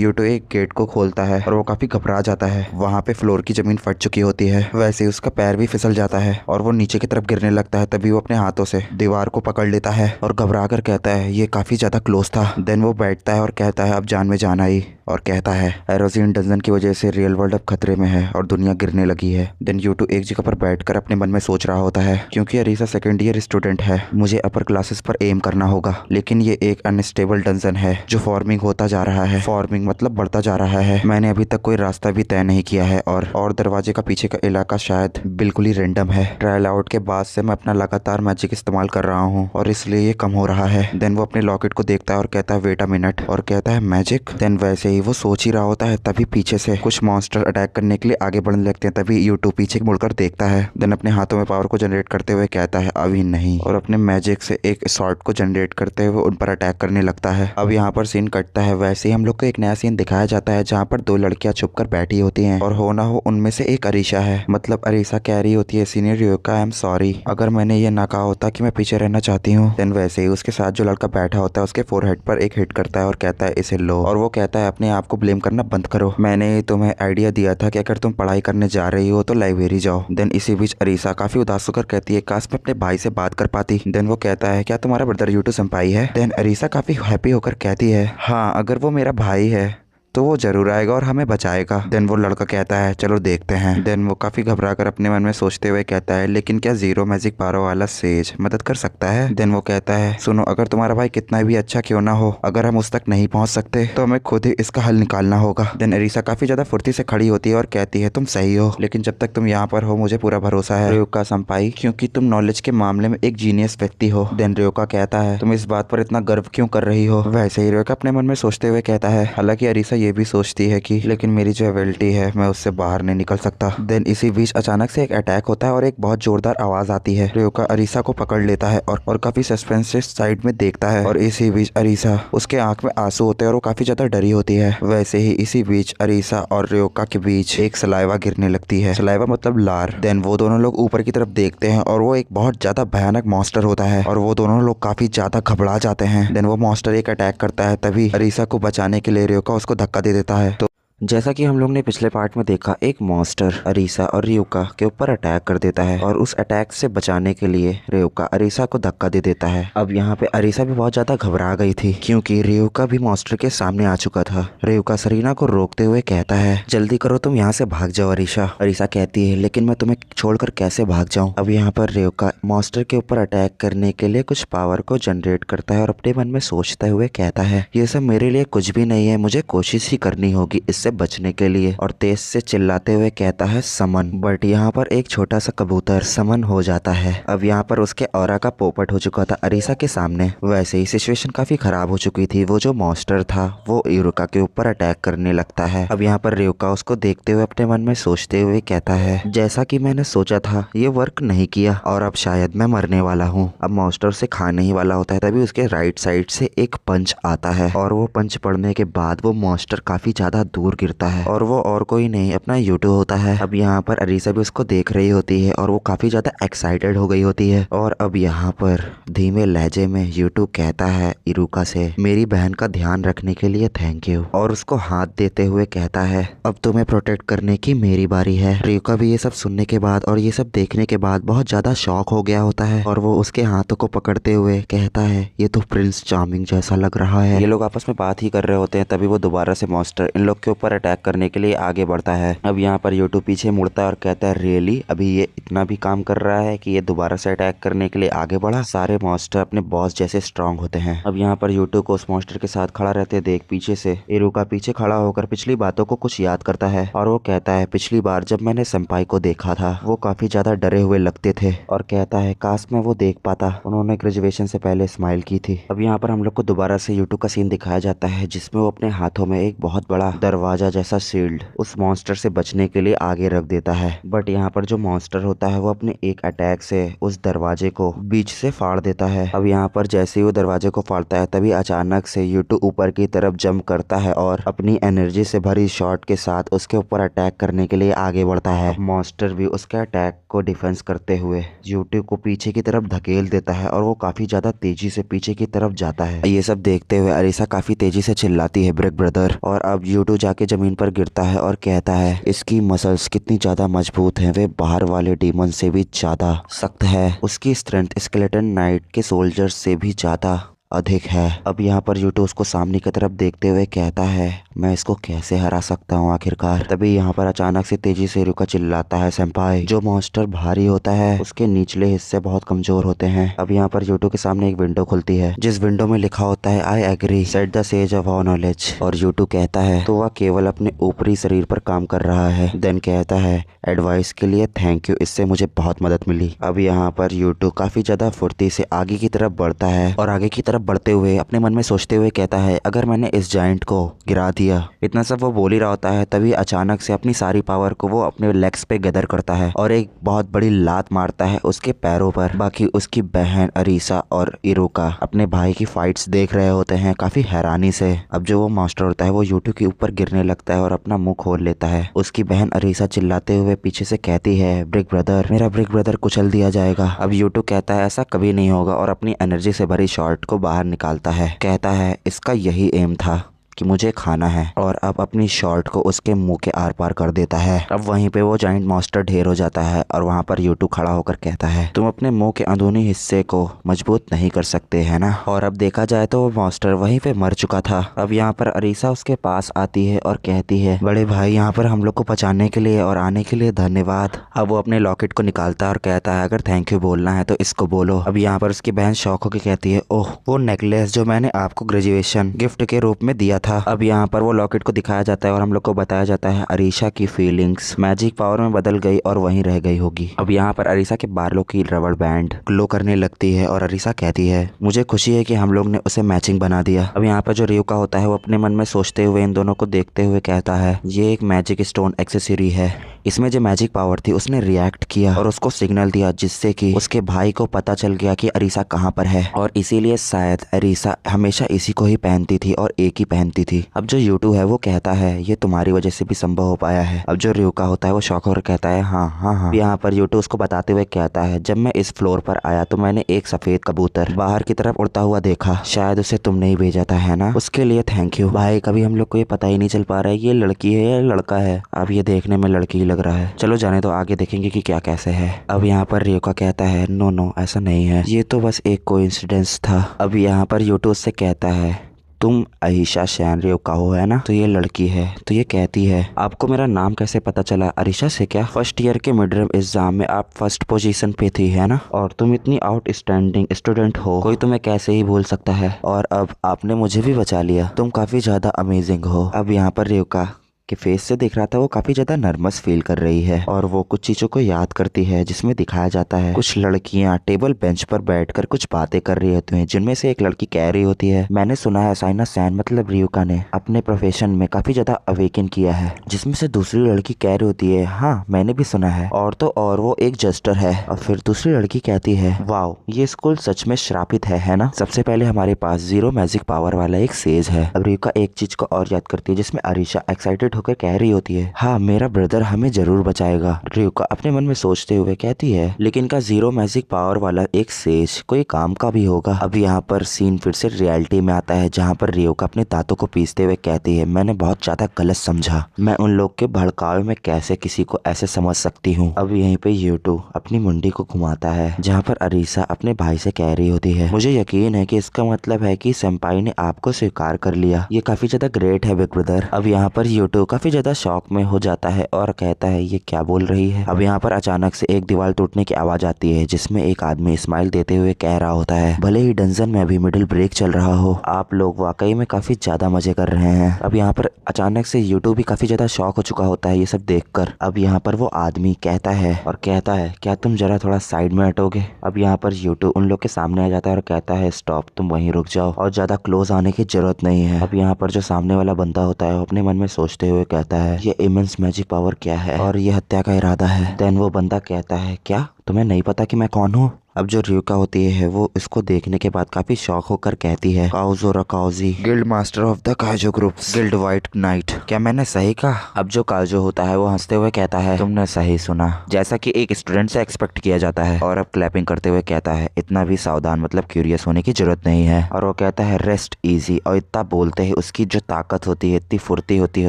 A: यूटू एक गेट को खोलता है और वो काफी घबरा जाता है। वहाँ पे फ्लोर की जमीन फट चुकी होती है। वैसे ही उसका पैर भी फिसल जाता है और वो नीचे की तरफ गिरने लगता है। तभी वो अपने हाथों से दीवार को पकड़ लेता है और घबरा कर कहता है ये काफी ज्यादा क्लोज था। देन वो बैठता है और कहता है अब जान में जान आई और कहता है एरोजिन डंजन की वजह से रियल वर्ल्ड अब खतरे में है और दुनिया गिरने लगी है। देन यूटू एक जगह पर बैठकर अपने मन में सोच रहा होता है क्योंकि अरीसा सेकंड ईयर स्टूडेंट है, मुझे अपर क्लासेस पर एम करना होगा, लेकिन ये एक अनस्टेबल डंजन है जो फॉर्मिंग होता जा रहा है। फॉर्मिंग मतलब बढ़ता जा रहा है। मैंने अभी तक कोई रास्ता भी तय नहीं किया है और दरवाजे का पीछे का इलाका शायद बिल्कुल ही रैंडम है। ट्रायल आउट के बाद से मैं अपना लगातार मैजिक इस्तेमाल कर रहा हूँ और इसलिए ये कम हो रहा है। देन वो अपने लॉकेट को देखता है और कहता है वेट अ मिनट और कहता है मैजिक। देन वैसे ही वो सोच ही रहा होता है तभी पीछे से कुछ मॉन्स्टर अटैक करने के लिए आगे बढ़ने लगते हैं। तभी यूटू पीछे मुड़कर देखता है। देन अपने हाथों में पावर को जनरेट करते हुए कहता है अभी नहीं और अपने मैजिक से एक शॉट को जनरेट करते हुए उन पर अटैक करने लगता है। अब यहाँ पर सीन कटता है। वैसे ही हम लोग को एक नया सीन दिखाया जाता है जहाँ पर दो लड़कियां छुपकर बैठी होती हैं और हो ना हो उनमें से एक अरीशा है। मतलब अरीसा कह रही होती है सीनियर रियोका आई एम सॉरी, अगर मैंने ये ना कहा होता कि मैं पीछे रहना चाहती हूँ। देन वैसे ही उसके साथ जो लड़का बैठा होता है उसके फोरहेड पर एक हिट करता है और कहता है इसे लो और वो कहता है अपने आप को ब्लेम करना बंद करो, मैंने तुम्हें आइडिया दिया था कि अगर तुम पढ़ाई करने जा रही हो तो लाइब्रेरी जाओ। देन इसी बीच अरीसा काफी उदास होकर कहती है काश मैं अपने भाई से बात कर पाती। देन वो कहता है क्या तुम्हारा ब्रदर यूटू संपाई है। देन अरीसा काफी हैप्पी होकर कहती है हाँ अगर वो मेरा भाई है तो वो जरूर आएगा और हमें बचाएगा। देन वो लड़का कहता है चलो देखते हैं। देन वो काफी घबरा कर अपने मन में सोचते हुए कहता है लेकिन क्या जीरो मैजिक पावर वाला सेज मदद कर सकता है। देन वो कहता है सुनो अगर तुम्हारा भाई कितना भी अच्छा क्यों ना हो, अगर हम उस तक नहीं पहुंच सकते तो हमें खुद ही इसका हल निकालना होगा। देन अरीसा काफी ज्यादा फुर्ती से खड़ी होती है और कहती है तुम सही हो, लेकिन जब तक तुम यहाँ पर हो मुझे पूरा भरोसा है रियोका संपाई, क्योंकि तुम नॉलेज के मामले में एक जीनियस व्यक्ति हो। देन रियोका कहता है तुम इस बात पर इतना गर्व क्यों कर रही हो। वैसे ही रियोका अपने मन में सोचते हुए कहता है हालांकि अरीसा ये भी सोचती है कि लेकिन मेरी जो एबिलिटी है मैं उससे बाहर नहीं निकल सकता। देन इसी बीच अचानक से एक अटैक होता है और एक बहुत जोरदार आवाज आती है। रियोका अरीसा को पकड़ लेता है और काफी सस्पेंस साइड में देखता है और इसी बीच अरीसा उसके आंख में आंसू होते हैं और वो काफी ज्यादा डरी होती है। वैसे ही इसी बीच अरीसा और रियोका के बीच एक सलाइवा गिरने लगती है। सलाइवा मतलब लार। देन वो दोनों लोग ऊपर की तरफ देखते हैं और वो एक बहुत ज्यादा भयानक मॉन्स्टर होता है और वो दोनों लोग काफी ज्यादा घबरा जाते हैं। देन वो मॉन्स्टर एक अटैक करता है। तभी अरीसा को बचाने के लिए रियोका उसको धक्का दे देता है। तो जैसा कि हम लोग ने पिछले पार्ट में देखा एक मॉन्स्टर अरीसा और रियोका के ऊपर अटैक कर देता है और उस अटैक से बचाने के लिए रियोका अरीसा को धक्का दे देता है। अब यहाँ पे अरीसा भी बहुत ज्यादा घबरा गई थी क्योंकि रियोका भी मॉन्स्टर के सामने आ चुका था। रियोका सरीना को रोकते हुए कहता है जल्दी करो तुम यहाँ से भाग जाओ अरीसा। अरीसा कहती है लेकिन मैं तुम्हें छोड़कर कैसे भाग जाऊँ। अब यहाँ पर रियोका मॉन्स्टर के ऊपर अटैक करने के लिए कुछ पावर को जनरेट करता है और अपने मन में सोचते हुए कहता है ये सब मेरे लिए कुछ भी नहीं है, मुझे कोशिश ही करनी होगी इससे बचने के लिए, और तेज से चिल्लाते हुए कहता है समन। बट यहाँ पर एक छोटा सा कबूतर समन हो जाता है। अब यहाँ पर उसके ऑरा का पोपट हो चुका था अरीसा के सामने। वैसे ही सिचुएशन काफी खराब हो चुकी थी। वो जो मॉन्स्टर था वो रियोका के ऊपर अटैक करने लगता है। अब यहाँ पर रियोका उसको देखते हुए अपने मन में सोचते हुए कहता है जैसा कि मैंने सोचा था ये वर्क नहीं किया और अब शायद मैं मरने वाला हूँ। अब मॉन्स्टर से खाने ही वाला होता है। तभी उसके राइट साइड से एक पंच आता है और वो पंच पड़ने के बाद वो मॉन्स्टर काफी ज्यादा दूर गिरता है और वो और कोई नहीं अपना यूटू होता है। अब यहाँ पर अरीसा भी उसको देख रही होती है और वो काफी ज्यादा एक्साइटेड हो गई होती है। और अब यहाँ पर धीमे लहजे में यूटू कहता है इरुका से मेरी बहन का ध्यान रखने के लिए थैंक यू, और उसको हाथ देते हुए कहता है अब तुम्हें प्रोटेक्ट करने की मेरी बारी है। रियुका भी ये सब सुनने के बाद और ये सब देखने के बाद बहुत ज्यादा शॉक हो गया होता है और वो उसके हाथों को पकड़ते हुए कहता है ये तो प्रिंस चार्मिंग जैसा लग रहा है। ये लोग आपस में बात ही कर रहे होते हैं। तभी वो दोबारा से मॉन्स्टर इन लोग के ऊपर ऊपर अटैक करने के लिए आगे बढ़ता है। अब यहाँ पर यूट्यूब पीछे मुड़ता है और कहता है रियली अभी ये इतना भी काम कर रहा है कि ये दोबारा से अटैक करने के लिए आगे बढ़ा। सारे मॉन्स्टर अपने बॉस जैसे स्ट्रांग होते हैं। अब यहाँ पर यूट्यूब को उस मॉन्स्टर के साथ खड़ा रहते देख पीछे से इरुका पीछे खड़ा होकर पिछली बातों को कुछ याद करता है और वो कहता है पिछली बार जब मैंने सेंपाई को देखा था वो काफी ज्यादा डरे हुए लगते थे और कहता है काश मैं वो देख पाता, उन्होंने ग्रेजुएशन से पहले स्माइल की थी। अब यहाँ पर हम लोग को दोबारा से यूट्यूब का सीन दिखाया जाता है जिसमें वो अपने हाथों में एक बहुत बड़ा दरवाजा जैसा शील्ड उस मॉन्स्टर से बचने के लिए आगे रख देता है। बट यहाँ पर जो मॉन्स्टर होता है वो अपने एक अटैक से उस दरवाजे को बीच से फाड़ देता है। अब यहाँ पर जैसे ही वो दरवाजे को फाड़ता है तभी अचानक से यूट्यूब ऊपर की तरफ जंप करता है और अपनी एनर्जी से भरी शॉट के साथ उसके ऊपर अटैक करने के लिए आगे बढ़ता है। मॉन्स्टर भी उसके अटैक को डिफेंस करते हुए यूट्यूब को पीछे की तरफ धकेल देता है और वो काफी ज्यादा तेजी से पीछे की तरफ जाता है। ये सब देखते हुए अरीसा काफी तेजी से चिल्लाती है ब्रिक ब्रदर, और अब यूट्यूब जाके जमीन पर गिरता है और कहता है इसकी मसल्स कितनी ज्यादा मजबूत हैं, वे बाहर वाले डीमन से भी ज्यादा सख्त है, उसकी स्ट्रेंथ स्केलेटन नाइट के सोल्जर्स से भी ज्यादा अधिक है। अब यहाँ पर यूट्यूब उसको सामने की तरफ देखते हुए कहता है मैं इसको कैसे हरा सकता हूँ आखिरकार। तभी यहाँ पर अचानक से तेजी से इरुका चिल्लाता है सेंपाई। जो मॉन्स्टर भारी होता है उसके निचले हिस्से बहुत कमजोर होते हैं। अब यहाँ पर यूट्यूब के सामने एक विंडो खुलती है जिस विंडो में लिखा होता है I agree set the sage of our knowledge, और यूट्यूब कहता है तो वह केवल अपने ऊपरी शरीर पर काम कर रहा है। देन कहता है एडवाइस के लिए थैंक यू, इससे मुझे बहुत मदद मिली। अब यहाँ पर यूट्यूब काफी ज्यादा फुर्ती से आगे की तरफ बढ़ता है और आगे की तरफ बढ़ते हुए अपने मन में सोचते हुए कहता है अगर मैंने इस जाइंट को गिरा दिया। इतना सब वो बोल ही रहा होता है तभी अचानक से अपनी सारी पावर को वो अपने लेग्स पे गदर करता है और एक बहुत बड़ी लात मारता है उसके पैरों पर। बाकी उसकी बहन अरीसा और इरुका अपने भाई की फाइट्स देख रहे होते हैं काफी हैरानी से। अब जो वो मास्टर होता है वो यूट्यूब के ऊपर गिरने लगता है और अपना मुंह खोल लेता है। उसकी बहन अरीसा चिल्लाते हुए पीछे से कहती है ब्रिक ब्रदर, मेरा ब्रिक ब्रदर कुचल दिया जाएगा। अब यूट्यूब कहता है ऐसा कभी नहीं होगा और अपनी एनर्जी से भरी शॉट को बाहर निकालता है। कहता है इसका यही एम था कि मुझे खाना है, और अब अपनी शॉर्ट को उसके मुंह के आर पार कर देता है। अब वहीं पे वो जाइंट मॉन्स्टर ढेर हो जाता है और वहां पर यूट्यूब खड़ा होकर कहता है तुम अपने मुंह के अंदरूनी हिस्से को मजबूत नहीं कर सकते है ना। और अब देखा जाए तो वो मॉन्स्टर वहीं पे मर चुका था। अब यहाँ पर अरीसा उसके पास आती है और कहती है बड़े भाई यहाँ पर हम लोग को बचाने के लिए और आने के लिए धन्यवाद। अब वो अपने लॉकेट को निकालता है और कहता है अगर थैंक यू बोलना है तो इसको बोलो। अब यहाँ पर उसकी बहन शौक होकर कहती है ओह वो नेकलेस जो मैंने आपको ग्रेजुएशन गिफ्ट के रूप में दिया था। अब यहाँ पर वो लॉकेट को दिखाया जाता है और हम लोग को बताया जाता है अरीसा की फीलिंग्स मैजिक पावर में बदल गई और वहीं रह गई होगी। अब यहाँ पर अरीसा के बालों की रबड़ बैंड ग्लो करने लगती है और अरीसा कहती है मुझे खुशी है कि हम लोग ने उसे मैचिंग बना दिया। अब यहाँ पर जो रियुका होता है वो अपने मन में सोचते हुए इन दोनों को देखते हुए कहता है ये एक मैजिक स्टोन एक्सेसरी है, इसमें जो मैजिक पावर थी उसने रिएक्ट किया और उसको सिग्नल दिया जिससे कि उसके भाई को पता चल गया कि अरीसा कहाँ पर है, और इसीलिए शायद अरीसा हमेशा इसी को ही पहनती थी और एक ही पहनती थी। अब जो यूट्यूब है वो कहता है ये तुम्हारी वजह से भी संभव हो पाया है। अब जो रियुका होता है वो शौक होकर कहता है हाँ हाँ हाँ। यहाँ पर यूट्यूब उसको बताते हुए कहता है जब मैं इस फ्लोर पर आया तो मैंने एक सफेद कबूतर बाहर की तरफ उड़ता हुआ देखा, शायद उसे तुमने ही भेजा था है ना, उसके लिए थैंक यू। भाई कभी हम लोग को ये पता ही नहीं चल पा रहा है ये लड़की है या लड़का है। अब ये देखने में लड़की ही लग रहा है, चलो जाने तो आगे देखेंगे कि क्या कैसे है। अब यहाँ पर रियुका कहता है नो नो ऐसा नहीं है, ये तो बस एक कोइंसिडेंस था। अब यहाँ पर यूट्यूब से कहता है तुम अरीसा शैन रियुका हो है ना, तो ये लड़की है। तो ये कहती है आपको मेरा नाम कैसे पता चला, अरीसा से क्या? फर्स्ट ईयर के मिड टर्म एग्जाम में आप फर्स्ट पोजीशन पे थी है ना, और तुम इतनी आउटस्टैंडिंग स्टूडेंट हो, कोई तुम्हें कैसे ही भूल सकता है, और अब आपने मुझे भी बचा लिया, तुम काफी ज्यादा अमेजिंग हो। अब यहाँ पर रियुका के फेस से दिख रहा था वो काफी ज्यादा नर्वस फील कर रही है और वो कुछ चीजों को याद करती है जिसमें दिखाया जाता है कुछ लड़कियां टेबल बेंच पर बैठकर कुछ बातें कर रही होती हैं, जिनमें से एक लड़की कह रही होती है मैंने सुना है साइना सैन मतलब रियुका ने अपने प्रोफेशन में काफी ज्यादा अवेकन किया है, जिसमें से दूसरी लड़की कह रही होती है हाँ मैंने भी सुना है, और तो और वो एक जस्टर है। और फिर दूसरी लड़की कहती है वाओ ये स्कूल सच में श्रापित है ना। सबसे पहले हमारे पास 0 मैजिक पावर वाला एक सेज है। अब रियुका एक चीज को और याद करती है जिसमें अरीसा एक्साइटेड होकर कह रही होती है हाँ मेरा ब्रदर हमें जरूर बचाएगा। रियुका अपने मन में सोचते हुए कहती है लेकिन का 0 मैजिक पावर वाला एक सेज कोई काम का भी होगा। अब यहाँ पर सीन फिर से रियलिटी में आता है जहाँ पर रियुका अपने दांतों को पीसते हुए कहती है मैंने बहुत ज्यादा गलत समझा, मैं उन लोग के भड़कावे में कैसे किसी को ऐसे समझ सकती हूँ। अब यहीं पे यूट्यूब अपनी मुंडी को घुमाता है जहाँ पर अरीसा अपने भाई से कह रही होती है मुझे यकीन है कि इसका मतलब है कि सेंपाई ने आपको स्वीकार कर लिया, ये काफी ज्यादा ग्रेट है बिग ब्रदर। अब यहाँ पर यूट्यूब काफी ज्यादा शॉक में हो जाता है और कहता है ये क्या बोल रही है। अब यहाँ पर अचानक से एक दीवार टूटने की आवाज आती है जिसमें एक आदमी स्माइल देते हुए कह रहा होता है, भले ही डंजन में अभी मिडिल ब्रेक चल रहा हो, आप लोग वाकई में काफी ज्यादा मजे कर रहे हैं। अब यहाँ पर अचानक से यूट्यूब भी काफी ज्यादा शॉक हो चुका होता है ये सब देखकर। अब यहाँ पर वो आदमी कहता है क्या तुम जरा थोड़ा साइड में हटोगे। अब यहाँ पर यूट्यूब उन लोग के सामने आ जाता है और कहता है स्टॉप, तुम वहीं रुक जाओ और ज्यादा क्लोज आने की जरूरत नहीं है। अब यहाँ पर जो सामने वाला बंदा होता है वो अपने मन में सोचते हुए कहता है ये इमेंस मैजिक पावर क्या है और ये हत्या का इरादा है। देन वो बंदा कहता है क्या तुम्हें नहीं पता कि मैं कौन हूँ। अब जो रियुका होती है वो इसको देखने के बाद काफी शॉक होकर कहती है काउजो रकाउजी, गिल्ड मास्टर ऑफ द काजो ग्रुप, गिल्ड व्हाइट नाइट। क्या मैंने सही कहा। अब जो काजो होता है वो हंसते हुए कहता है तुमने सही सुना, जैसा कि एक स्टूडेंट से एक्सपेक्ट किया जाता है। और अब क्लैपिंग करते हुए कहता है इतना भी सावधान मतलब क्यूरियस होने की जरूरत नहीं है। और वो कहता है रेस्ट इजी। और इतना बोलते ही उसकी जो ताकत होती है, इतनी फुर्ती होती है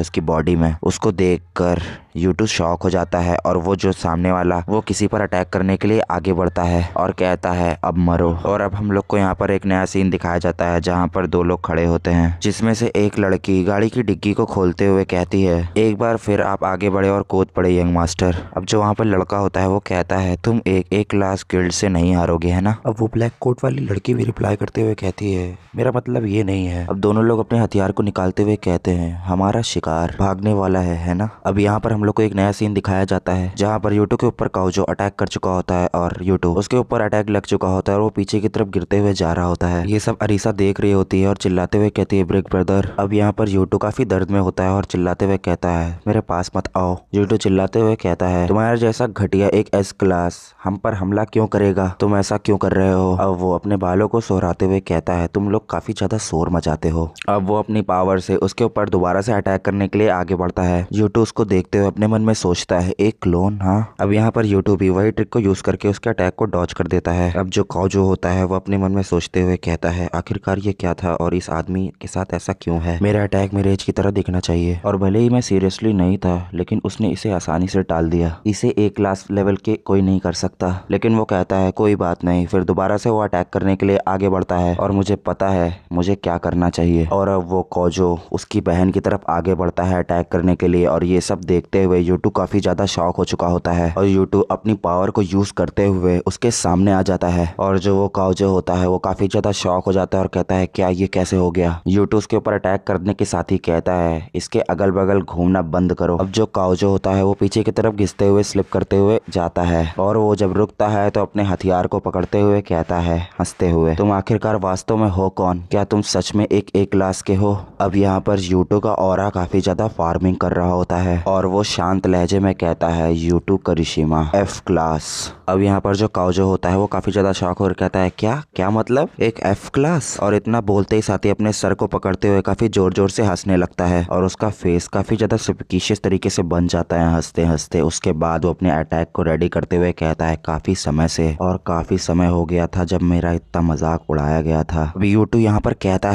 A: उसकी बॉडी में, उसको देखकर यूट्यूब शॉक हो जाता है। और वो जो सामने वाला वो किसी पर अटैक करने के लिए आगे बढ़ता है और कहता है अब मरो। और अब हम लोग को यहाँ पर एक नया सीन दिखाया जाता है जहाँ पर दो लोग खड़े होते हैं, जिसमें से एक लड़की गाड़ी की डिग्गी को खोलते हुए कहती है एक बार फिर आप आगे बढ़े और कूद पड़े यंग मास्टर। अब जो वहाँ पर लड़का होता है वो कहता है तुम एक क्लास गिल्ड से नहीं हारोगे है ना। अब वो ब्लैक कोट वाली लड़की भी रिप्लाई करते हुए कहती है मेरा मतलब ये नहीं है। अब दोनों लोग अपने हथियार को निकालते हुए कहते हैं हमारा शिकार भागने वाला है ना। अब यहाँ पर हम लोग को एक नया सीन दिखाया जाता है जहाँ पर यूट्यूब के ऊपर काउजो अटैक कर चुका होता है और यूट्यूब उसके ऊपर अटैक लग चुका होता है और वो पीछे की तरफ गिरते हुए जा रहा होता है। ये सब अरीसा देख रही होती है और चिल्लाते हुए कहती है ब्रेक ब्रदर। अब यहाँ पर यूट्यूब काफी दर्द में होता है और चिल्लाते हुए कहता है मेरे पास मत आओ। यूट्यूब चिल्लाते हुए कहता है तुम्हारा जैसा घटिया एक एस क्लास हम पर हमला क्यों करेगा, तुम ऐसा क्यों कर रहे हो। अब वो अपने बालों को सोहराते हुए कहता है तुम लोग काफी ज्यादा शोर मचाते हो। अब वो अपनी पावर से उसके ऊपर दोबारा से अटैक करने के लिए आगे बढ़ता है। यूट्यूब उसको देखते हुए अपने मन में सोचता है एक क्लोन। हाँ, अब यहाँ पर यूट्यूब भी वही ट्रिक को यूज करके उसके अटैक को डॉज कर देता है। अब जो काउजो होता है वो अपने मन में सोचते हुए कहता है आखिरकार ये क्या था और इस आदमी के साथ ऐसा क्यों है। मेरा अटैक मेरे एज की तरह दिखना चाहिए और भले ही मैं सीरियसली नहीं था लेकिन उसने इसे आसानी से टाल दिया। इसे एक क्लास लेवल के कोई नहीं कर सकता। लेकिन वो कहता है कोई बात नहीं। फिर दोबारा से वो अटैक करने के लिए आगे बढ़ता है और मुझे पता है मुझे क्या करना चाहिए। और अब वो काउजो उसकी बहन की तरफ आगे बढ़ता है अटैक करने के लिए। और ये सब देखते हुए यूट्यूब काफी ज्यादा शॉक हो चुका होता है और यूट्यूब अपनी पावर को यूज करते हुए उसके सामने आ जाता है। और जो वो काउजो होता है वो काफी ज्यादा शॉक हो जाता है और कहता है क्या ये कैसे हो गया। यूट्यूब उसके ऊपर अटैक करने के साथ ही कहता है इसके अगल बगल घूमना बंद करो। अब जो काउजो होता है वो पीछे की तरफ घिसते हुए स्लिप करते हुए जाता है और वो जब रुकता है तो अपने हथियार को पकड़ते हुए कहता है हंसते हुए तुम आखिरकार वास्तव में हो कौन, क्या तुम सच में एक क्लास के हो। अब यहाँ पर यूट्यूब का ऑरा काफी ज्यादा फार्मिंग कर रहा होता है और वो शांत लहजे में कहता है यूट्यूब करिशिमा F क्लास। अब यहाँ पर जो काउजो होता है वो काफी ज्यादा शॉक होकर कहता है क्या मतलब एक F क्लास। और इतना बोलते ही साथ ही अपने सर को पकड़ते हुए काफी जोर जोर से हंसने लगता है और उसका फेस काफी ज्यादा सस्पिशियस तरीके से बन जाता है हंसते हंसते। उसके बाद वो अपने अटैक को रेडी करते हुए कहता है काफी समय से और काफी समय हो गया था जब मेरा इतना मजाक उड़ाया गया था। अब यूट्यूब यहाँ पर कहता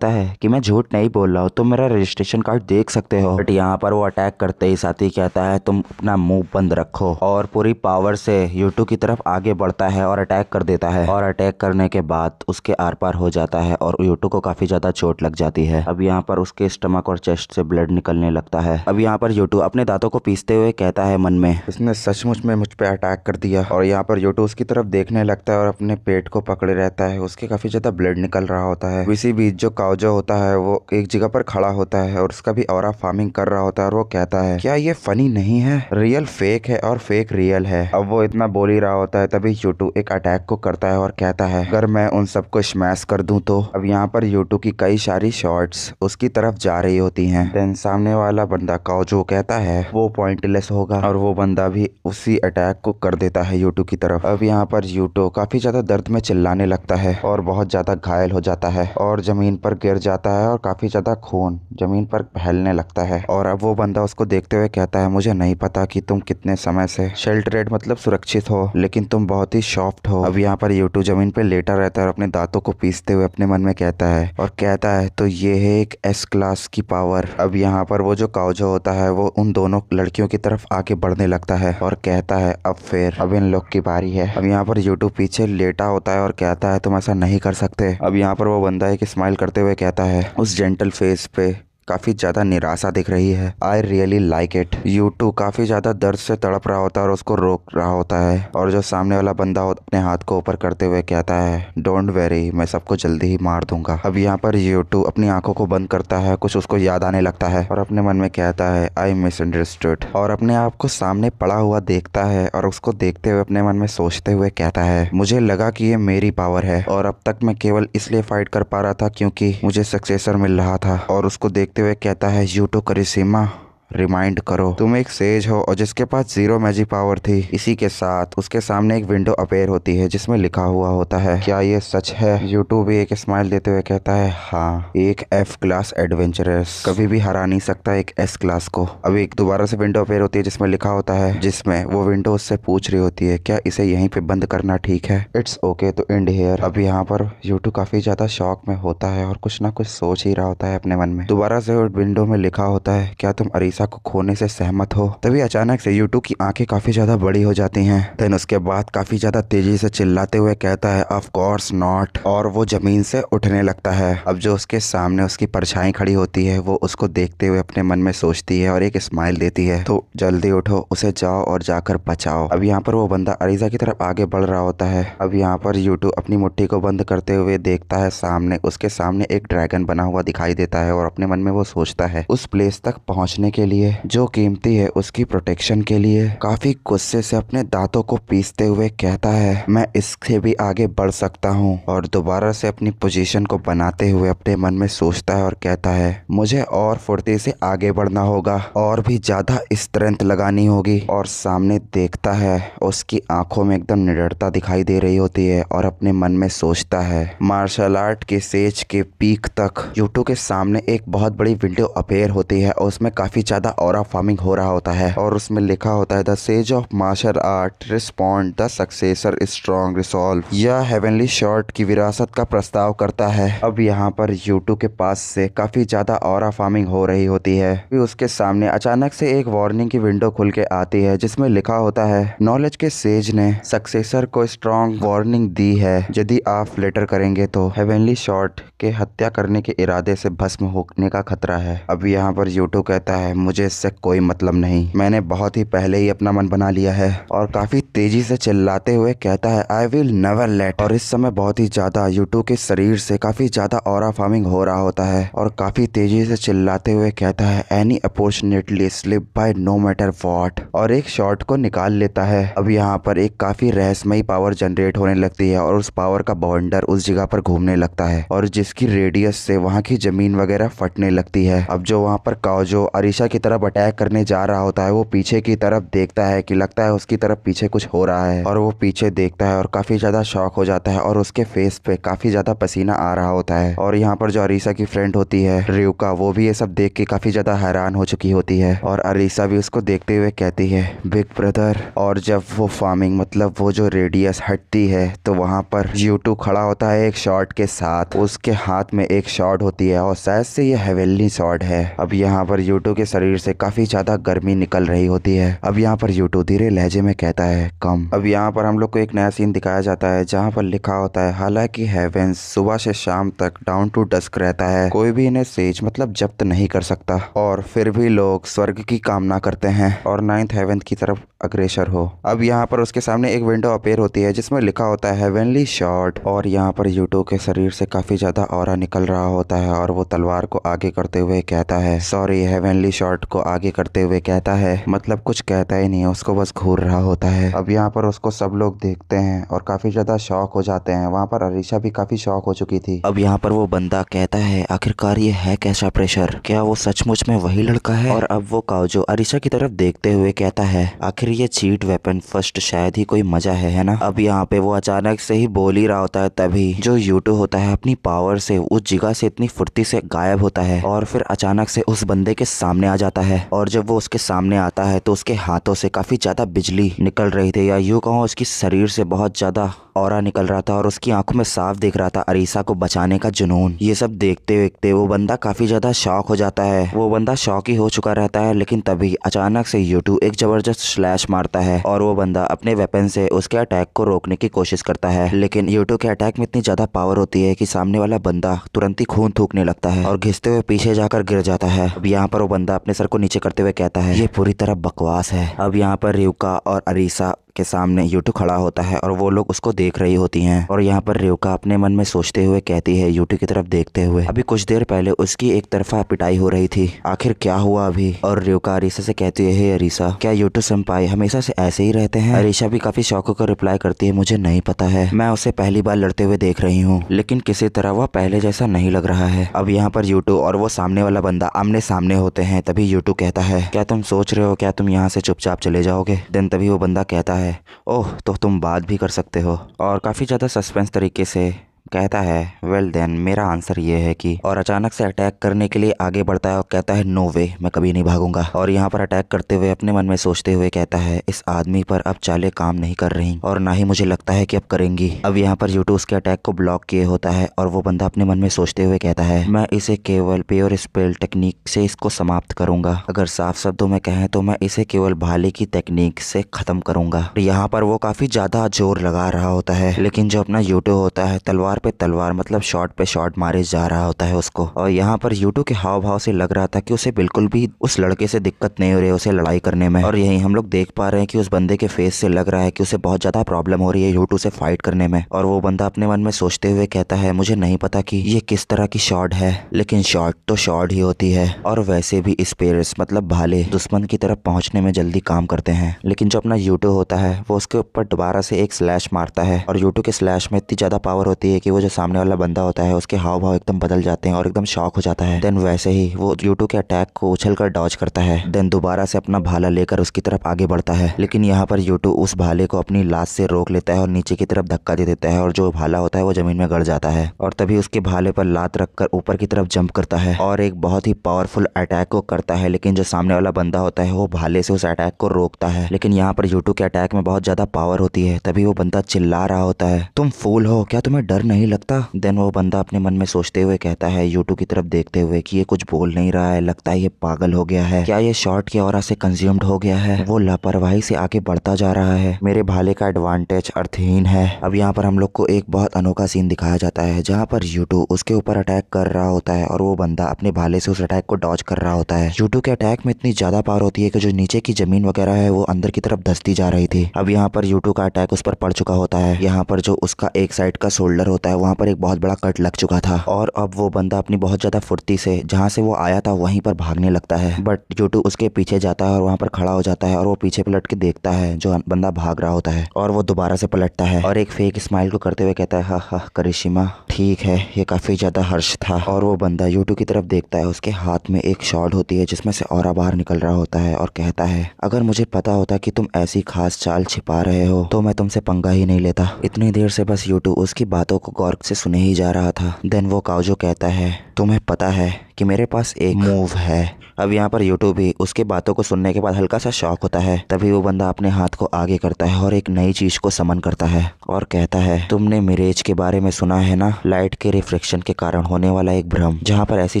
A: है कि मैं झूठ नहीं बोल रहा हूँ, तुम मेरा रजिस्ट्रेशन कार्ड देख सकते हो। बट यहाँ पर वो अटैक करते ही साथ ही कहता है तुम अपना मुंह बंद रखो और पूरी पावर से यूट्यूब की तरफ आगे बढ़ता है और अटैक कर देता है। और अटैक करने के बाद उसके आर पार हो जाता है और यूट्यूब को काफी ज्यादा चोट लग जाती है। अब यहाँ पर उसके स्टमक और चेस्ट से ब्लड निकलने लगता है। अब यहाँ पर यूट्यूब अपने दांतों को पीसते हुए कहता है मन में इसने सचमुच में मुझ पे अटैक कर दिया। और यहाँ पर यूट्यूब उसकी तरफ देखने लगता है और अपने पेट को पकड़े रहता है। उसके काफी ज्यादा ब्लड निकल रहा होता है। इसी बीच जो काउजो होता है वो एक जगह पर खड़ा होता है और उसका भी ऑरा फार्मिंग कर रहा होता है और वो कहता है क्या ये फनी नहीं है, रियल फेक है और फेक रियल है। अब वो इतना बोल ही रहा होता है तभी यूट्यूब एक अटैक को करता है और कहता है अगर मैं उन सबको स्मैश कर दूं तो। अब यहाँ पर यूट्यूब की कई सारी शॉट्स उसकी तरफ जा रही होती हैं। देन सामने वाला बंदा काउजो कहता है वो पॉइंटलेस होगा और वो बंदा भी उसी अटैक को कर देता है यूट्यूब की तरफ। अब यहाँ पर यूट्यूब काफी ज्यादा दर्द में चिल्लाने लगता है और बहुत ज्यादा घायल हो जाता है और जमीन पर गिर जाता है और काफी ज्यादा खून जमीन पर बहलने लगता है। और अब वो बंदा उसको देखते हुए कहता है मुझे नहीं पता कि तुम कितने समय से शेल्टरेड मतलब सुरक्षित हो, लेकिन तुम बहुत ही सॉफ्ट हो। अब यहाँ पर यूट्यूब जमीन पे लेटा रहता है और अपने दांतों को पीसते हुए अपने मन में कहता है तो ये है एक एस क्लास की पावर। अब यहाँ पर वो जो काउजो होता है वो उन दोनों लड़कियों की तरफ आगे बढ़ने लगता है और कहता है अब इन लोग की बारी है। अब यहाँ पर यूट्यूब पीछे लेटा होता है और कहता है तुम ऐसा नहीं कर सकते। अब यहाँ पर वो बंदा एक स्माइल करते हुए कहता है उस जेंटल फेस पे काफी ज्यादा निराशा दिख रही है। I really like it. Yutu काफी ज्यादा दर्द से तड़प रहा होता है और उसको रोक रहा होता है, और जो सामने वाला बंदा अपने हाथ को ऊपर करते हुए कहता है, डोंट वेरी, मैं सबको जल्दी ही मार दूंगा। अब यहाँ पर यूटू अपनी आंखों को बंद करता है, कुछ उसको याद आने लगता है और अपने मन में कहता है, आई मिसअंडरस्टूड, और अपने आप को सामने पड़ा हुआ देखता है और उसको देखते हुए अपने मन में सोचते हुए कहता है, मुझे लगा कि ये मेरी पावर है और अब तक मैं केवल इसलिए फाइट कर पा रहा था क्योंकि मुझे सक्सेसर मिल रहा था। और उसको देखते हुए कहता है, यूटू करिश्मा, रिमाइंड करो, तुम एक सेज हो और जिसके पास 0 मैजिक पावर थी। इसी के साथ उसके सामने एक विंडो अपेयर होती है जिसमें लिखा हुआ होता है, क्या ये सच है? यूट्यूब भी एक स्माइल देते हुए कहता है, हाँ, एक F क्लास एडवेंचरस कभी भी हरा नहीं सकता एक S क्लास को। अब एक दोबारा से विंडो अपेयर होती है जिसमें लिखा होता है, जिसमें वो विंडो उससे पूछ रही होती है, क्या इसे यहीं पे बंद करना ठीक है? It's okay to end here. अब यहाँ पर यूट्यूब काफी ज्यादा शॉक में होता है और कुछ ना कुछ सोच ही रहा होता है अपने मन में। दोबारा से विंडो में लिखा होता है, क्या तुम अरीसा को खोने से सहमत हो? तभी अचानक से यूटू की आंखें काफी ज्यादा बड़ी हो जाती हैं। देन उसके बाद काफी ज्यादा तेजी से चिल्लाते हुए कहता है, ऑफ कोर्स नॉट, और वो जमीन से उठने लगता है। अब जो उसके सामने उसकी परछाई खड़ी होती है वो उसको देखते हुए अपने मन में सोचती है और एक स्माइल देती है, तो जल्दी उठो, उसे जाओ और जाकर बचाओ। अब यहाँ पर वो बंदा अरीसा की तरफ आगे बढ़ रहा होता है। अब यहाँ पर यूटू अपनी मुट्ठी को बंद करते हुए देखता है सामने, उसके सामने एक ड्रैगन बना हुआ दिखाई देता है और अपने मन में वो सोचता है, उस प्लेस तक पहुंचने के लिए जो कीमती है उसकी प्रोटेक्शन के लिए काफी गुस्से से अपने दांतों को पीसते हुए कहता है, मैं इससे भी आगे बढ़ सकता हूँ। और दोबारा से अपनी पोजीशन को बनाते हुए अपने मन में सोचता है और कहता है, मुझे और फुर्ती से आगे बढ़ना होगा और भी ज्यादा स्ट्रेंथ लगानी होगी। और सामने देखता है, उसकी आंखों में एकदम निडरता दिखाई दे रही होती है और अपने मन में सोचता है, मार्शल आर्ट के सेज के पीक तक यूट्यूब के सामने एक बहुत बड़ी विंडो अपेयर होती है और उसमें काफी ज्यादा ऑरा फार्मिंग हो रहा होता है और उसमें लिखा होता है, the sage of martial art respond the successor strong resolve. यह हेवनली शॉर्ट की विरासत का प्रस्ताव करता है। अब यहाँ पर यूट्यूब के पास से काफी ज्यादा ऑरा फार्मिंग हो रही होती है। फिर उसके सामने अचानक से एक वार्निंग की विंडो खुल के आती है जिसमें लिखा होता है, नॉलेज के सेज ने सक्सेसर को स्ट्रॉन्ग वार्निंग दी है, यदि आप फ्लेटर करेंगे तो हेवनली शॉर्ट के हत्या करने के इरादे से भस्म होने का खतरा है। अब यहाँ पर यूट्यूब कहता है, मुझे इससे कोई मतलब नहीं, मैंने बहुत ही पहले ही अपना मन बना लिया है। और काफी तेजी से चिल्लाते हुए कहता है, आई विल नेवर लेट। और इस समय बहुत ही ज्यादा यूट्यूब के शरीर से काफी ज्यादा ऑरा फार्मिंग हो रहा होता है और काफी तेजी से चिल्लाते हुए कहता है, any opportunity slip by no matter what, और एक शॉट को निकाल लेता है। अब यहाँ पर एक काफी रहस्यमयी पावर जनरेट होने लगती है और उस पावर का बॉन्डर उस जगह पर घूमने लगता है और जिसकी रेडियस से वहाँ की जमीन वगैरह फटने लगती है। अब जो वहाँ पर काओजो अरीसा की तरफ अटैक करने जा रहा होता है वो पीछे की तरफ देखता है कि लगता है उसकी तरफ पीछे कुछ हो रहा है और वो पीछे देखता है और काफी ज्यादा शॉक हो जाता है और उसके फेस पे काफी ज्यादा पसीना आ रहा होता है। और यहाँ पर जो अरीसा की फ्रेंड होती है रियुका, वो भी ये सब देख के काफी ज्यादा हैरान हो चुकी होती है और अरीसा भी उसको देखते हुए कहती है, बिग ब्रदर। और जब वो फार्मिंग मतलब वो जो रेडियस हटती है तो वहाँ पर यूटू खड़ा होता है एक शॉट के साथ, उसके हाथ में एक शॉट होती है और शायद से ये हेवनली शॉट है। अब यहाँ पर यूटू के शरीर से काफी ज्यादा गर्मी निकल रही होती है। अब यहाँ पर यूटू धीरे लहजे में कहता है, कम। अब यहाँ पर हम लोग को एक नया सीन दिखाया जाता है जहाँ पर लिखा होता है, हालांकि हेवेंस सुबह से शाम तक डाउन टू डस्क रहता है, कोई भी इन्हें सेज मतलब जब्त नहीं कर सकता, और फिर भी लोग स्वर्ग की कामना करते हैं और 9th हेवन की तरफ अग्रेसर हो। अब यहाँ पर उसके सामने एक विंडो अपेयर होती है जिसमें लिखा होता है हेवनली शॉट, और यहाँ पर यूटू के शरीर से काफी ज्यादा ऑरा निकल रहा होता है और वो तलवार को आगे करते हुए कहता है, सॉरी, हेवनली शॉट को आगे करते हुए कहता है, मतलब कुछ कहता ही नहीं है, उसको बस घूर रहा होता है। अब यहाँ पर उसको सब लोग देखते हैं और काफी ज्यादा शॉक हो जाते हैं। वहाँ पर अरीसा भी काफी शॉक हो चुकी थी। अब यहाँ पर वो बंदा कहता है, आखिरकार ये है कैसा प्रेशर, क्या वो सचमुच में वही लड़का है? और अब वो काओजो अरीसा की तरफ देखते हुए कहता है, आखिर ये चीट वेपन फर्स्ट शायद ही कोई मजा है ना? अब यहाँ पे वो अचानक से ही बोल ही रहा होता है, तभी जो यूटू होता है अपनी पावर से उस जगह से इतनी फुर्ती से गायब होता है और फिर अचानक से उस बंदे के सामने आ आ जाता है और जब वो उसके सामने आता है तो उसके हाथों से काफी ज्यादा बिजली निकल रही थी, या यूं कहूँ उसकी शरीर से बहुत ज्यादा ऑरा निकल रहा था और उसकी आंखों में साफ दिख रहा था अरीसा को बचाने का जुनून। ये सब देखते देखते वो बंदा काफी ज्यादा शॉक हो जाता है। वो बंदा शॉक ही हो चुका रहता है, लेकिन तभी अचानक से यूटू एक जबरदस्त स्लैश मारता है और वो बंदा अपने वेपन से उसके अटैक को रोकने की कोशिश करता है, लेकिन यूटू के अटैक में इतनी ज्यादा पावर होती है कि सामने वाला बंदा तुरंत ही खून थूकने लगता है और घिसते हुए पीछे जाकर गिर जाता है। अब यहाँ पर वो बंदा अपने सर को नीचे करते हुए कहता है, ये पूरी तरह बकवास है। अब यहाँ पर रियुका और अरीसा के सामने यूटू खड़ा होता है और वो लोग उसको देख रही होती हैं और यहाँ पर रियुका अपने मन में सोचते हुए कहती है यूटू की तरफ देखते हुए, अभी कुछ देर पहले उसकी एक तरफा पिटाई हो रही थी, आखिर क्या हुआ अभी। और रियुका अरीसा से कहती है, हे अरीसा, क्या यूटू संपाई हमेशा से ऐसे ही रहते हैं? अरीसा भी काफी शौक होकर रिप्लाई करती है, मुझे नहीं पता है, मैं उसे पहली बार लड़ते हुए देख रही हूँ, लेकिन किसी तरह वह पहले जैसा नहीं लग रहा है। अब यहाँ पर यूटू और वो सामने वाला बंदा आमने सामने होते हैं। तभी यूटू कहता है, क्या तुम सोच रहे हो क्या तुम यहाँ से चुपचाप चले जाओगे? देन तभी वो बंदा कहता है, ओह तो तुम बात भी कर सकते हो, और काफ़ी ज़्यादा सस्पेंस तरीके से कहता है, वेल देन मेरा आंसर ये है कि, और अचानक से अटैक करने के लिए आगे बढ़ता है और कहता है, नो वे, मैं कभी नहीं भागूंगा। और यहाँ पर अटैक करते हुए अपने मन में सोचते हुए कहता है, इस आदमी पर अब चालें काम नहीं कर रही और ना ही मुझे लगता है कि अब करेंगी। अब यहाँ पर यूटू उसके अटैक को ब्लॉक किए होता है और वो बंदा अपने मन में सोचते हुए कहता है, मैं इसे केवल प्योर स्पेल टेक्निक से इसको समाप्त करूंगा। अगर साफ शब्दों में कहें तो मैं इसे केवल भाले की टेक्निक से खत्म करूंगा। यहाँ पर वो काफी ज्यादा जोर लगा रहा होता है, लेकिन जो अपना यूटू होता है तलवार पे तलवार मतलब शॉट पे शॉट मारे जा रहा होता है उसको। और यहाँ पर यूटू के हाव भाव से लग रहा था कि उसे बिल्कुल भी उस लड़के से दिक्कत नहीं हो रही है उसे लड़ाई करने में। और यही हम लोग देख पा रहे हैं कि उस बंदे के फेस से लग रहा है कि उसे बहुत ज्यादा प्रॉब्लम हो रही है यूटू से फाइट करने में। और वो बंदा अपने मन में सोचते हुए कहता है, मुझे नहीं पता कि ये किस तरह की शॉट है, लेकिन शॉट तो शॉट ही होती है, और वैसे भी स्पेयर्स मतलब भाले दुश्मन की तरफ पहुंचने में जल्दी काम करते हैं। लेकिन जो अपना यूटू होता है वो उसके ऊपर दोबारा से एक स्लैश मारता है और यूटू के स्लैश में इतनी ज्यादा पावर होती है कि वो जो सामने वाला बंदा होता है उसके हाव भाव एकदम बदल जाते हैं और एकदम शॉक हो जाता है। देन वैसे ही वो यूटू के अटैक को उछलकर डॉज करता है। देन दोबारा से अपना भाला लेकर उसकी तरफ आगे बढ़ता है, लेकिन यहाँ पर यूटू उस भाले को अपनी लाश से रोक लेता है और नीचे की तरफ धक्का दे देता है और जो भाला होता है वो जमीन में गड़ जाता है। और तभी उसके भाले पर लात रखकर ऊपर की तरफ जंप करता है और एक बहुत ही पावरफुल अटैक को करता है, लेकिन जो सामने वाला बंदा होता है वो भाले से उस अटैक को रोकता है। लेकिन यहाँ पर यूटू के अटैक में बहुत ज्यादा पावर होती है। तभी वो बंदा चिल्ला रहा होता है, तुम फूल हो क्या, तुम्हें डर नहीं लगता? देन वो बंदा अपने मन में सोचते हुए कहता है यूटू की तरफ देखते हुए कि ये कुछ बोल नहीं रहा है, लगता है ये पागल हो गया है, क्या ये शॉट की ऑरा से कंज्यूम्ड हो गया है? वो लापरवाही से आगे बढ़ता जा रहा है, मेरे भाले का एडवांटेज अर्थहीन है। अब यहाँ पर हम लोग को एक बहुत अनोखा सीन दिखाया जाता है जहाँ पर यूटू उसके ऊपर अटैक कर रहा होता है और वो बंदा अपने भाले से उस अटैक को डॉज कर रहा होता है। यूटू के अटैक में इतनी ज्यादा पावर होती है कि जो नीचे की जमीन वगैरह है वो अंदर की तरफ धंसती जा रही थी। अब यहाँ पर यूटू का अटैक उस पर पड़ चुका होता है। यहाँ पर जो उसका एक साइड का शोल्डर होता है वहाँ पर एक बहुत बड़ा कट लग चुका था और अब वो बंदा अपनी बहुत ज्यादा फुर्ती से जहाँ से वो आया था वहीं पर भागने लगता है। बट यूटू उसके पीछे जाता है और वहाँ पर खड़ा हो जाता है और वो पीछे पलट के देखता है जो बंदा भाग रहा होता है और वो दोबारा से पलटता है और एक फेक स्माइल को करते हुए कहता है, हा हा करिश्मा, ठीक है, ये काफी ज्यादा हर्ष था। और वो बंदा यूटू की तरफ देखता है, उसके हाथ में एक शॉट होती है जिसमें से ऑरा बाहर निकल रहा होता है और कहता है, अगर मुझे पता होता कि तुम ऐसी खास चाल छिपा रहे हो तो मैं तुमसे पंगा ही नहीं लेता। इतनी देर से बस यूटू उसकी बातों को गौर से सुने ही जा रहा था। देन वो काउजो कहता है, तुम्हें पता है कि मेरे पास एक मूव है। अब यहाँ पर यूटू भी उसके बातों को सुनने के बाद हल्का सा शॉक होता है। तभी वो बंदा अपने हाथ को आगे करता है और एक नई चीज को समन करता है और कहता है, तुमने मिरेज के बारे में सुना है ना, लाइट के रिफ्लेक्शन के कारण होने वाला एक भ्रम, जहाँ पर ऐसी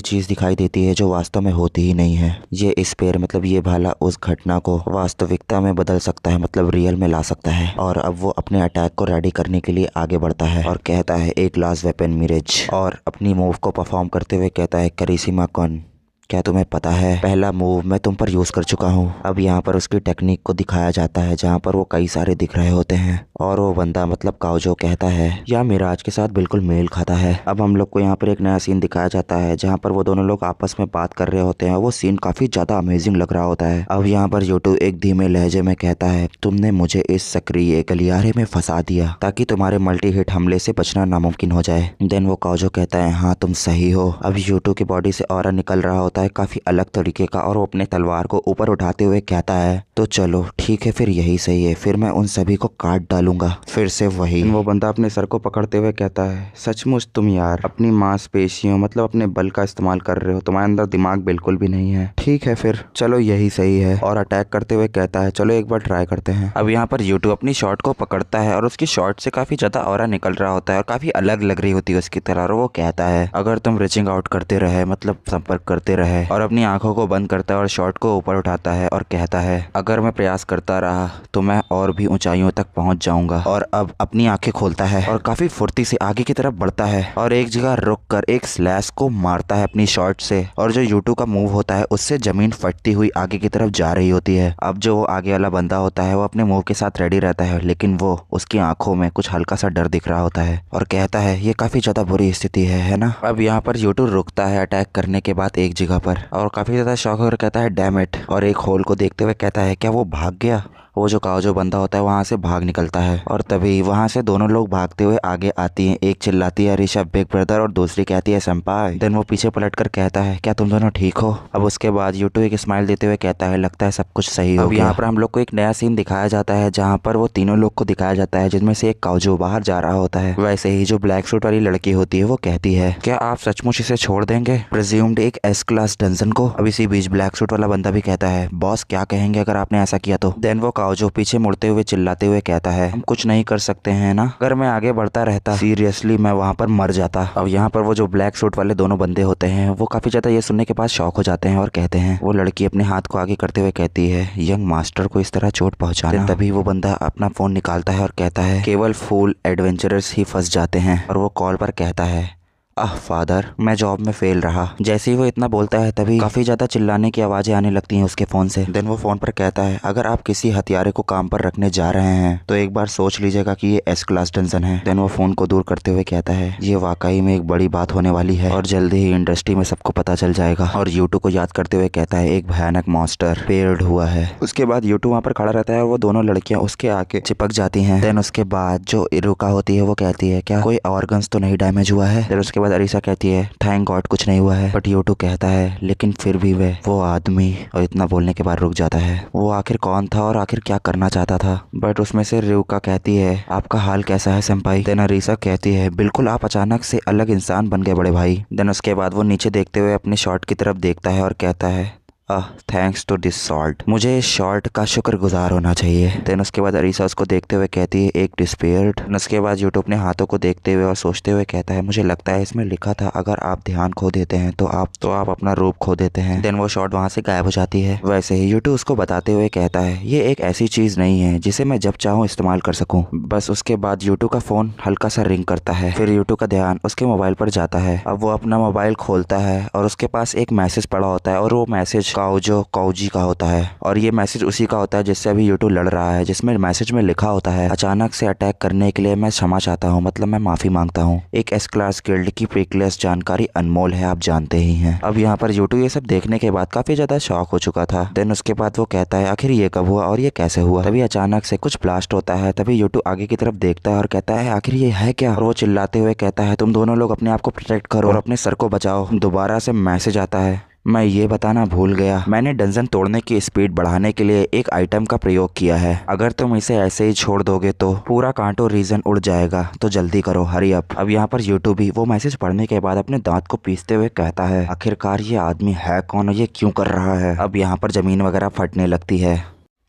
A: चीज दिखाई देती है जो वास्तव में होती ही नहीं है। ये स्पेयर मतलब ये भाला उस घटना को वास्तविकता में बदल सकता है, मतलब रियल में ला सकता है। और अब वो अपने अटैक को रेडी करने के लिए आगे बढ़ता है और कहता है, एक लास्ट वेपन मिरेज, और अपनी मूव को परफॉर्म करते हुए कहता है, करिश्मा कौन, क्या तुम्हें पता है पहला मूव मैं तुम पर यूज कर चुका हूँ। अब यहाँ पर उसकी टेक्निक को दिखाया जाता है जहाँ पर वो कई सारे दिख रहे होते हैं और वो बंदा मतलब काउजो कहता है, यह मिराज के साथ बिल्कुल मेल खाता है। अब हम लोग को यहाँ पर एक नया सीन दिखाया जाता है जहाँ पर वो दोनों लोग आपस में बात कर रहे होते हैं। वो सीन काफी ज्यादा अमेजिंग लग रहा होता है। अब यहाँ पर यूटू एक धीमे लहजे में कहता है, तुमने मुझे इस सक्रिय गलियारे में फंसा दिया ताकि तुम्हारे मल्टी हिट हमले से बचना नामुमकिन हो जाए। देन वो काउजो कहता है, हाँ तुम सही हो। अब यूटू की बॉडी से ऑरा निकल रहा होता होता है काफी अलग तरीके का और वो अपने तलवार को ऊपर उठाते हुए कहता है तो चलो ठीक है फिर यही सही है, फिर मैं उन सभी को काट डालूंगा। फिर से वही वो बंदा अपने सर को पकड़ते हुए कहता है सचमुच तुम यार अपनी मांसपेशियों मतलब अपने बल का इस्तेमाल कर रहे हो, तुम्हारे अंदर दिमाग बिल्कुल भी नहीं है। ठीक है फिर चलो यही सही है, और अटैक करते हुए कहता है चलो एक बार ट्राई करते हैं। अब यहाँ पर यूट्यूब अपनी शॉट को पकड़ता है और उसकी शॉट से काफी ज्यादा ऑरा निकल रहा होता है और काफी अलग लग रही होती है उसकी तरह, और वो कहता है अगर तुम रीचिंग आउट करते रहे मतलब संपर्क करते रहे, और अपनी आंखों को बंद करता है और शॉट को ऊपर उठाता है और कहता है अगर मैं प्रयास करता रहा तो मैं और भी ऊंचाइयों तक पहुंच जाऊंगा। और अब अपनी आंखें खोलता है और काफी फुर्ती से आगे की तरफ बढ़ता है और एक जगह रुक कर एक स्लैश को मारता है अपनी शॉट से, और जो यूट्यूब का मूव होता है उससे जमीन फटती हुई आगे की तरफ जा रही होती है। अब जो आगे वाला बंदा होता है वो अपने मूव के साथ रेडी रहता है, लेकिन वो उसकी आंखों में कुछ हल्का सा डर दिख रहा होता है और कहता है ये काफी ज्यादा बुरी स्थिति है ना। अब यहाँ पर यूट्यूब रुकता है अटैक करने के बाद एक जगह पर और काफी ज्यादा शॉक होकर कहता है डैम इट, और एक होल को देखते हुए कहता है क्या वो भाग गया। वो जो काओ जो बंदा होता है वहाँ से भाग निकलता है और तभी वहाँ से दोनों लोग भागते हुए आगे आती हैं। एक चिल्लाती है ऋषभ बिग ब्रदर और दूसरी कहती है senpai। देन वो पीछे पलटकर कहता है क्या तुम दोनों ठीक हो। अब उसके बाद यूट्यूब एक स्माइल देते हुए कहता है लगता है सब कुछ सही हो गया। यहाँ पर हम लोग को एक नया सीन दिखाया जाता है जहाँ पर वो तीनों लोग को दिखाया जाता है जिनमें से एक काओजो बाहर जा रहा होता है। वैसे ही जो ब्लैक सूट वाली लड़की होती है वो कहती है क्या आप सचमुच इसे छोड़ देंगे, प्रिज्यूम्ड एक एस क्लास डंजन को। अब इसी बीच ब्लैक सूट वाला बंदा भी कहता है बॉस क्या कहेंगे अगर आपने ऐसा किया तो। देन वो काओजो पीछे मुड़ते हुए चिल्लाते हुए कहता है हम कुछ नहीं कर सकते हैं ना, अगर मैं आगे बढ़ता रहता सीरियसली मैं वहाँ पर मर जाता। अब यहाँ पर वो जो ब्लैक सूट वाले दोनों बंदे होते हैं वो काफी ज्यादा ये सुनने के बाद शॉक हो जाते हैं और कहते हैं, वो लड़की अपने हाथ को आगे करते हुए कहती है यंग मास्टर को इस तरह चोट पहुंचाना। तभी वो बंदा अपना फोन निकालता है और कहता है केवल फूल एडवेंचरर्स ही फंस जाते हैं, और वो कॉल पर कहता है फादर मैं जॉब में फेल रहा। जैसे ही वो इतना बोलता है तभी काफी ज्यादा चिल्लाने की आवाजें आने लगती हैं उसके फोन से। देन वो फोन पर कहता है अगर आप किसी हथियारे को काम पर रखने जा रहे हैं तो एक बार सोच लीजिएगा कि ये एस क्लास डंजन है। देन वो फोन को दूर करते हुए कहता है ये वाकई में एक बड़ी बात होने वाली है और जल्दी ही इंडस्ट्री में सबको पता चल जाएगा। और यूट्यूब को याद करते हुए कहता है एक भयानक मॉन्स्टर पेयर्ड हुआ है। उसके बाद यूट्यूब वहाँ पर खड़ा रहता है और वो दोनों लड़कियां उसके आके चिपक जाती हैं। देन उसके बाद जो इरुका होती है वो कहती है क्या कोई ऑर्गन्स तो नहीं डैमेज हुआ है। देन उसके बाद अरीसा कहती है थैंक गॉड कुछ नहीं हुआ है। बट यूट्यूब कहता है लेकिन फिर भी वो आदमी, और इतना बोलने के बाद रुक जाता है। वो आखिर कौन था और आखिर क्या करना चाहता था। बट उसमें से रियुका कहती है आपका हाल कैसा है सेंपाई। देन अरीसा कहती है बिल्कुल आप अचानक से अलग इंसान बन गए बड़े भाई। देन उसके बाद वो नीचे देखते हुए अपने शॉट की तरफ देखता है और कहता है थैंक्स टू दिस शॉर्ट, मुझे इस शॉर्ट का शुक्रगुजार होना चाहिए। देन उसके बाद अरीसा उसको देखते हुए कहती है एक डिस्पेयर्ड। उसके बाद यूट्यूब अपने हाथों को देखते हुए और सोचते हुए कहता है मुझे लगता है इसमें लिखा था अगर आप ध्यान खो देते हैं तो आप अपना रूप खो देते हैं। देन वो शॉर्ट वहाँ से गायब हो जाती है। वैसे ही यूट्यूब उसको बताते हुए कहता है ये एक ऐसी चीज नहीं है जिसे मैं जब चाहूँ इस्तेमाल कर सकूँ। बस उसके बाद यूट्यूब का फोन हल्का सा रिंग करता है। फिर यूट्यूब का ध्यान उसके मोबाइल पर जाता है। अब वो अपना मोबाइल खोलता है और उसके पास एक मैसेज पड़ा होता है और वो मैसेज काओजो काउजी का होता है, और ये मैसेज उसी का होता है जिससे अभी यूट्यूब लड़ रहा है, जिसमें मैसेज में लिखा होता है अचानक से अटैक करने के लिए मैं क्षमा चाहता हूँ, मतलब मैं माफी मांगता हूँ। एक एस क्लास गिल्ड की प्रीक्लेस जानकारी अनमोल है, आप जानते ही हैं। अब यहाँ पर यूट्यूब ये सब देखने के बाद काफी ज्यादा शॉक हो चुका था। देन उसके बाद वो कहता है आखिर ये कब हुआ और ये कैसे हुआ। तभी अचानक से कुछ ब्लास्ट होता है। तभी यूट्यूब आगे की तरफ देखता है और कहता है आखिर ये है क्या। और वो चिल्लाते हुए कहता है तुम दोनों लोग अपने आप को प्रोटेक्ट करो और अपने सर को बचाओ। दोबारा से मैसेज आता है मैं ये बताना भूल गया, मैंने डंजन तोड़ने की स्पीड बढ़ाने के लिए एक आइटम का प्रयोग किया है। अगर तुम इसे ऐसे ही छोड़ दोगे तो पूरा कांटो रीजन उड़ जाएगा, तो जल्दी करो, हरी अप। अब यहाँ पर यूट्यूब भी वो मैसेज पढ़ने के बाद अपने दांत को पीसते हुए कहता है आखिरकार ये आदमी है कौन और ये क्यों कर रहा है। अब यहाँ पर जमीन वगैरह फटने लगती है।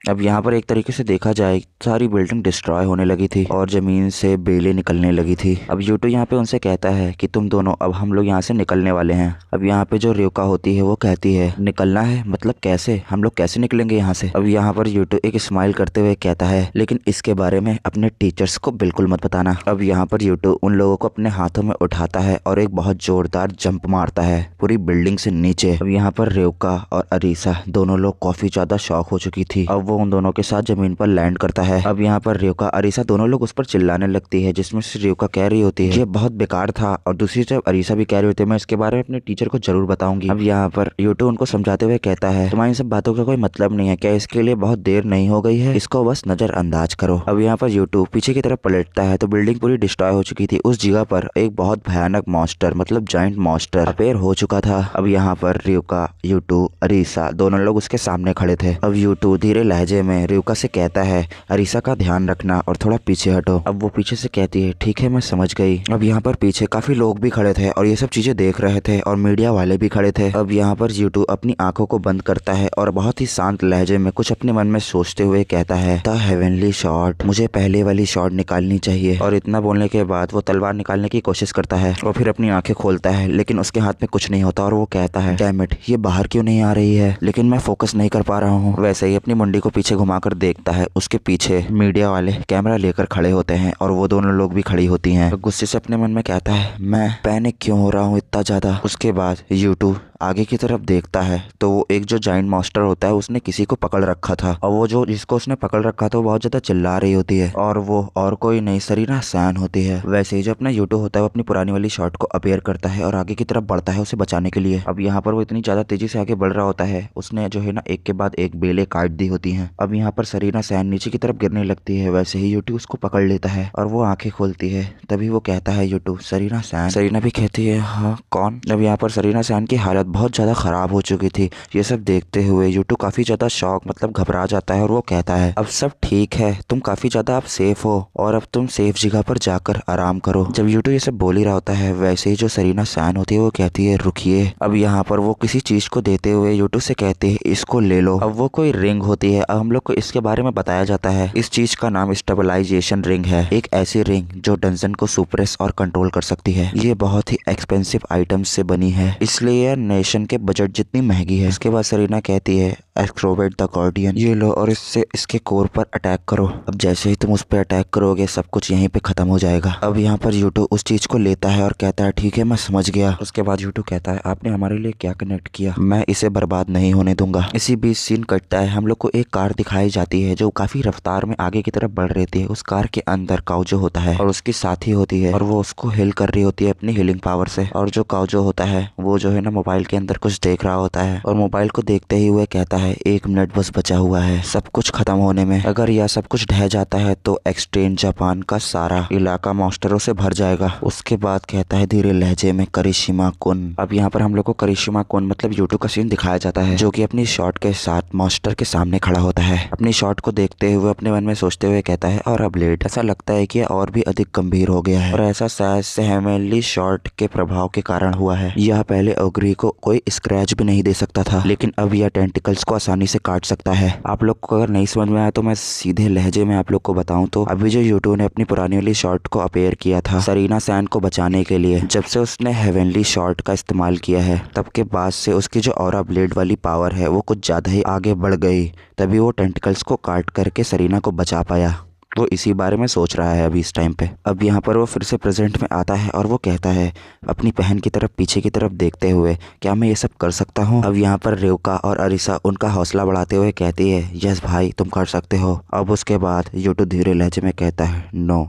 A: अब यहाँ पर एक तरीके से देखा जाए सारी बिल्डिंग डिस्ट्रॉय होने लगी थी और जमीन से बेलें निकलने लगी थी। अब यूट्यूब यहाँ पे उनसे कहता है कि तुम दोनों अब हम लोग यहाँ से निकलने वाले हैं। अब यहाँ पे जो रियुका होती है वो कहती है निकलना है मतलब कैसे, हम लोग कैसे निकलेंगे यहाँ से। अब यहाँ पर यूट्यूब एक स्माइल करते हुए कहता है लेकिन इसके बारे में अपने टीचर्स को बिल्कुल मत बताना। अब यहाँ पर यूट्यूब उन लोगों को अपने हाथों में उठाता है और एक बहुत जोरदार जंप मारता है पूरी बिल्डिंग से नीचे। अब यहाँ पर रियुका और अरीसा दोनों लोग काफी ज्यादा शॉक हो चुकी थी। अब वो उन दोनों के साथ जमीन पर लैंड करता है। अब यहाँ पर रियोका अरीसा दोनों लोग उस पर चिल्लाने लगती है, जिसमें से रियोका कह रही होती है ये बहुत बेकार था, और दूसरी तरफ अरीसा भी कह रही होती है मैं इसके बारे में अपने टीचर को जरूर बताऊंगी। अब यहाँ पर यूटू उनको समझाते हुए कहता है तुम्हारी सब बातों का कोई मतलब नहीं है, क्या इसके लिए बहुत देर नहीं हो गई है, इसको बस नजरअंदाज करो। अब यहाँ पर यूटू पीछे की तरफ पलटता है तो बिल्डिंग पूरी डिस्ट्रॉय हो चुकी थी। उस जगह पर एक बहुत भयानक मॉन्स्टर मतलब जाइंट मॉन्स्टर अपेयर हो चुका था। अब यहाँ पर रियोका, यूटू, अरीसा दोनों लोग उसके सामने खड़े थे। अब यूटू धीरे लहजे में रियोका से कहता है अरीसा का ध्यान रखना और थोड़ा पीछे हटो। अब वो पीछे से कहती है ठीक है मैं समझ गई। अब यहाँ पर पीछे काफी लोग भी खड़े थे और ये सब चीजें देख रहे थे और मीडिया वाले भी खड़े थे। अब यहाँ पर यूटू अपनी आंखों को बंद करता है और बहुत ही शांत लहजे में कुछ अपने मन में सोचते हुए कहता है द हेवनली शॉट, मुझे पहले वाली शॉट निकालनी चाहिए। और इतना बोलने के बाद वो तलवार निकालने की कोशिश करता है और फिर अपनी आंखें खोलता है, लेकिन उसके हाथ में कुछ नहीं होता और वो कहता है डैम इट, ये बाहर क्यों नहीं आ रही है, लेकिन मैं फोकस नहीं कर पा रहा हूँ। वैसे ही अपनी मुंडी को पीछे घुमाकर देखता है, उसके पीछे मीडिया वाले कैमरा लेकर खड़े होते हैं और वो दोनों लोग भी खड़ी होती हैं। गुस्से से अपने मन में कहता है मैं पैनिक क्यों हो रहा हूँ इतना ज्यादा। उसके बाद यूटू आगे की तरफ देखता है तो वो एक जो जाइंट मॉन्स्टर होता है उसने किसी को पकड़ रखा था, और वो जो जिसको उसने पकड़ रखा था वो बहुत ज्यादा चिल्ला रही होती है, और वो और कोई नहीं सरीना सैन होती है। वैसे ही जो अपना यूटू होता है वो अपनी पुरानी वाली शॉट को अपेयर करता है और आगे की तरफ बढ़ता है उसे बचाने के लिए। अब यहाँ पर वो इतनी ज्यादा तेजी से आगे बढ़ रहा होता है, उसने जो है ना एक के बाद एक बेले काट दी होती है। अब यहाँ पर सरीना सैन नीचे की तरफ गिरने लगती है, वैसे ही यूटू उसको पकड़ लेता है और वो आंखें खोलती है। तभी वो कहता है यूटू सरीना सैन। सरीना भी कहती है हाँ कौन। अब यहाँ पर सरीना सैन की हालत बहुत ज्यादा खराब हो चुकी थी। ये सब देखते हुए यूटू काफी ज्यादा शॉक मतलब घबरा जाता है और वो कहता है अब सब ठीक है, तुम काफी ज्यादा अब सेफ हो और अब तुम सेफ जगह पर जाकर आराम करो। जब यूटू ये सब बोल ही रहा होता है, वैसे ही जो सरीना सैन होती है वो कहती है रुकिए। अब यहाँ पर वो किसी चीज को देते हुए यूटू से कहते हैं इसको ले लो। अब वो कोई रिंग होती है। अब हम लोग को इसके बारे में बताया जाता है इस चीज का नाम स्टेबलाइजेशन रिंग है, एक ऐसी रिंग जो डंजन को सुप्रेस और कंट्रोल कर सकती है। ये बहुत ही एक्सपेंसिव आइटम्स से बनी है, इसलिए नेशन के बजट जितनी महंगी है। इसके बाद सरीना कहती है एक्रोबेट द गार्डियन, ये लो और इससे इसके कोर पर अटैक करो। अब जैसे ही तुम उस पर अटैक करोगे सब कुछ यहीं पे खत्म हो जाएगा। अब यहाँ पर यूटू उस चीज को लेता है और कहता है ठीक है मैं समझ गया। उसके बाद यूटू कहता है आपने हमारे लिए क्या कनेक्ट किया, मैं इसे बर्बाद नहीं होने दूंगा। इसी बीच सीन कटता है, हम लोग को एक कार दिखाई जाती है जो काफी रफ्तार में आगे की तरफ बढ़ रही थी। उस कार के अंदर काउजो होता है और उसकी साथी होती है और वो उसको हिल कर रही होती है अपनी हीलिंग पावर से। और जो काउजो होता है वो जो है ना मोबाइल के अंदर कुछ देख रहा होता है और मोबाइल को देखते ही हुए कहता है 1 मिनट बस बचा हुआ है सब कुछ खत्म होने में। अगर यह सब कुछ ढह जाता है तो एक्सट्रीम जापान का सारा इलाका मॉन्स्टरों से भर जाएगा। उसके बाद कहता है धीरे लहजे में करिश्मा कुन। अब यहाँ पर हम लोग को करिश्मा कुन मतलब यूटू का सीन दिखाया जाता है जो कि अपनी शॉट के साथ मॉन्स्टर के सामने खड़ा होता है। अपनी शॉट को देखते हुए अपने मन में सोचते हुए कहता है और अब लेट ऐसा लगता है कि और भी अधिक गंभीर हो गया है और ऐसा शायद से हेवनली शॉट के प्रभाव के कारण हुआ है। यह पहले ओग्री को कोई स्क्रैच भी नहीं दे सकता था, लेकिन अब यह टेंटिकल्स को आसानी से काट सकता है। आप लोग को अगर नहीं समझ में आया तो मैं सीधे लहजे में आप लोग को बताऊं तो अभी जो यूटू ने अपनी पुरानी वाली शॉट को अपेयर किया था सरीना सैन को बचाने के लिए, जब से उसने हेवनली शॉट का इस्तेमाल किया है तब के बाद से उसकी जो ऑरा ब्लेड वाली पावर है वो कुछ ज्यादा ही आगे बढ़ गई। तभी वो टेंटिकल्स को काट करके सरीना को बचा पाया। वो इसी बारे में सोच रहा है अभी इस टाइम पे। अब यहाँ पर वो फिर से प्रेजेंट में आता है और वो कहता है अपनी बहन की तरफ पीछे की तरफ देखते हुए क्या मैं ये सब कर सकता हूँ। अब यहाँ पर रियोका और अरीसा उनका हौसला बढ़ाते हुए कहती है यस भाई तुम कर सकते हो। अब उसके बाद यूटू धीरे लहजे में कहता है नो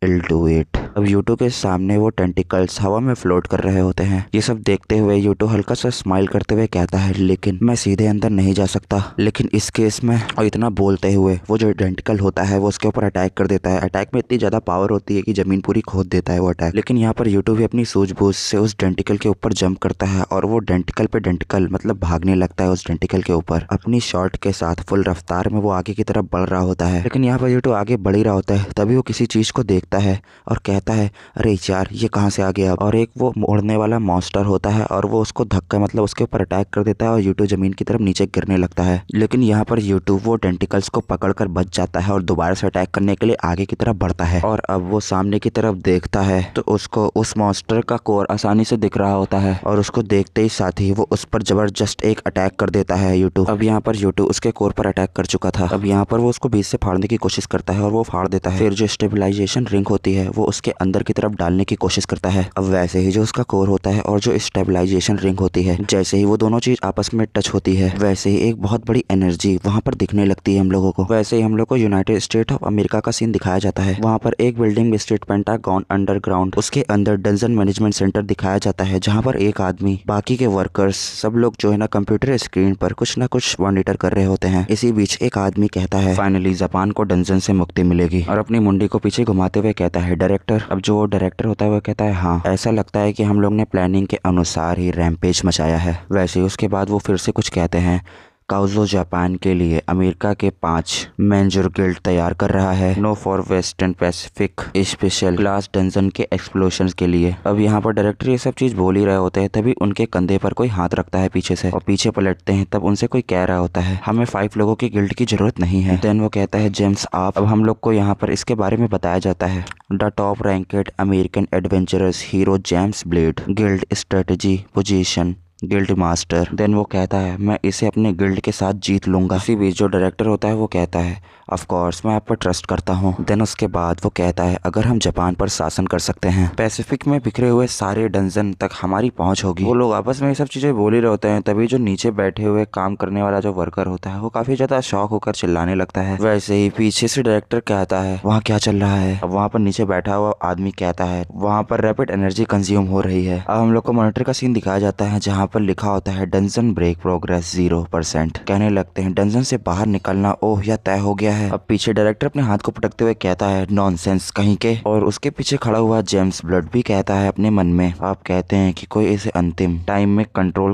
A: I'll do it। अब यूटू के सामने वो टेंटिकल्स हवा में फ्लोट कर रहे होते हैं। ये सब देखते हुए यूटू हल्का सा स्माइल करते हुए कहता है लेकिन मैं सीधे अंदर नहीं जा सकता। लेकिन इस केस में और इतना बोलते हुए वो जो टेंटिकल होता है वो उसके ऊपर अटैक कर देता है। अटैक में इतनी ज्यादा पावर होती है कि जमीन पूरी खोद देता है वो अटैक। लेकिन यहाँ पर यूटू भी अपनी सूझबूझ से उस डेंटिकल के ऊपर जंप करता है और वो डेंटिकल पे डेंटिकल मतलब भागने लगता है उस डेंटिकल के ऊपर। अपनी शॉट के साथ फुल रफ्तार में वो आगे की तरफ बढ़ रहा होता है। लेकिन यहाँ पर यूटू आगे बढ़ ही रहा होता है, तभी वो किसी चीज को देखता है और कहता है अरे यार ये कहाँ से आ गया। और एक वो उड़ने वाला मॉन्स्टर होता है और वो उसको धक्का मतलब उसके ऊपर अटैक कर देता है और यूटू जमीन की तरफ नीचे गिरने लगता है। लेकिन यहाँ पर यूटू वो टेंटिकल्स को पकड़कर बच जाता है और दोबारा से अटैक करने के लिए आगे की तरफ बढ़ता है। और अब वो सामने की तरफ देखता है तो उसको उस मॉन्स्टर का कोर आसानी से दिख रहा होता है और उसको देखते ही साथ ही वो उस पर जबरदस्त एक अटैक कर देता है यूटू। अब यहाँ पर यूटू उसके कोर पर अटैक कर चुका था। अब यहाँ पर वो उसको बीच से फाड़ने की कोशिश करता है और वो फाड़ देता है। फिर जो स्टेबलाइजेशन रिंग होती है वो उसके अंदर की तरफ डालने की कोशिश करता है। अब वैसे ही जो उसका कोर होता है और जो स्टेबलाइजेशन रिंग होती है, जैसे ही वो दोनों चीज आपस में टच होती है वैसे ही एक बहुत बड़ी एनर्जी वहाँ पर दिखने लगती है हम लोगों को। वैसे ही हम लोग को यूनाइटेड स्टेट ऑफ अमेरिका का सीन दिखाया जाता है। वहाँ पर एक बिल्डिंग स्टेट पेंटागन अंडरग्राउंड, उसके अंदर डंजन मैनेजमेंट सेंटर दिखाया जाता है, जहाँ पर एक आदमी बाकी के वर्कर्स सब लोग जो है ना कंप्यूटर स्क्रीन पर कुछ ना कुछ मॉनिटर कर रहे होते हैं। इसी बीच एक आदमी कहता है फाइनली जापान को डंजन से मुक्ति मिलेगी, और अपनी मुंडी को पीछे घुमाते हुए कहता है डायरेक्टर। अब जो डायरेक्टर होता है वो कहता है हाँ, ऐसा लगता है कि हम लोग ने प्लानिंग के अनुसार ही रैम्पेज मचाया है। वैसे ही उसके बाद वो फिर से कुछ कहते हैं काउजो जापान के लिए अमेरिका के 5 मेंजर गिल्ड तैयार कर रहा है, no for western pacific special class dungeon के एक्सप्लोशंस के लिए। अब यहाँ पर डायरेक्टर ये सब चीज बोल ही रहे होते हैं, तभी उनके कंधे पर कोई हाथ रखता है पीछे से, और पीछे पलटते हैं तब उनसे कोई कह रहा होता है हमें 5 लोगों की गिल्ड की जरूरत नहीं है। देन वो कहता है जेम्स आप। अब हम लोग को यहाँ पर इसके बारे में बताया जाता है the top ranked American adventurous hero James Blade, guild strategy position guild master. Then वो कहता है मैं इसे अपने गिल्ड के साथ जीत लूंगा। इसी बीच जो डायरेक्टर होता है वो कहता है ऑफ कोर्स मैं आप पर ट्रस्ट करता हूँ। देन उसके बाद वो कहता है अगर हम जापान पर शासन कर सकते हैं, पैसिफिक में बिखरे हुए सारे डंजन तक हमारी पहुंच होगी। वो लोग आपस में ये सब चीजें बोल ही रहे होते हैं, तभी जो नीचे बैठे हुए काम करने वाला जो वर्कर होता है वो काफी ज्यादा शॉक होकर चिल्लाने लगता है। वैसे ही पीछे से डायरेक्टर कहता है वहाँ क्या चल रहा है। अब वहाँ पर नीचे बैठा हुआ आदमी कहता है वहाँ पर रैपिड एनर्जी कंज्यूम हो रही है। अब हम लोग को मॉनिटर का सीन दिखाया जाता है जहाँ पर लिखा होता है डंजन ब्रेक प्रोग्रेस 0%। कहने लगते हैं डंजन से बाहर निकलना ओह या तय हो गया है। अब पीछे डायरेक्टर अपने हाथ को पटकते हुए कहता है नॉनसेंस कहीं के, और उसके पीछे खड़ा हुआ जेम्स ब्लड भी कहता है अपने मन में आप कहते हैं कि कोई इसे अंतिम टाइम में कंट्रोल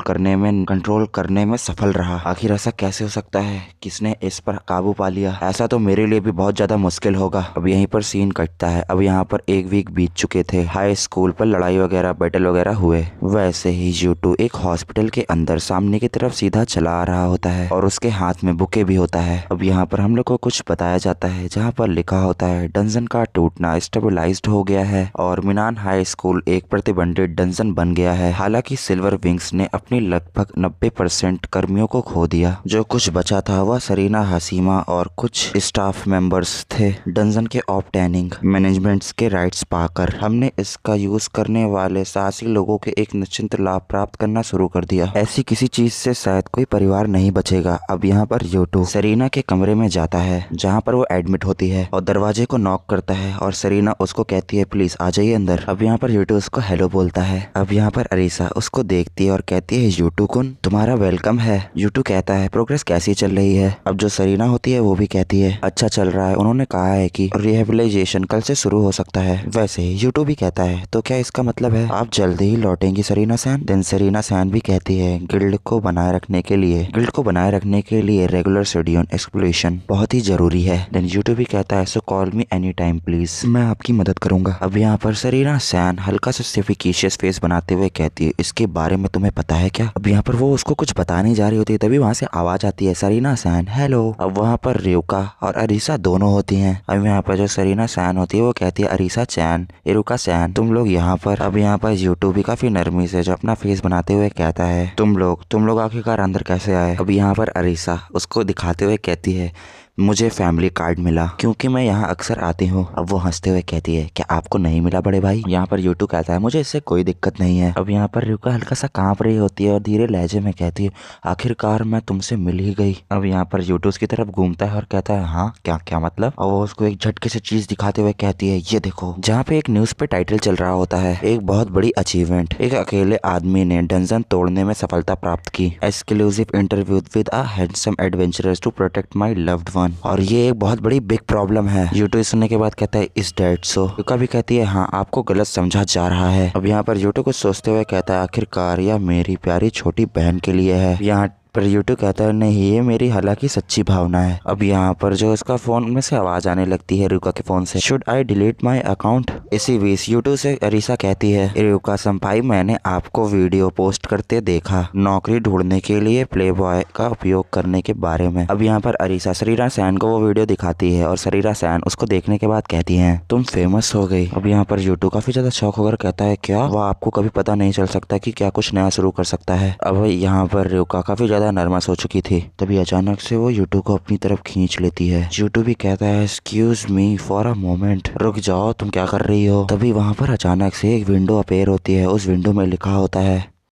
A: करने में सफल रहा। आखिर ऐसा कैसे हो सकता है, किसने इस पर काबू पा लिया। ऐसा तो मेरे लिए भी बहुत ज्यादा मुश्किल होगा। अब यहीं पर सीन कटता है। अब यहाँ पर एक वीक बीत चुके थे, हाई स्कूल पर लड़ाई वगैरह बैटल वगैरह हुए। वैसे ही U2 एक हॉस्पिटल के अंदर सामने की तरफ सीधा चला आ रहा होता है और उसके हाथ में बुके भी होता है। अब यहाँ पर हम लोग को कुछ बताया जाता है जहाँ पर लिखा होता है डंजन का टूटना स्टेबलाइज्ड हो गया है और मिनान हाई स्कूल एक प्रतिबंधित डंजन बन गया है। हालांकि सिल्वर विंग्स ने अपनी लगभग 90% कर्मियों को खो दिया। जो कुछ बचा था वह सरीना हाशिमा और कुछ स्टाफ मेंबर्स थे। डंजन के ऑब्टेनिंग मैनेजमेंट्स के राइट्स पाकर हमने इसका यूज करने वाले साहसी लोगों के एक निश्चित लाभ प्राप्त करना शुरू कर दिया। ऐसी किसी चीज से शायद कोई परिवार नहीं बचेगा। अब यहाँ पर U2 सरीना के कमरे में जाता है जहाँ पर वो एडमिट होती है और दरवाजे को नॉक करता है और सरीना उसको कहती है प्लीज आ जाइए अंदर। अब यहाँ पर U2 उसको हेलो बोलता है। अब यहाँ पर अरीसा उसको देखती है और कहती है U2 कुन तुम्हारा वेलकम है। U2 कहता है प्रोग्रेस कैसी चल रही है। अब जो सरीना होती है वो भी कहती है अच्छा चल रहा है, उन्होंने कहा है कि रिहेबिलिटेशन कल से शुरू हो सकता है। वैसे ही U2 भी कहता है तो क्या इसका मतलब है आप जल्दी ही लौटेंगी Sarina san. Then Sarina san भी कहती है गिल्ड को बनाए रखने के लिए रेगुलर शेड्यूल एक्सप्लोरेशन बहुत ही जरूरी है। देन U2 भी कहता है so call me any time please, मैं आपकी मदद करूंगा। अब यहाँ पर सरीना सैन हल्का सा सिफिकेशियस फेस बनाते हुए कहती है इसके बारे में तुम्हें पता है क्या। अब यहाँ पर वो उसको कुछ बताने जा रही होती है तभी वहाँ से आवाज आती है सरीना सैन हेलो। अब वहाँ पर रियुका और अरीसा दोनों होती हैं। अब यहाँ पर जो सरीना सैन होती है वो कहती है अरीसा चैन इरुका सैन तुम लोग यहाँ पर। अब यहाँ पर U2 भी काफी नरमी से जो अपना फेस बनाते हुए कहता है तुम लोग आखिरकार अंदर कैसे आए। अब यहाँ पर अरीसा उसको दिखाते हुए कहती है मुझे फैमिली कार्ड मिला क्योंकि मैं यहाँ अक्सर आती हूँ। अब वो हंसते हुए कहती है क्या आपको नहीं मिला बड़े भाई। यहाँ पर U2 कहता है मुझे इससे कोई दिक्कत नहीं है। अब यहाँ पर रियुका हल्का सा कांप रही होती है और धीरे लहजे में कहती है आखिरकार मैं तुमसे मिल ही गई। अब यहाँ पर U2 उसकी तरफ घूमता है और कहता है हाँ क्या मतलब। और वो उसको एक झटके से चीज दिखाते हुए कहती है ये देखो। जहाँ पे एक न्यूज पे टाइटल चल रहा होता है एक बहुत बड़ी अचीवमेंट, एक अकेले आदमी ने डंजन तोड़ने में सफलता प्राप्त की, exclusive interview with a handsome adventurer to protect my loved one. और ये एक बहुत बड़ी बिग प्रॉब्लम है। U2 सुनने के बाद कहता है इज डेट सो। रियुका भी कहती है हाँ आपको गलत समझा जा रहा है। अब यहाँ पर U2 कुछ सोचते हुए कहता है आखिरकार यह मेरी प्यारी छोटी बहन के लिए है। यहाँ पर U2 कहता है नहीं ये मेरी हालांकि सच्ची भावना है। अब यहाँ पर जो उसका फोन में से आवाज आने लगती है रियुका के फोन से should I delete my account. इसी बीच U2 से अरीसा कहती है रियुका संपाई मैंने आपको वीडियो पोस्ट करते देखा नौकरी ढूंढने के लिए प्ले बॉय का उपयोग करने के बारे में। अब यहाँ पर अरीसा सरीना सैन को वो वीडियो दिखाती है और सरीना सैन उसको देखने के बाद कहती है तुम फेमस हो गई। अब यहाँ पर U2 काफी ज्यादा शौक होकर कहता है क्या वह आपको कभी पता नहीं चल सकता कि क्या कुछ नया शुरू कर सकता है। अब यहाँ पर रियुका काफी ज्यादा नर्वस हो चुकी थी। तभी अचानक से वो यूटू को अपनी तरफ खींच लेती है। यूटू भी कहता है excuse me for a moment, रुक जाओ तुम क्या कर रही हो। तभी वहाँ पर अचानक से एक विंडो अपेयर होती है। उस विंडो में लिखा होता है